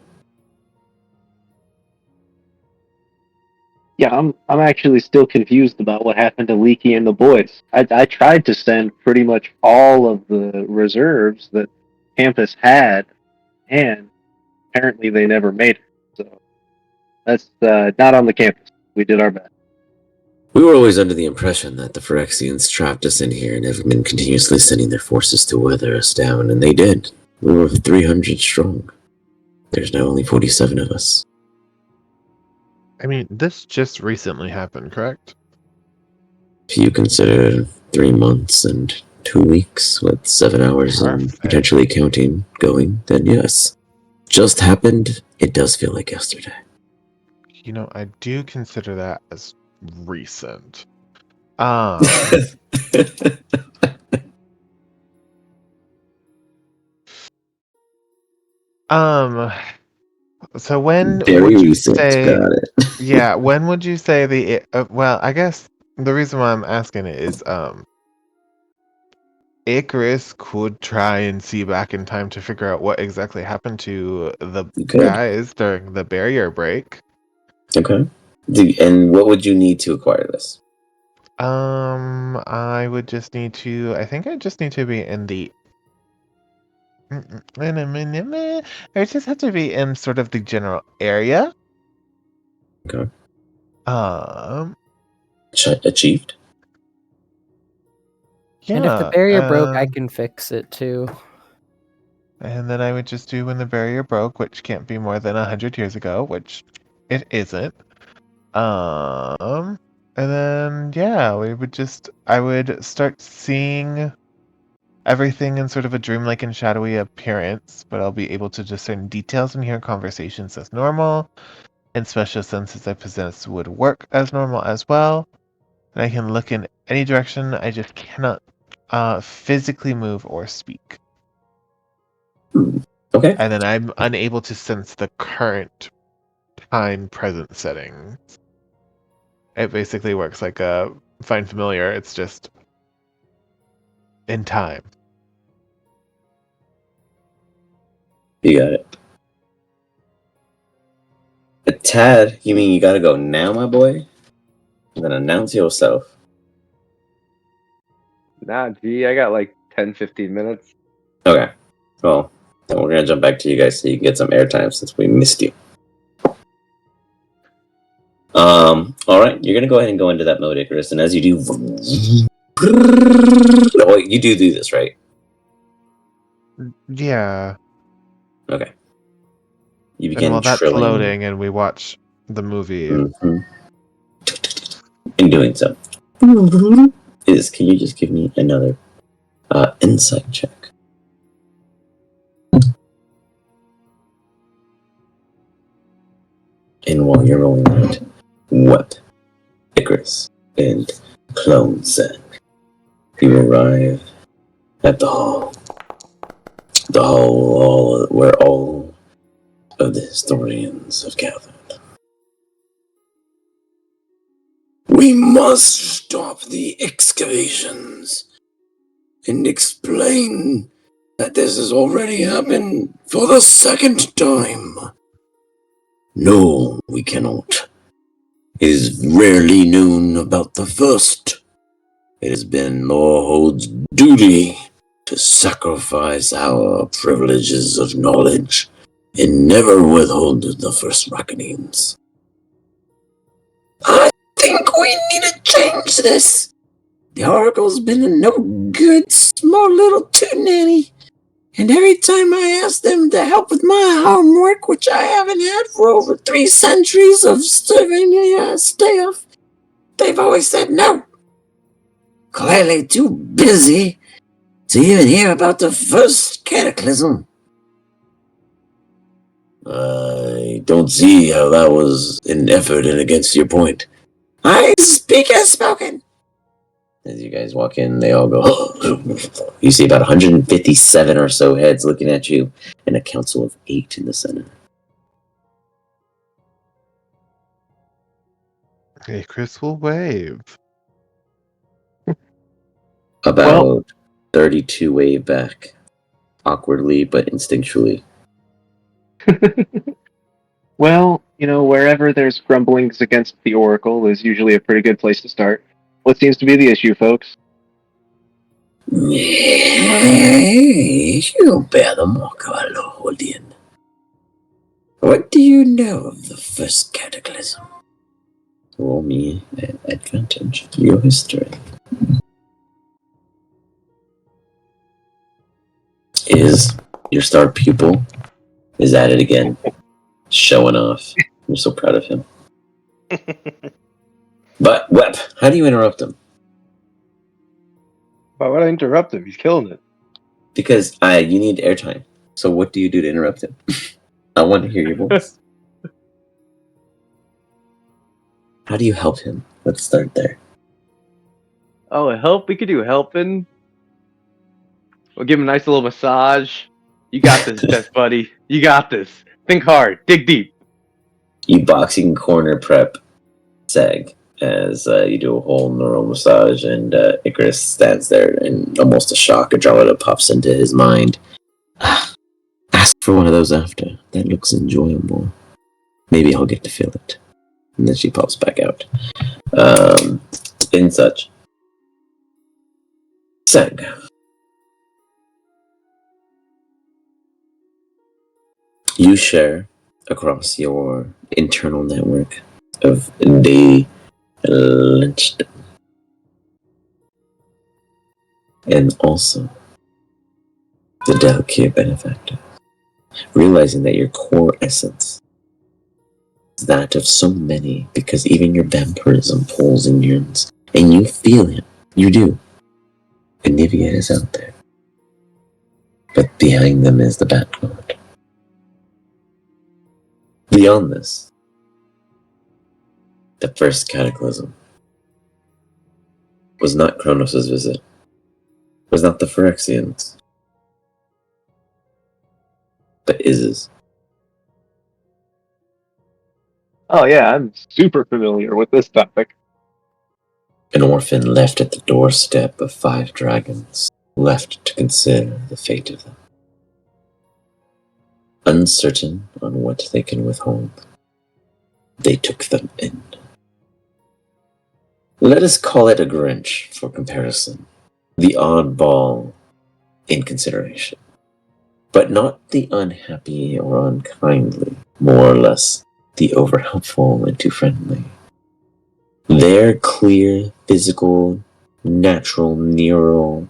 Yeah, I'm actually still confused about what happened to Leaky and the boys. I tried to send pretty much all of the reserves that campus had, and apparently they never made it. So That's not on the campus. We did our best. We were always under the impression that the Phyrexians trapped us in here and have been continuously sending their forces to weather us down, and they did. We were 300 strong. There's now only 47 of us. I mean, this just recently happened, correct? If you consider 3 months and 2 weeks with 7 hours and Perfect. potentially counting going, then yes. Just happened. It does feel like yesterday. You know, I do consider that as recent. Um, um, so when Very would you recent. say, Got it. yeah, when would you say well, I guess the reason why I'm asking it is, Icarus could try and see back in time to figure out what exactly happened to the Good. guys during the barrier break. Okay. And what would you need to acquire this? I would just need to. I think I just need to be in the. I just have to be in sort of the general area. Okay. Um. Achieved? Yeah. And if the barrier broke, I can fix it too. And then I would just do when the barrier broke, which can't be more than 100 years ago, which it isn't. And then yeah, I would start seeing everything in sort of a dreamlike and shadowy appearance, but I'll be able to discern details and hear conversations as normal, and special senses I possess would work as normal as well. And I can look in any direction, I just cannot physically move or speak. Okay. And then I'm unable to sense the current time present setting. It basically works like a Find Familiar, it's just in time. You got it. A tad? You mean you gotta go now, my boy? And then announce yourself. Nah, gee, I got like 10, 15 minutes. Okay. Well, then we're gonna jump back to you guys so you can get some airtime since we missed you. Alright, you're gonna go ahead and go into that mode, Icarus, and as you do... Oh, wait, you do this, right? Yeah. Okay. You And begin while that's trilling. loading and we watch the movie. Mhm. In doing so, can you just give me another insight check? And while you're rolling that, what Icarus and Clone said, you arrive at the hall where all of the historians have gathered. We must stop the excavations and explain that this has already happened for the second time. No, we cannot. It is rarely known about the first. It has been Lord's duty to sacrifice our privileges of knowledge and never withhold the first reckonings. I think we need to change this. The Oracle's been a no good, small little toot-nanny. And every time I ask them to help with my homework, which I haven't had for over 3 centuries of serving staff, they've always said no. Clearly too busy to even hear about the first cataclysm. I don't see how that was an effort and against your point. I speak as spoken. As you guys walk in, they all go, You see about 157 or so heads looking at you, and a council of 8 in the center. Hey, Chris will wave. About 32 wave back, awkwardly but instinctually. Well, wherever there's grumblings against the Oracle is usually a pretty good place to start. What seems to be the issue, folks? You bear the mark, Lord. What do you know of the first cataclysm? Roll me an advantage. Your history. Is your star pupil is at it again, showing off. I'm so proud of him. But Web, how do you interrupt him? Why would I interrupt him? He's killing it. Because you need airtime. So what do you do to interrupt him? I want to hear your voice. How do you help him? Let's start there. Oh, help! We could do helping. We'll give him a nice little massage. You got this, best buddy. You got this. Think hard. Dig deep. You boxing corner prep Seg as you do a whole neural massage, and Icarus stands there in almost a shock. Adrenaline pops into his mind. Ask for one of those after. That looks enjoyable. Maybe I'll get to feel it. And then she pops back out. In such. Seg. You share across your internal network of daily lynched and also the delicate benefactor, realizing that your core essence is that of so many, because even your vampirism pulls and yearns, and you feel him. You do. And Nivea is out there. But behind them is the Batcode. Beyond this, the first cataclysm was not Kronos' visit, was not the Phyrexians, but Iz's. Oh yeah, I'm super familiar with this topic. An orphan left at the doorstep of 5 dragons, left to consider the fate of them. Uncertain on what they can withhold, they took them in. Let us call it a Grinch for comparison, the oddball in consideration, but not the unhappy or unkindly, more or less the overhelpful and too friendly. Their clear, physical, natural, neural,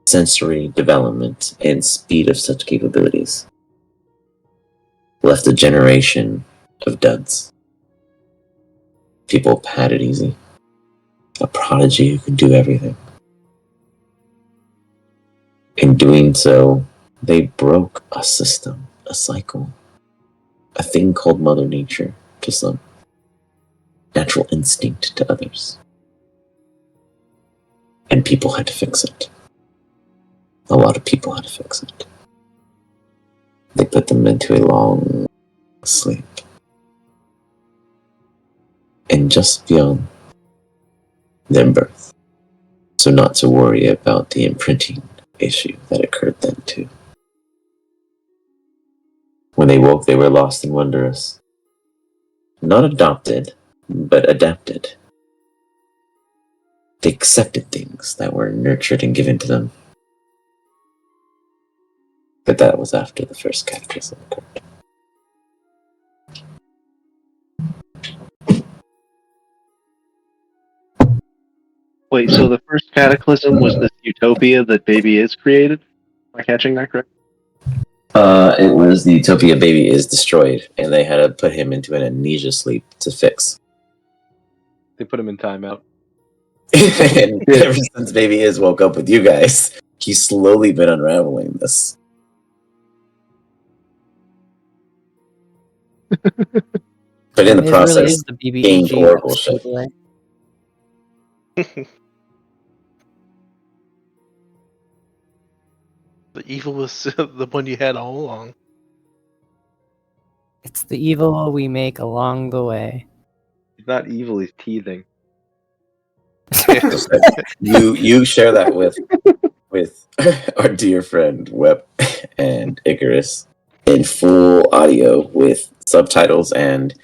sensory development and speed of such capabilities left a generation of duds. People had it easy. A prodigy who could do everything. In doing so, they broke a system, a cycle, a thing called Mother Nature to some, natural instinct to others. And people had to fix it. A lot of people had to fix it. They put them into a long sleep. And just beyond their birth. So not to worry about the imprinting issue that occurred then too. When they woke, they were lost and wondrous. Not adopted, but adapted. They accepted things that were nurtured and given to them. But that was after the first cataclysm occurred. Wait, so the first cataclysm was this utopia that Baby Is created? Am I catching that correct? It was the utopia Baby Is destroyed, and they had to put him into an amnesia sleep to fix. They put him in timeout. And ever since Baby Is woke up with you guys, he's slowly been unraveling this. But in the It process, really is the gained BBEG Oracle that shit. stayed away. The evil was the one you had all along. It's the evil we make along the way. He's not evil, he's teething. You share that with our dear friend Web and Icarus in full audio with subtitles and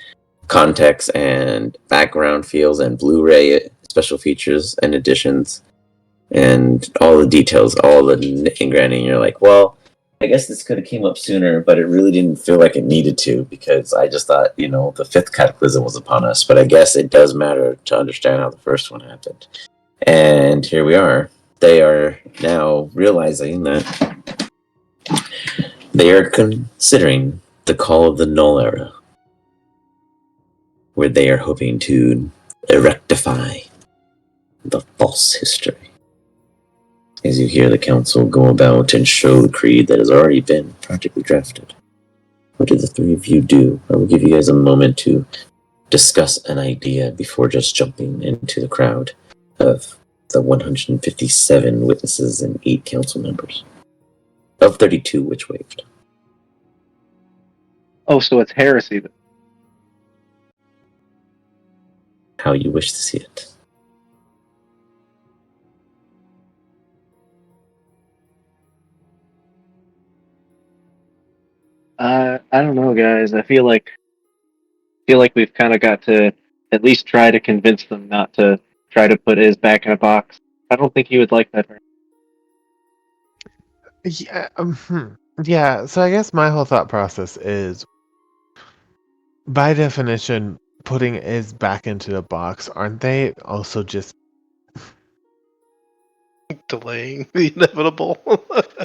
context and background feels and Blu-ray special features and additions and all the details, all the nit and granny. And you're like, well, I guess this could have came up sooner, but it really didn't feel like it needed to because I just thought, the fifth cataclysm was upon us. But I guess it does matter to understand how the first one happened. And here we are. They are now realizing that they are considering the call of the null era, where they are hoping to rectify the false history. As you hear the council go about and show the creed that has already been practically drafted. What do the three of you do? I will give you guys a moment to discuss an idea before just jumping into the crowd of the 157 witnesses and 8 council members. Of 32 which waived. Oh, so it's heresy then. How you wish to see it. I don't know, guys. I feel like we've kind of got to at least try to convince them not to try to put Iz back in a box. I don't think he would like that. Yeah, yeah. So I guess my whole thought process is, by definition, putting Iz back into the box, aren't they also just Delaying the inevitable.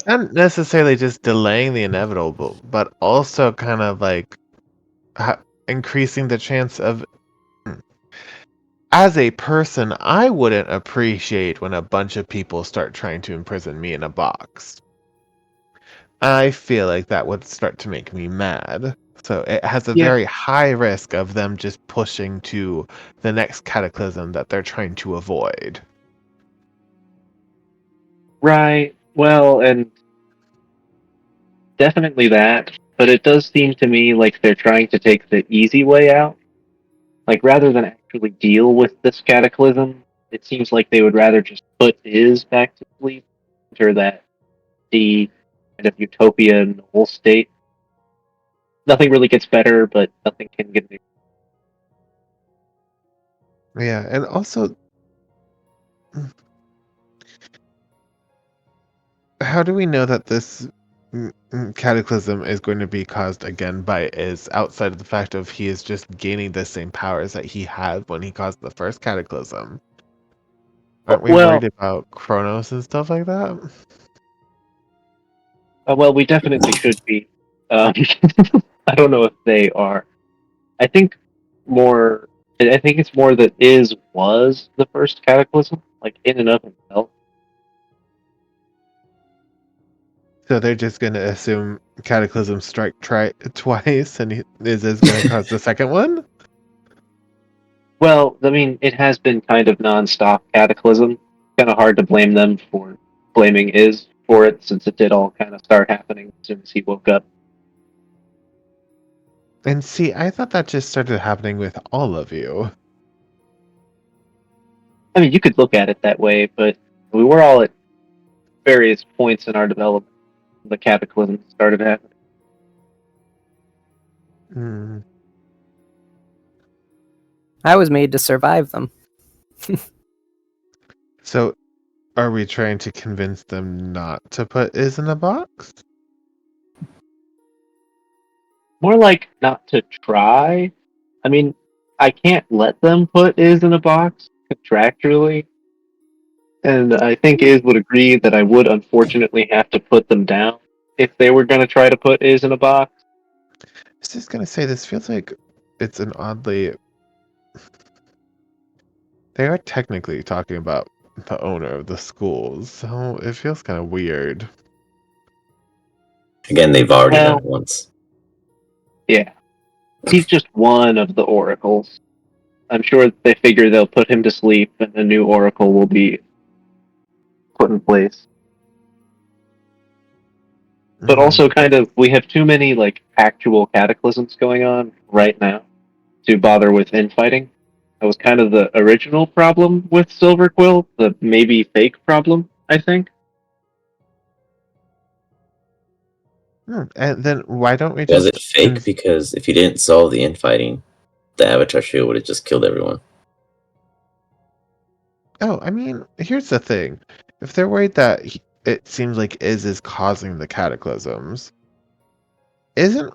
not necessarily just delaying the inevitable, but also kind of like increasing the chance of. As a person, I wouldn't appreciate when a bunch of people start trying to imprison me in a box. I feel like that would start to make me mad. So it has a Yeah. very high risk of them just pushing to the next cataclysm that they're trying to avoid. Right. Well, and definitely that. But it does seem to me like they're trying to take the easy way out. Like, rather than actually deal with this cataclysm, it seems like they would rather just put Iz back to sleep, enter that the kind of utopia in the whole state. Nothing really gets better, but nothing can get. Yeah, and also, how do we know that this cataclysm is going to be caused again by Iz, outside of the fact of he is just gaining the same powers that he had when he caused the first cataclysm? Aren't we Well, worried about Kronos and stuff like that? well, we definitely should be. Um, I don't know if they are. I think more. I think it's more that Iz was the first cataclysm, like in and of himself. So they're just going to assume Cataclysm strike twice, and is going to cause the second one? Well, I mean, it has been kind of non-stop cataclysm. Kind of hard to blame them for blaming Iz for it, since it did all kind of start happening as soon as he woke up. And see, I thought that just started happening with all of you. I mean, you could look at it that way, but we were all at various points in our development. The cataclysm started happening. Mm. I was made to survive them. So, are we trying to convince them not to put Iz in a box? More like not to try. I mean, I can't let them put Iz in a box contractually. And I think Iz would agree that I would unfortunately have to put them down if they were going to try to put Iz in a box. I was just going to say, this feels like it's an oddly... They are technically talking about the owner of the schools, so it feels kind of weird. Again, they've already done it once. Yeah. He's just one of the oracles. I'm sure they figure they'll put him to sleep and a new oracle will be put in place. But also kind of, we have too many like actual cataclysms going on right now to bother with infighting. That was kind of the original problem with Silver Quill, the maybe fake problem, I think. And then why don't we Was just... it fake? Because if you didn't solve the infighting, the Avatar shield would have just killed everyone. Oh, I mean, here's the thing. If they're worried that it seems like is causing the cataclysms. Isn't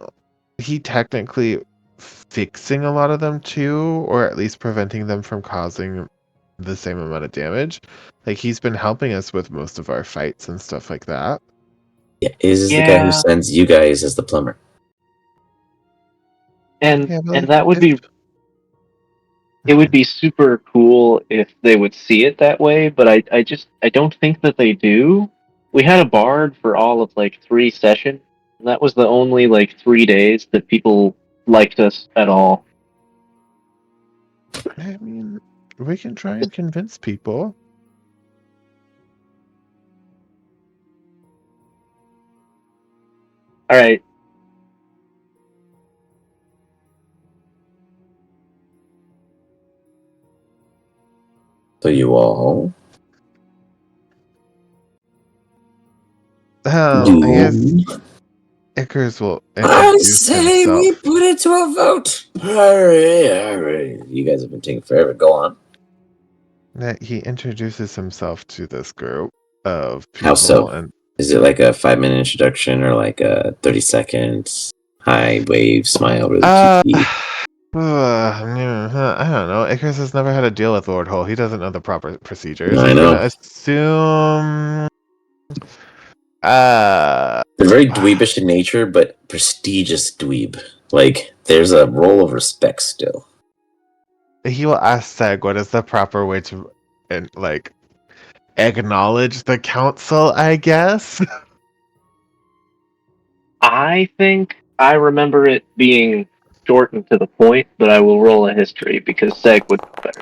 he technically fixing a lot of them too, or at least preventing them from causing the same amount of damage? Like he's been helping us with most of our fights and stuff like that. Yeah, is the guy who Yeah. sends you guys as the plumber. And Yeah, and that would be it would be super cool if they would see it that way, but I don't think that they do. We had a bard for all of like 3 sessions, and that was the only like 3 days that people liked us at all. I mean, we can try and convince people. All right. So you all I guess Icarus will I introduce say we himself. put it to a vote. Hurry. You guys have been taking forever. Go on. That he introduces himself to this group of people. How so? And Is it like a 5-minute introduction or like a 30 seconds high wave smile really cheeky? I don't know. Icarus has never had to deal with Lord Hole. He doesn't know the proper procedures. I He's know. gonna assume. They're very dweebish in nature, but prestigious dweeb. Like, there's a role of respect still. He will ask Seg what is the proper way to, like, acknowledge the council. I guess. I think I remember it being short and to the point, but I will roll a history because Seg would know better.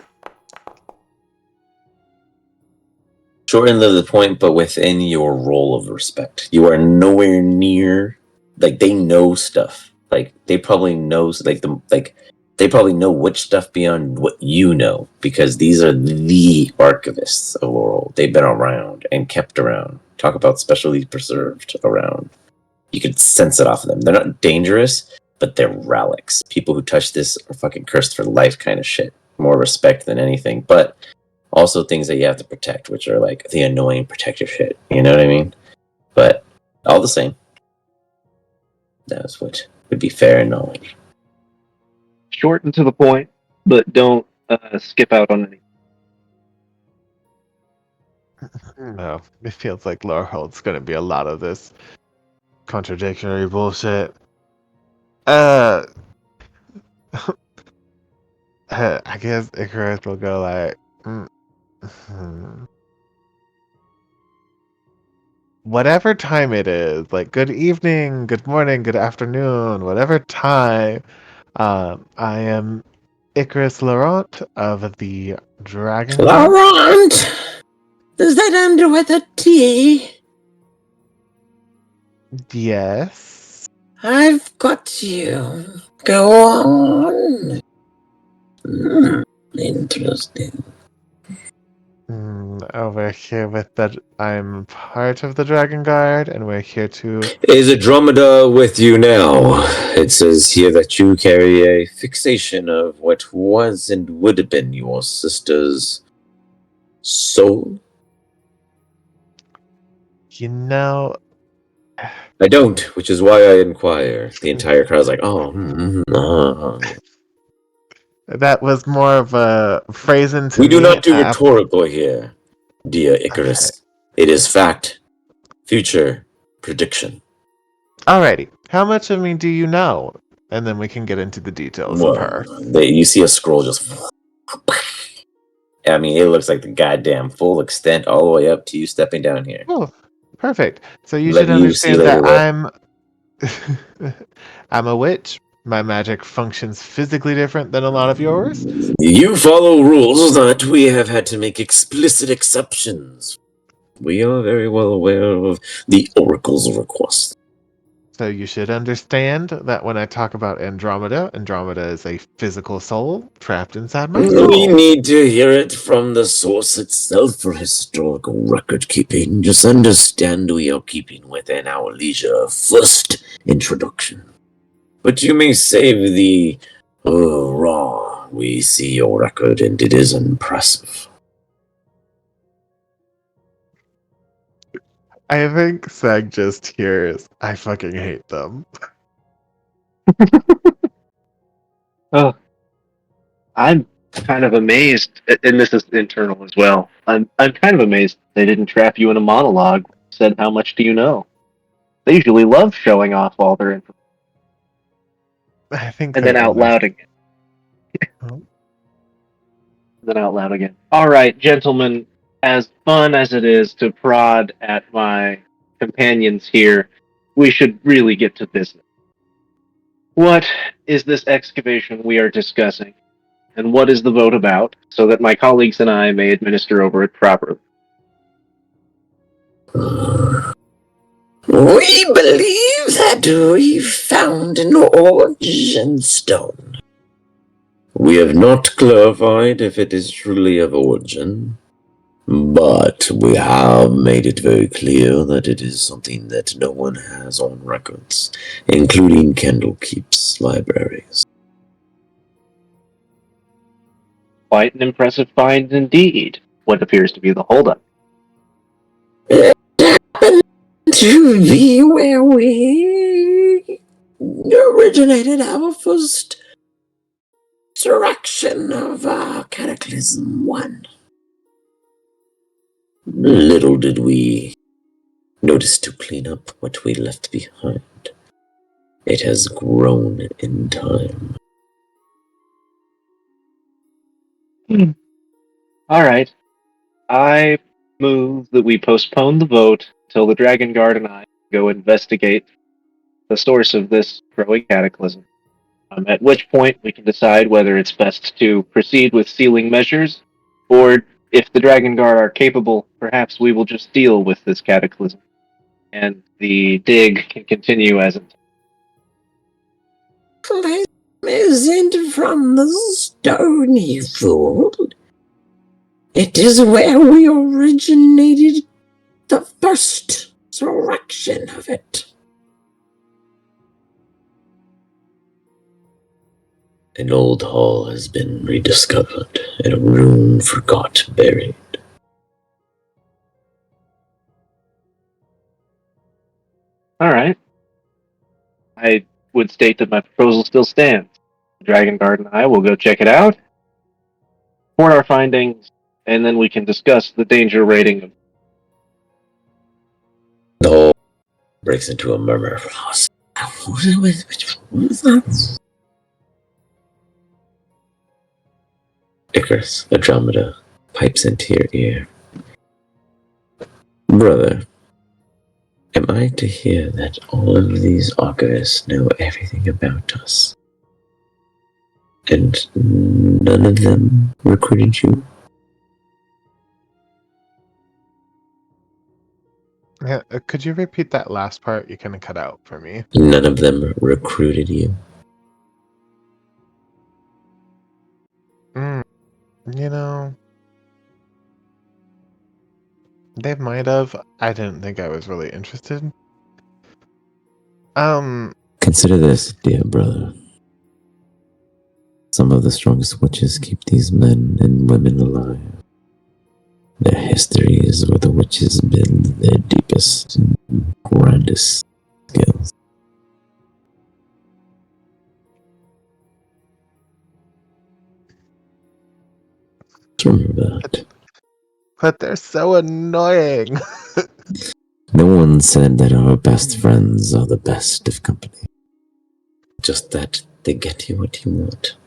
Shorten to the point, but within your role of respect. You are nowhere near. Like, they know stuff. Like, they probably know. They probably know which stuff beyond what you know, because these are the archivists of Laurel. They've been around and kept around. Talk about specially preserved around. You could sense it off of them. They're not dangerous, but they're relics. People who touch this are fucking cursed for life kind of shit. More respect than anything, but also things that you have to protect, which are like the annoying protective shit. You know what I mean? But all the same, that's what would be fair and knowledge. Short and to the point, but don't skip out on any. No, it feels like Lorehold's gonna be a lot of this contradictory bullshit. I guess Icarus will go like, whatever time it is, like good evening, good morning, good afternoon, whatever time. I am Icarus Laurent of the Dragon Guard. Laurent! Does that end with a T? Yes. I've got you. Go on. Interesting. Over here with that, I'm part of the Dragon Guard, and we're here to. Is Andromeda with you now? It says here that you carry a fixation of what was and would have been your sister's soul. You know, I don't, which is why I inquire. The entire crowd's like, that was more of a phrasing to We me. do not do rhetorical here, dear Icarus. Okay. It is fact. Future prediction. Alrighty. How much of me do you know? And then we can get into the details of her. You see a scroll just... I mean, it looks like the goddamn full extent all the way up to you stepping down here. Oh, perfect. So you Let should you see understand later that what- I'm a witch. My magic functions physically different than a lot of yours. You follow rules that we have had to make explicit exceptions. We are very well aware of the Oracle's request. So you should understand that when I talk about Andromeda, Andromeda is a physical soul trapped inside my soul. We need to hear it from the source itself for historical record keeping. Just understand we are keeping within our leisure first introduction. But you may save the raw. We see your record and it is impressive. I think Sag just hears, I fucking hate them. Oh, I'm kind of amazed, and this is internal as well. I'm kind of amazed they didn't trap you in a monologue. Said, "How much do you know?" They usually love showing off all their information, I think and they then out only. loud again. Oh. Then out loud again. All right, gentlemen. As fun as it is to prod at my companions here, we should really get to business. What is this excavation we are discussing? And what is the vote about, so that my colleagues and I may administer over it properly? We believe that we found an origin stone. We have not clarified if it is truly of origin, but we have made it very clear that it is something that no one has on records, including Candlekeep's libraries. Quite an impressive find indeed. What appears to be the holdup? It happened to be where we originated our first insurrection of Cataclysm 1. Little did we notice to clean up what we left behind. It has grown in time. All right. I move that we postpone the vote till the Dragon Guard and I go investigate the source of this growing cataclysm. At which point we can decide whether it's best to proceed with sealing measures, or if the Dragon Guard are capable, perhaps we will just deal with this cataclysm, and the dig can continue as intended. Cataclysm isn't from the stone, you fool. It is where we originated the first insurrection of it. An old hall has been rediscovered, and a rune forgot buried. All right. I would state that my proposal still stands. The Dragon Guard and I will go check it out, report our findings, and then we can discuss the danger rating of. The hall breaks into a murmur. What was that? Icarus, Andromeda, pipes into your ear. Brother, am I to hear that all of these archivists know everything about us? And none of them recruited you? Yeah, could you repeat that last part? You kind of cut out for me. None of them recruited you? You know, they might have. I didn't think I was really interested. Consider this, dear brother. Some of the strongest witches keep these men and women alive. Their history is where the witches build their deepest and grandest skills. Remember that. But they're so annoying. No one said that our best friends are the best of company. Just that they get you what you want.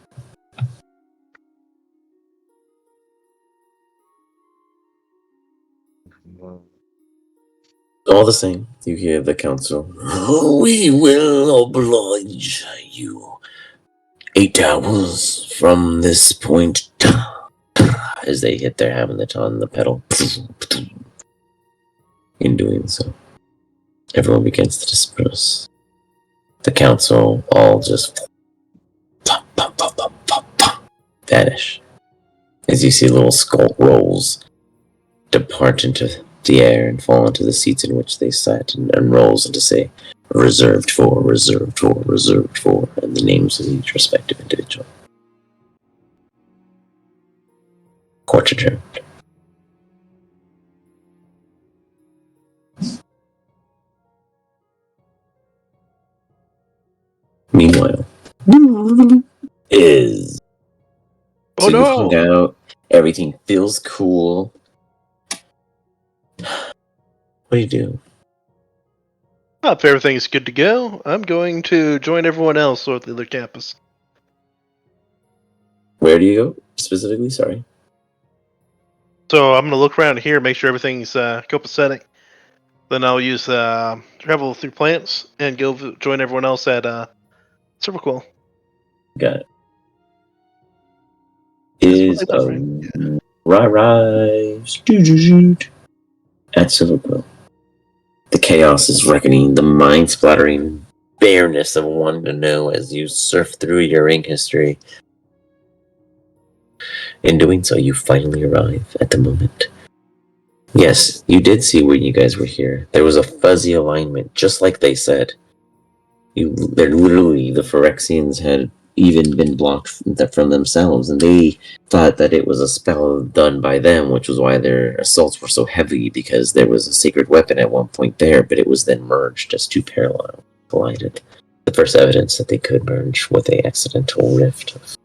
All the same, you hear the council. We will oblige you. 8 hours from this point. As they hit their hammer on the pedal. In doing so, everyone begins to disperse. The council all just vanish. As you see little skull rolls depart into the air and fall into the seats in which they sat, and rolls into say, reserved for, reserved for, reserved for, and the names of each respective individual. Court adjourned. Meanwhile, is Oh so you hung no! out. Everything feels cool. What do you do? If everything's good to go, I'm going to join everyone else at the other campus. Where do you go specifically? Sorry. So I'm going to look around here, make sure everything's copacetic. Then I'll use travel through plants and go join everyone else at Silverquill. Got it. That's Is what I thought, right? rise at Silverquill. The chaos is reckoning, the mind-splattering bareness of wanting to know as you surf through your ink history. In doing so, you finally arrive at the moment. Yes, you did see when you guys were here. There was a fuzzy alignment, just like they said. They're literally, the Phyrexians had even been blocked from themselves, and they thought that it was a spell done by them, which was why their assaults were so heavy, because there was a sacred weapon at one point there, but it was then merged as two parallel collided. The first evidence that they could merge with a accidental rift of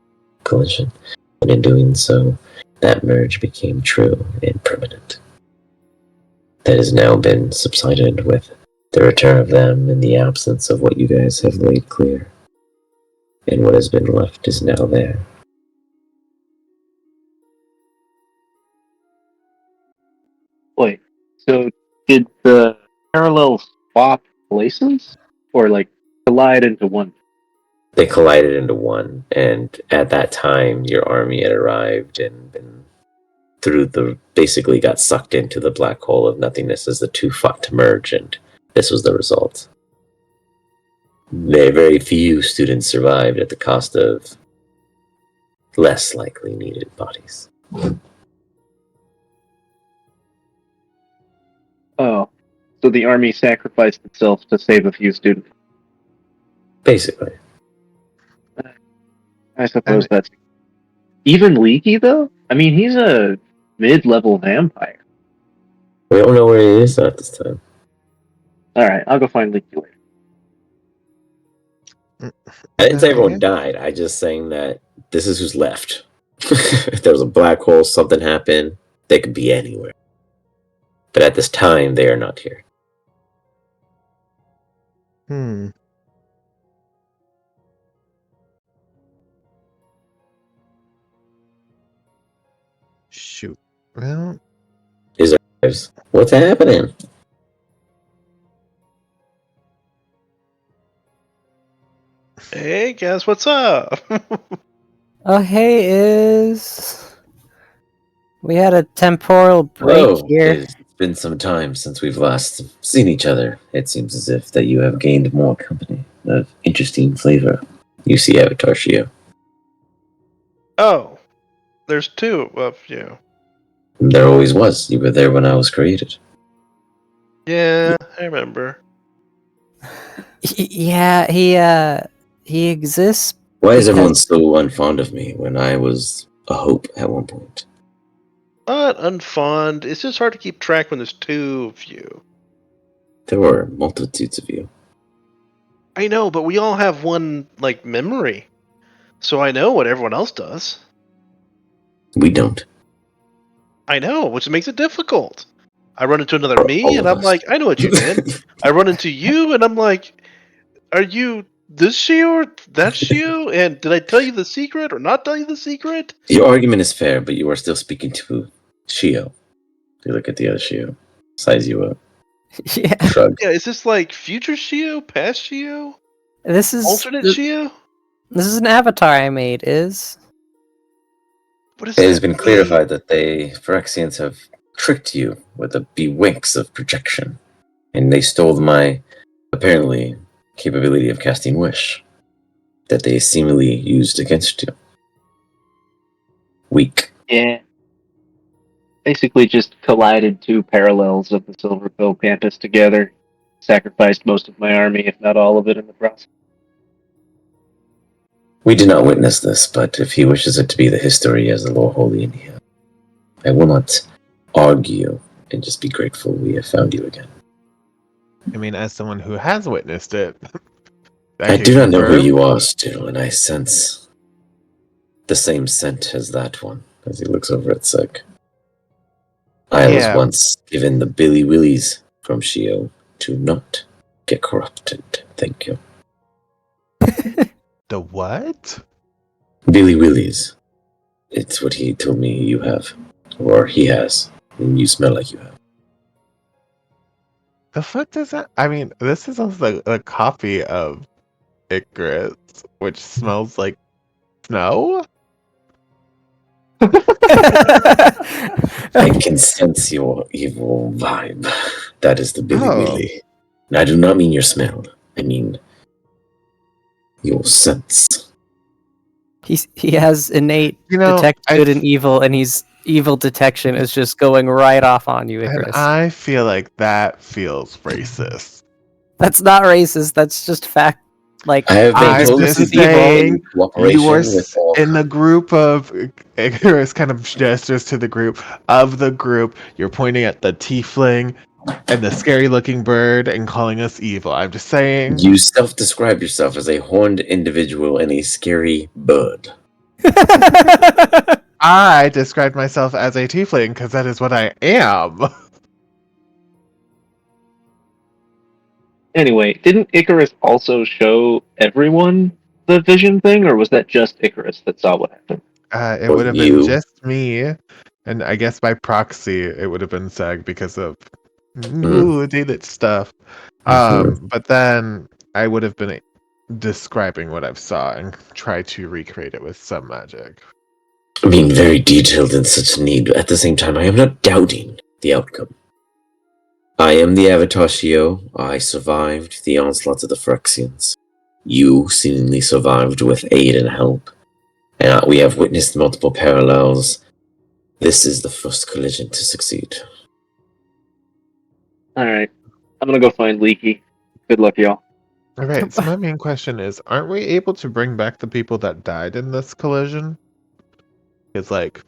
collision, and in doing so, that merge became true and permanent. That has now been subsided with the return of them and the absence of what you guys have laid clear. And what has been left is now there. Wait, so did the parallels swap places? Or, like, collide into one? They collided into one, and at that time, your army had arrived and been basically got sucked into the black hole of nothingness as the two fought to merge, and this was the result. Very few students survived at the cost of less likely needed bodies. Oh, so the army sacrificed itself to save a few students. Basically. I suppose that's... Even Leaky, though? I mean, he's a mid-level vampire. We don't know where he is at this time. Alright, I'll go find Leaky later. I didn't say everyone died. I just saying that this is who's left. If there was a black hole, something happened, they could be anywhere. But at this time, they are not here. Shoot. Well, What's happening? Hey, guys, what's up? Oh, hey, we had a temporal break Hello. here. It's been some time since we've last seen each other. It seems as if that you have gained more company of interesting flavor. You see Avatar Shio. Oh, there's two of you. There always was. You were there when I was created. Yeah, I remember. Yeah, he exists. Why is everyone Because- so unfond of me when I was a hope at one point? Not unfond. It's just hard to keep track when there's two of you. There were multitudes of you. I know, but we all have one, like, memory. So I know what everyone else does. We don't. I know, which makes it difficult. I run into another me, All and of I'm us. like, I know what you did. I run into you, and I'm like, are you this Shio or that Shio? And did I tell you the secret or not tell you the secret? Your argument is fair, but you are still speaking to Shio. You look at the other Shio. Size you up. Yeah, Shrug. Yeah, is this like future Shio, past Shio, this is alternate Shio? this is an avatar I made. What does It has that been mean? clarified that they, Phyrexians, have tricked you with a bewinks of projection, and they stole my, apparently, capability of casting Wish that they seemingly used against you. Weak. Yeah. Basically just collided two parallels of the Silverquill campus together. Sacrificed most of my army, if not all of it, in the process. We did not witness this, but if he wishes it to be the history as the Lord Holy in here, I will not argue and just be grateful we have found you again. I mean, as someone who has witnessed it, I do not know who you are still, and I sense the same scent as that one, as he looks over at Sek. I was once given the Billy Willies from Shio to not get corrupted. Thank you. The what? Billy Willies. It's what he told me you have. Or he has. And you smell like you have. The fuck does that? I mean, this is also a copy of Icarus, which smells like snow. I can sense your evil vibe. That is the Billy Willy. And I do not mean your smell. I mean your sense. He has innate detect good and evil, and he's evil detection is just going right off on you, Icarus. And I feel like that feels racist. That's not racist. That's just fact. Like I have been told just to saying, be cooperation you were with all. in the group of Icarus kind of gestures to the group of the group. You're pointing at the tiefling and the scary looking bird and calling us evil. I'm just saying. You self-describe yourself as a horned individual and a scary bird. I described myself as a tiefling because that is what I am. Anyway, didn't Icarus also show everyone the vision thing, or was that just Icarus that saw what happened? It would have been just me, and I guess by proxy it would have been Seg because of did stuff. But then I would have been describing what I've saw and try to recreate it with some magic. Being very detailed in such need, but at the same time, I am not doubting the outcome. I am the Avatar Shio. I survived the onslaught of the Phyrexians. You seemingly survived with aid and help. And we have witnessed multiple parallels. This is the first collision to succeed. Alright. I'm gonna go find Leaky. Good luck, y'all. Alright, so my main question is, aren't we able to bring back the people that died in this collision? It's like...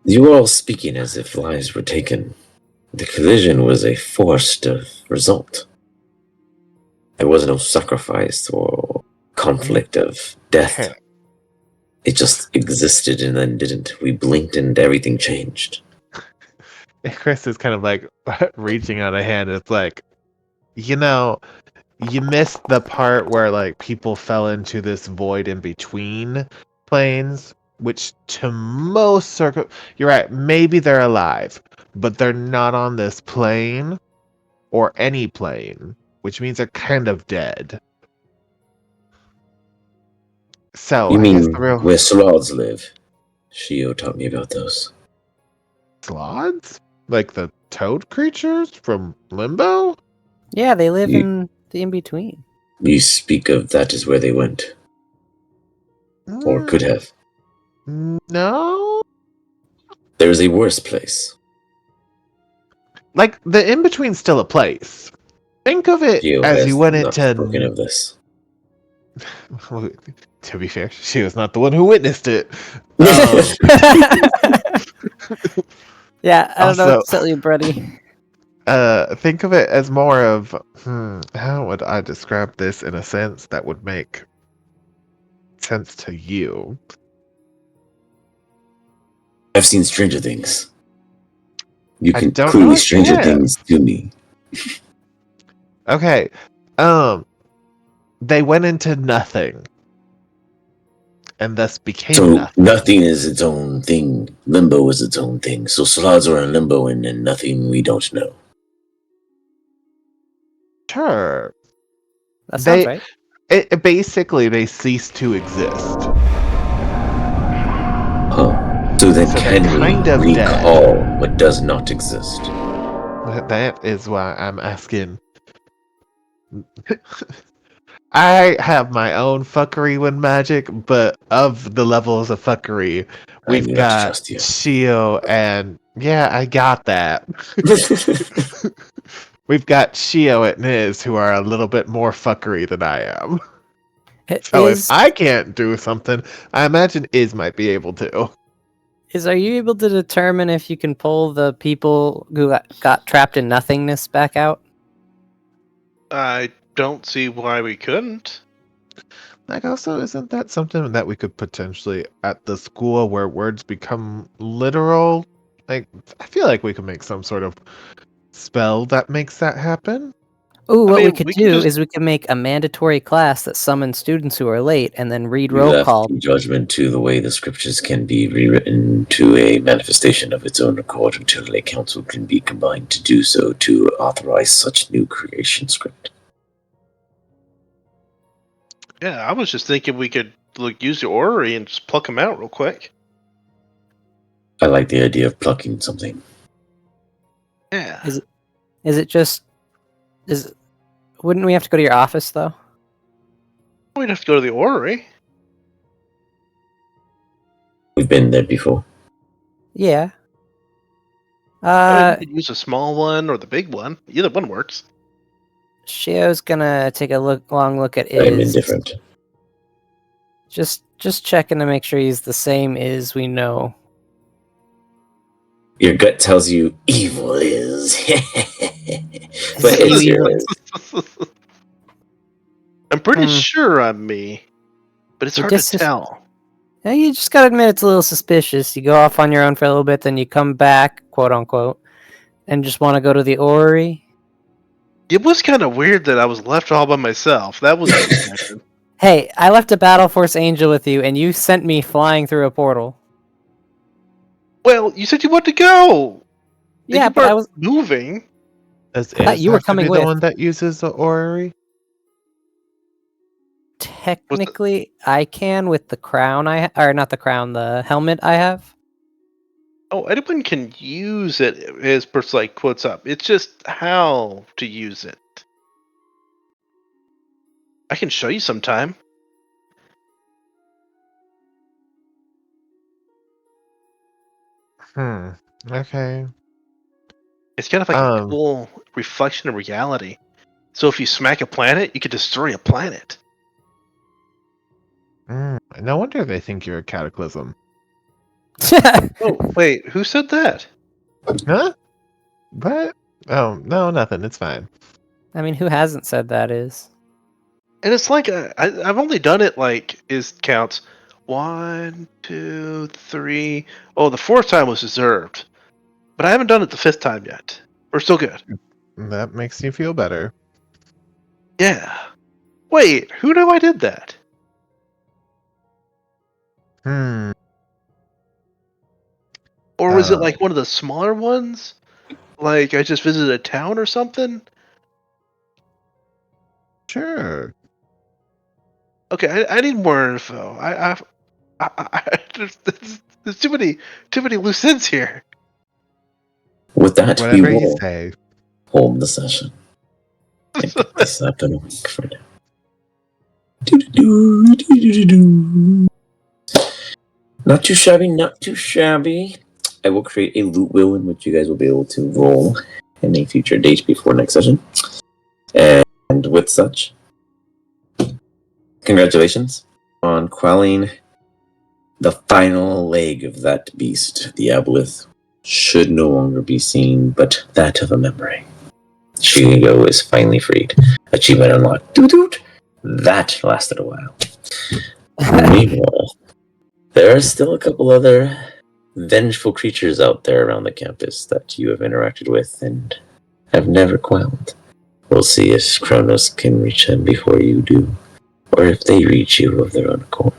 You are all speaking as if lives were taken. The collision was a forced result. There was no sacrifice or conflict of death. Okay. It just existed and then didn't. We blinked and everything changed. Chris is kind of like reaching out a hand. It's like, you missed the part where like people fell into this void in between planes, which to most you're right, maybe they're alive, but they're not on this plane or any plane, which means they're kind of dead. So You I mean guess the real where Sloths live? Shio taught me about those. Sloths? Like the toad creatures from Limbo? Yeah, they live in the in-between. You speak of that is where they went. Or could have. No? There's a worse place. Like, the in-between's still a place. Think of it Shio as has you went not into... spoken of this. To be fair, she was not the one who witnessed it. Yeah, I don't know Also- what to tell you, buddy. Think of it as more of, how would I describe this in a sense that would make sense to you? I've seen Stranger Things. You I can don't clearly know if Stranger you have. Things to me. Okay, they went into nothing, and thus became So nothing. nothing is its own thing. Limbo is its own thing. So Sloths are in limbo and then nothing we don't know. Sure. That sounds right. Basically, they cease to exist. Huh. So then So they're can kind of we dead. recall what does not exist? That is why I'm asking. I have my own fuckery with magic, but of the levels of fuckery, we've knew not to got trust you. Shio and yeah, I got that. We've got Shio and Niz who are a little bit more fuckery than I am. So if I can't do something, I imagine Iz might be able to. Are you able to determine if you can pull the people who got trapped in nothingness back out? I don't see why we couldn't. Like, also, isn't that something that we could potentially at the school where words become literal? Like, I feel like we could make some sort of spell that makes that happen. Ooh, I what we mean, could we can do just- is we can make a mandatory class that summons students who are late and then read We roll left call. the judgment to the way the scriptures can be rewritten to a manifestation of its own accord until a council can be combined to do so to authorize such new creation script. Yeah, I was just thinking we could use the orrery and just pluck them out real quick. I like the idea of plucking something. Yeah. Is it just... Wouldn't we have to go to your office, though? We'd have to go to the orrery. We've been there before. Yeah. I mean, we could use a small one or the big one. Either one works. Shio's gonna take a long look at I'm Iz. indifferent. Just checking to make sure he's the same Iz we know. Your gut tells you evil is. But Is it's he your Iz? I'm pretty Hmm. sure I'm me, but it's It hard to just- tell. Yeah, you just gotta admit it's a little suspicious. You go off on your own for a little bit, then you come back, quote unquote, and just want to go to the orrery. It was kind of weird that I was left all by myself. That was unexpected. Hey, I left a Battle Force Angel with you, and you sent me flying through a portal. Well, you said you wanted to go. And Yeah, you but I weren't was. moving. Does I thought Iz you were have to coming be with. the one that uses the orrery? Technically, I can with the crown or not the crown, the helmet I have. Oh, anyone can use it as per like quotes up. It's just how to use it. I can show you sometime. Okay. It's kind of like a Um. cool reflection of reality. So if you smack a planet, you could destroy a planet. No wonder they think you're a cataclysm. Oh, wait, who said that? Huh? What? Oh, no, nothing. It's fine. I mean, who hasn't said that is? And it's like I've only done it like is counts 1, 2, 3. Oh, the fourth time was deserved, but I haven't done it the fifth time yet. We're still good. That makes you feel better. Yeah. Wait, who knew I did that? Or was it like one of the smaller ones? Like I just visited a town or something? Sure. Okay, I need more info. There's too many loose ends here. With that, Whatever we you will say. hold the session. And put this up in a week for now. Do-do-do-do-do-do-do. Not too shabby, not too shabby. I will create a loot wheel in which you guys will be able to roll in a future date before next session. And with such, congratulations on quelling the final leg of that beast. The aboleth should no longer be seen, but that of a memory. Shigo is finally freed. Achievement unlocked. Doot-doot. That lasted a while. Meanwhile, there are still a couple other vengeful creatures out there around the campus that you have interacted with and have never quelled. We'll see if Kronos can reach them before you do, or if they reach you of their own accord.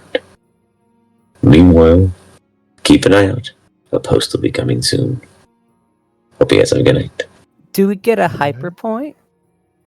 Meanwhile, keep an eye out. A post will be coming soon. Hope you guys have a good night. Do we get a hyper point?